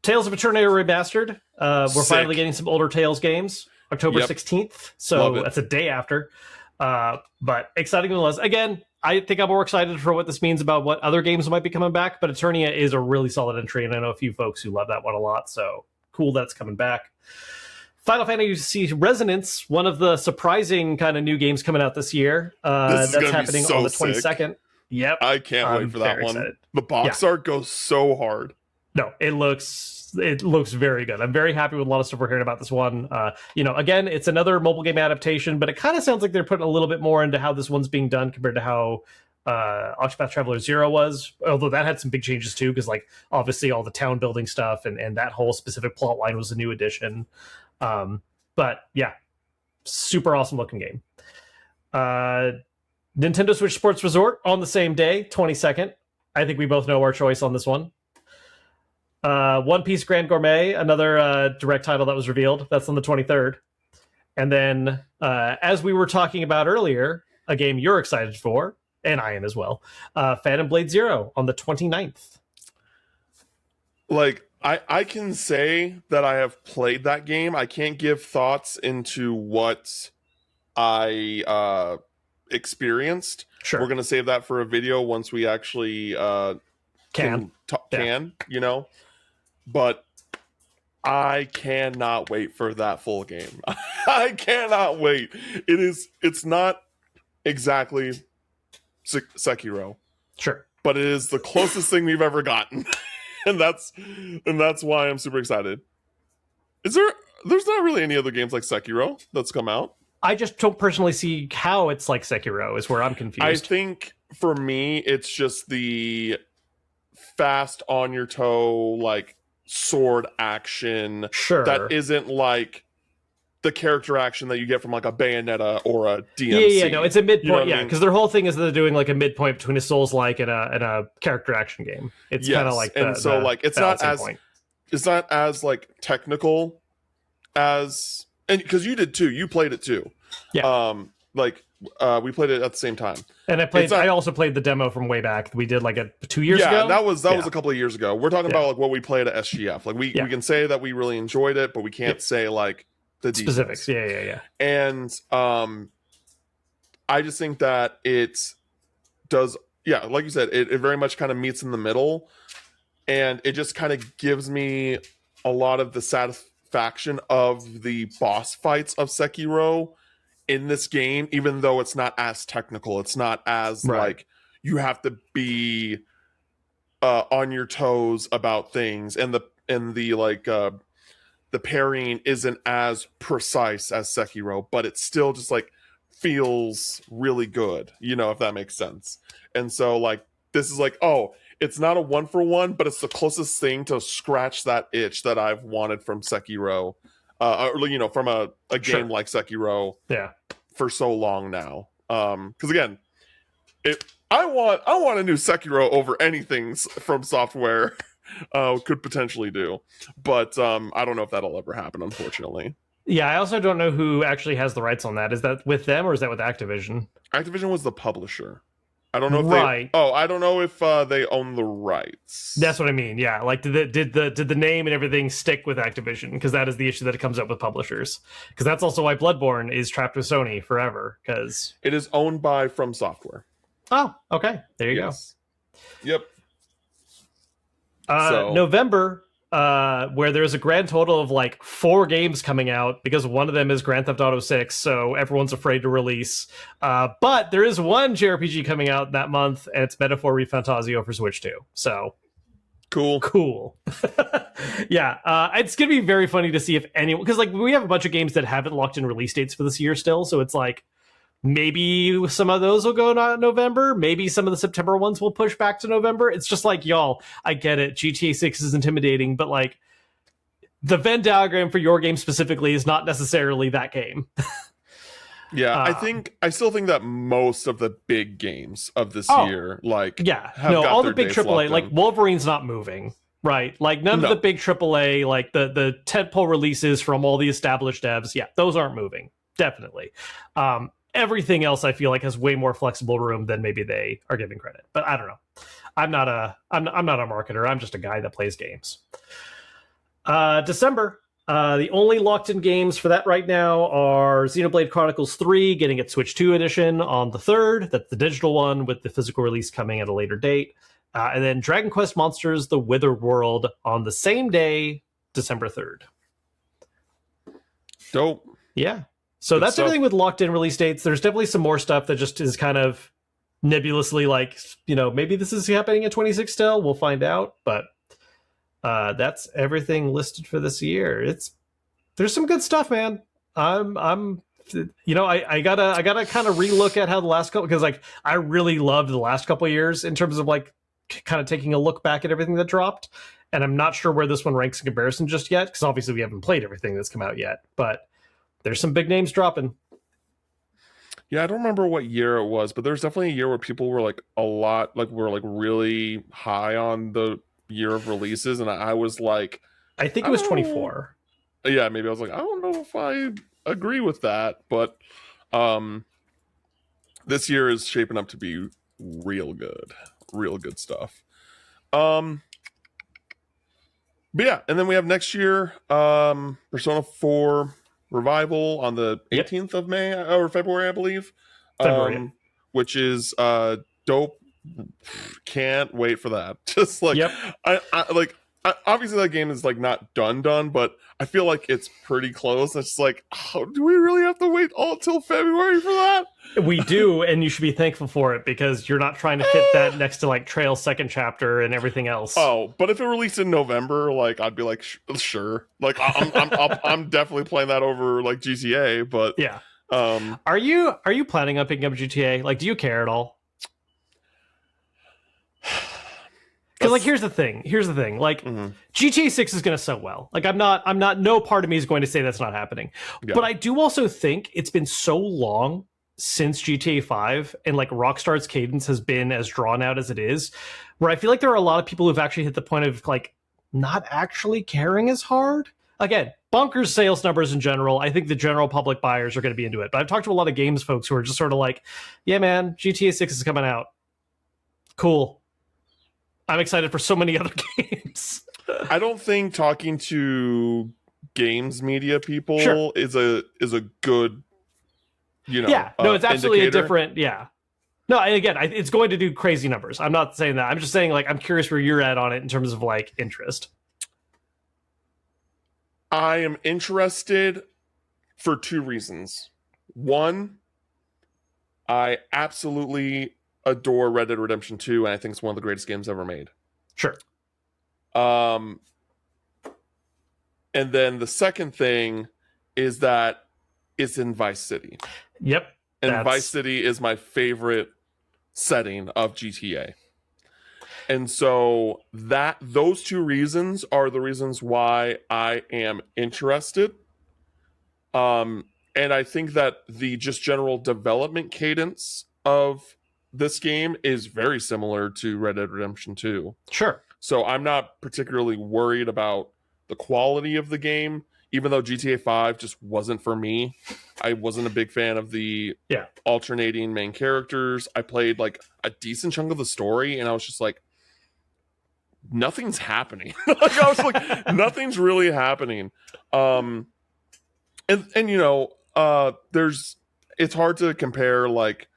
Tales of Eternia Remastered. We're finally getting some older Tales games. October 16th. So that's a day after. But exciting nonetheless. Again, I think I'm more excited for what this means about what other games might be coming back, but Eternia is a really solid entry, and I know a few folks who love that one a lot, so cool that's coming back. Final Fantasy Resonance, one of the surprising kind of new games coming out this year. That's happening on the 22nd. Yep. I can't wait for that one. Excited. The box art goes so hard. No, it looks very good. I'm very happy with a lot of stuff we're hearing about this one. Again, it's another mobile game adaptation, but it kind of sounds like they're putting a little bit more into how this one's being done compared to how Octopath Traveler 0 was, although that had some big changes too, because like obviously all the town building stuff and that whole specific plot line was a new addition. But yeah, super awesome looking game. Nintendo Switch Sports Resort on the same day, 22nd. I think we both know our choice on this one. One Piece Grand Gourmet, another direct title that was revealed. That's on the 23rd. And then, as we were talking about earlier, a game you're excited for, and I am as well, Phantom Blade Zero on the 29th. Like, I can say that I have played that game. I can't give thoughts into what I experienced. Sure. We're going to save that for a video once we actually can. But I cannot wait for that full game. I cannot wait. It's not exactly Sekiro. Sure. But it is the closest thing we've ever gotten. and that's why I'm super excited. There's not really any other games like Sekiro that's come out. I just don't personally see how it's like Sekiro is where I'm confused. I think for me, it's just the fast on your toe, like sword action. Sure. That isn't like the character action that you get from like a Bayonetta or a DMC. No, it's a midpoint. You know what I Yeah, mean? because their whole thing is they're doing like a midpoint between a Souls-like and a character action game. It's kind of like and so like it's not as point. it's not as like technical as, and because you did too, you played it too. Yeah. We played it at the same time. And I also played the demo from way back. We did like 2 years ago. Yeah, that was a couple of years ago. We're talking about like what we played at SGF. Like we can say that we really enjoyed it, but we can't say like the specifics. Details. Yeah. And I just think that it does, like you said, it very much kind of meets in the middle, and it just kind of gives me a lot of the satisfaction of the boss fights of Sekiro in this game, even though it's not as technical. It's not as like you have to be on your toes about things, and the parrying isn't as precise as Sekiro, but it still just like feels really good, if that makes sense. And so like this is like, oh, it's not a 1-for-1, but it's the closest thing to scratch that itch that I've wanted from Sekiro, from a game like Sekiro, for so long now. Because again, I want a new Sekiro over anything from Software could potentially do, but I don't know if that'll ever happen, unfortunately. Yeah, I also don't know who actually has the rights on that. Is that with them or is that with Activision? Activision was the publisher. I don't know if I don't know if they own the rights. That's what I mean. Yeah, like did the name and everything stick with Activision? Because that is the issue that it comes up with publishers. Because that's also why Bloodborne is trapped with Sony forever. Because it is owned by From Software. Oh, okay. There you go. Yep. November, where there's a grand total of like 4 games coming out, because one of them is Grand Theft Auto 6, so everyone's afraid to release. But there is one JRPG coming out that month, and it's Metaphor ReFantazio for Switch 2. So cool. Yeah, it's gonna be very funny to see if anyone, because like we have a bunch of games that haven't locked in release dates for this year still, so it's like maybe some of those will go to November. Maybe some of the September ones will push back to November. It's just like, y'all, I get it. GTA 6 is intimidating, but like the Venn diagram for your game specifically is not necessarily that game. Yeah, I still think that most of the big games of this year, all the big AAA, like Wolverine's not moving. Right, like none of the big AAA, like the tentpole releases from all the established devs, those aren't moving. Definitely. Everything else I feel like has way more flexible room than maybe they are giving credit. But I don't know. I'm not a marketer. I'm just a guy that plays games. December. The only locked in games for that right now are Xenoblade Chronicles 3 getting its Switch 2 edition on the 3rd. That's the digital one, with the physical release coming at a later date. And then Dragon Quest Monsters: The Wither World on the same day, December 3rd. Dope. Yeah. So that's everything with locked in release dates. There's definitely some more stuff that just is kind of nebulously like, maybe this is happening in 26 still. We'll find out. But that's everything listed for this year. There's some good stuff, man. I gotta kind of relook at how the last couple, because like I really loved the last couple of years in terms of like kind of taking a look back at everything that dropped. And I'm not sure where this one ranks in comparison just yet, because obviously we haven't played everything that's come out yet. But there's some big names dropping. Yeah, I don't remember what year it was, but there's definitely a year where people were like really high on the year of releases, and I was like, I think it was 24. Yeah, maybe I was like, I don't know if I agree with that, but this year is shaping up to be real good stuff. But yeah, and then we have next year Persona 4 Revival on the 18th of May or February, I believe. February. Which is dope. Can't wait for that. Just like obviously that game is like not done, but I feel like it's pretty close. It's like, do we really have to wait all till February for that? We do, and you should be thankful for it, because you're not trying to fit that next to like Trail's second chapter and everything else. Oh, but if it released in November, like I'd be like, sure. Like I'm definitely playing that over like GTA. But yeah, are you planning on picking up GTA? Like, do you care at all? Because like here's the thing. Like GTA 6 is going to sell well. Like I'm not no part of me is going to say that's not happening. Yeah. But I do also think it's been so long since GTA 5 and like Rockstar's cadence has been as drawn out as it is, where I feel like there are a lot of people who've actually hit the point of like not actually caring as hard. Again, bonkers sales numbers in general. I think the general public buyers are going to be into it. But I've talked to a lot of games folks who are just sort of like, yeah, man, GTA 6 is coming out. Cool. I'm excited for so many other games. I don't think talking to games media people is a good, yeah, no, it's absolutely indicator. a different, yeah. No, and again, it's going to do crazy numbers. I'm not saying that. I'm just saying, like, I'm curious where you're at on it in terms of, like, interest. I am interested for two reasons. One, I absolutely adore Red Dead Redemption 2, and I think it's one of the greatest games ever made. Sure. And then the second thing is that it's in Vice City. Yep. And Vice City is my favorite setting of GTA. And so those two reasons are the reasons why I am interested. And I think that the just general development cadence of this game is very similar to Red Dead Redemption 2. Sure. So I'm not particularly worried about the quality of the game, even though GTA 5 just wasn't for me. I wasn't a big fan of the alternating main characters. I played like a decent chunk of the story, and I was just like, nothing's happening. Like I was like, nothing's really happening. And it's hard to compare, like,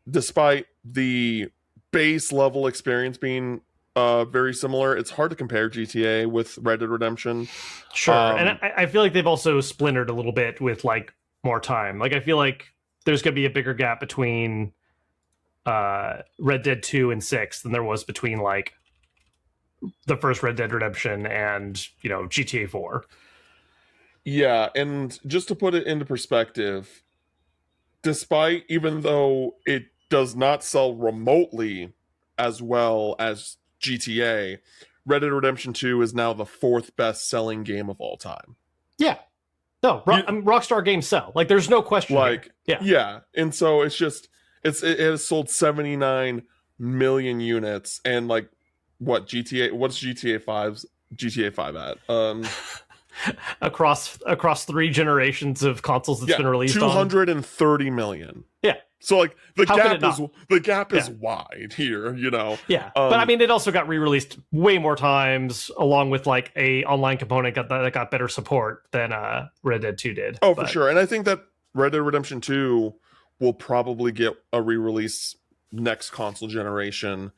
despite the base level experience being very similar, it's hard to compare GTA with Red Dead Redemption. Sure. And I feel like they've also splintered a little bit with like more time. Like I feel like there's going to be a bigger gap between Red Dead 2 and 6 than there was between like the first Red Dead Redemption and, GTA 4. Yeah, and just to put it into perspective, even though it does not sell remotely as well as GTA, Red Dead Redemption 2 is now the fourth best-selling game of all time. Yeah. No, Rockstar games sell. Like, there's no question. Like, here. Yeah. And so it's just, it has sold 79 million units, and like, what's GTA 5 at? Across 3 generations of consoles that's been released 230 million. Yeah. So like the gap is wide here, Yeah. But I mean, it also got re-released way more times, along with like a online component that got better support than Red Dead 2 did. For sure. And I think that Red Dead Redemption 2 will probably get a re-release next console generation,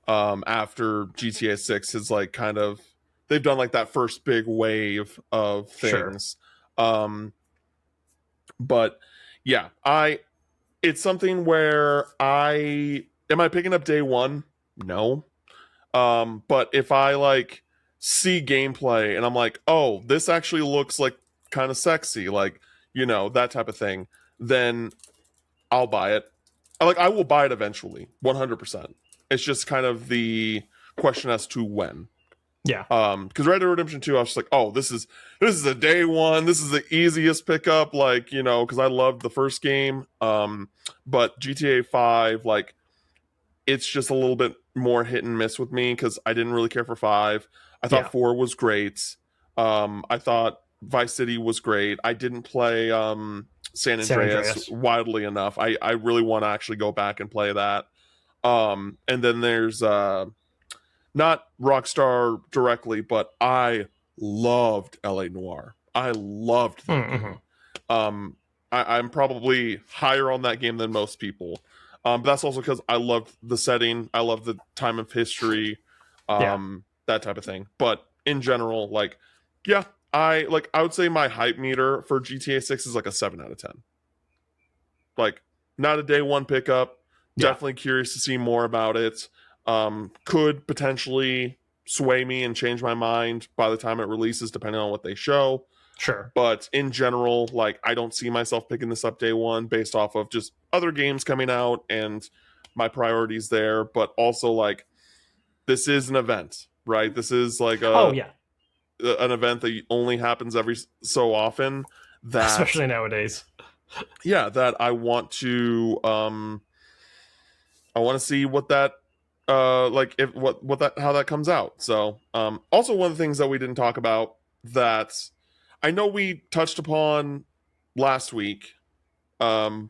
after GTA 6 is like kind of, they've done like that first big wave of things. Sure. But yeah, it's something where am I picking up day one? No. But if I like see gameplay and I'm like, oh, this actually looks like kind of sexy, like, that type of thing, then I'll buy it. I will buy it eventually, 100%. It's just kind of the question as to when. Yeah. Because Red Dead Redemption 2, I was just like, oh, this is a day one. This is the easiest pickup, like, because I loved the first game. But GTA 5, like, it's just a little bit more hit and miss with me because I didn't really care for 5. I thought 4 was great. I thought Vice City was great. I didn't play San Andreas widely enough. I really want to actually go back and play that. And then there's not Rockstar directly, but I loved LA Noire. I loved that game. I'm probably higher on that game than most people. But that's also because I loved the setting. I love the time of history, that type of thing. But in general, like, I would say my hype meter for GTA 6 is like a 7 out of 10. Like, not a day one pickup. Definitely curious to see more about it. Could potentially sway me and change my mind by the time it releases, depending on what they show. Sure. But in general, like, I don't see myself picking this up day one based off of just other games coming out and my priorities there. But also, like, this is an event, right? This is like Oh yeah, an event that only happens every so often. That especially nowadays. yeah, that I want to see what that like if what that how that comes out. So also one of the things that we didn't talk about that I know we touched upon last week, Ocarina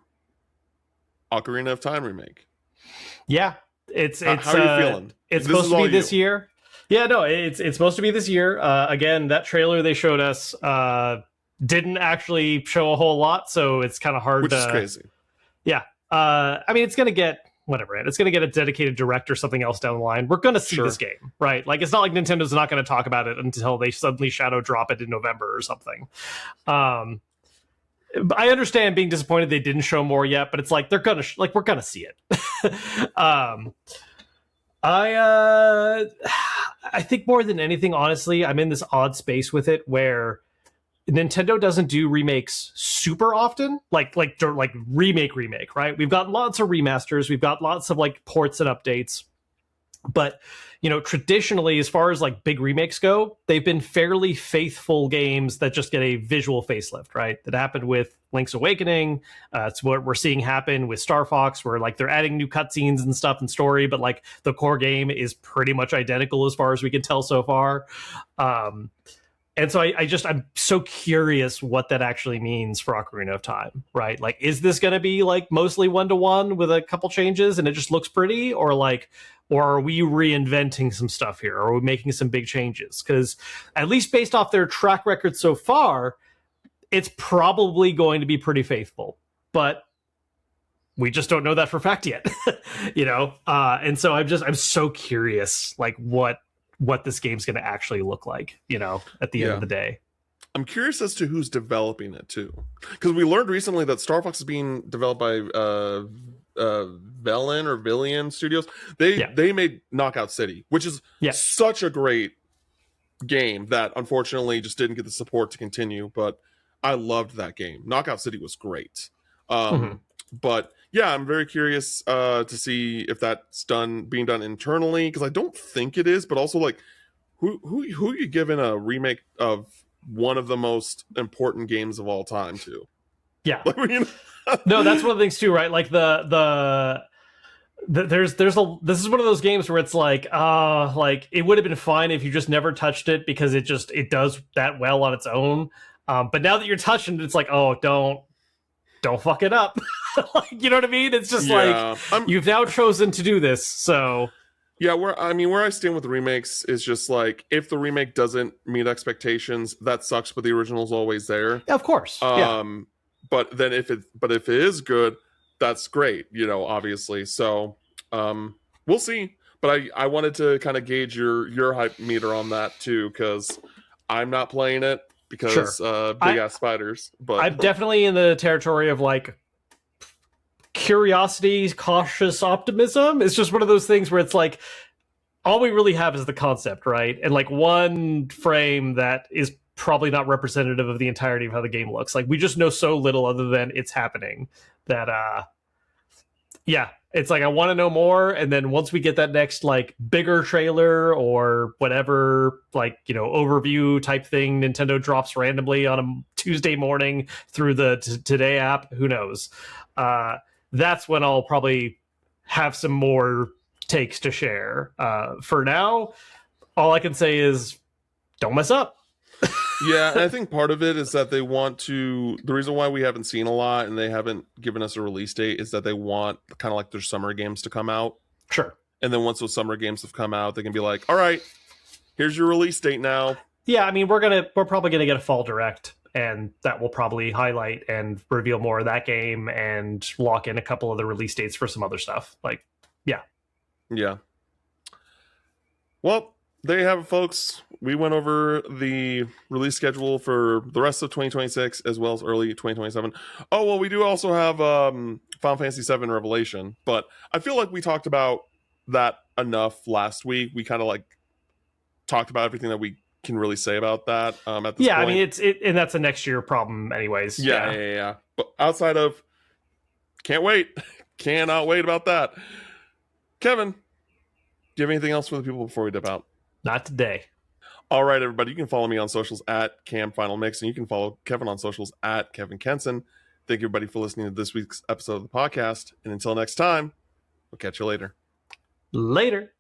of Time remake. Yeah, it's How are you feeling? it's This supposed is to be all this you. year. Yeah, no, it's supposed to be this year. Again, that trailer they showed us didn't actually show a whole lot, so it's kind of hard Which is to. crazy. Yeah, I mean, it's gonna get whatever. It's gonna get a dedicated direct or something else down the line. We're gonna see Sure. this game, right? Like, it's not like Nintendo's not gonna talk about it until they suddenly shadow drop it in November or something. Um, I understand being disappointed they didn't show more yet, but it's like they're gonna we're gonna see it. I think more than anything, honestly, I'm in this odd space with it where Nintendo doesn't do remakes super often, like remake, right? We've got lots of remasters, we've got lots of like ports and updates, but you know, traditionally, as far as like big remakes go, they've been fairly faithful games that just get a visual facelift, right? That happened with Link's Awakening. It's what we're seeing happen with Star Fox, where like they're adding new cutscenes and stuff and story, but like the core game is pretty much identical as far as we can tell so far. And so I'm so curious what that actually means for Ocarina of Time, right? Like, is this going to be like mostly 1-to-1 with a couple changes and it just looks pretty, or are we reinventing some stuff here? Or are we making some big changes? Because at least based off their track record so far, it's probably going to be pretty faithful, but we just don't know that for a fact yet, you know? And so I'm so curious, like what this game's going to actually look like, you know, at the end of the day. I'm curious as to who's developing it too, because we learned recently that Star Fox is being developed by Villian Studios. They made Knockout City, which is such a great game that unfortunately just didn't get the support to continue. But I loved that game. Knockout City was great. But yeah, I'm very curious to see if that's being done internally, because I don't think it is. But also, like, who are you giving a remake of one of the most important games of all time to? Yeah. Like, you know? No, that's one of the things too, right? Like this is one of those games where it's like it would have been fine if you just never touched it, because it does that well on its own. But now that you're touching it, it's like, oh, don't fuck it up. Like, you know what I mean? It's just you've now chosen to do this, so yeah. Where I stand with the remakes is just like, if the remake doesn't meet expectations, that sucks. But the original's always there, of course. But then if it is good, that's great, you know, obviously. So we'll see. But I wanted to kind of gauge your hype meter on that too, because I'm not playing it because big ass spiders. But I'm definitely in the territory of like curiosity, cautious optimism. It's just one of those things where it's like, all we really have is the concept, right? And like one frame that is probably not representative of the entirety of how the game looks. Like, we just know so little other than it's happening that it's like, I want to know more. And then once we get that next like bigger trailer or whatever, like, you know, overview type thing Nintendo drops randomly on a Tuesday morning through the Today app, who knows? That's when I'll probably have some more takes to share. For now, all I can say is don't mess up. Yeah, and I think part of it is that they want to. The reason why we haven't seen a lot and they haven't given us a release date is that they want kind of like their summer games to come out. Sure. And then once those summer games have come out, they can be like, all right, here's your release date now. Yeah, I mean, we're probably gonna get a fall direct, and that will probably highlight and reveal more of that game and lock in a couple of the release dates for some other stuff. Like, yeah. Well, there you have it, folks. We went over the release schedule for the rest of 2026 as well as early 2027. Oh, well, we do also have Final Fantasy VII Revelation, but I feel like we talked about that enough last week. We kind of like talked about everything that we can really say about that at this point. I mean, and that's a next year problem anyways. Yeah. But outside of, can't wait. Cannot wait about that. Kevin, Do you have anything else for the people before we dip out? Not today. All right, everybody. You can follow me on socials at Cam Final Mix, and you can follow Kevin on socials at Kevin Kenson. Thank you, everybody, for listening to this week's episode of the podcast. And until next time, we'll catch you later. Later.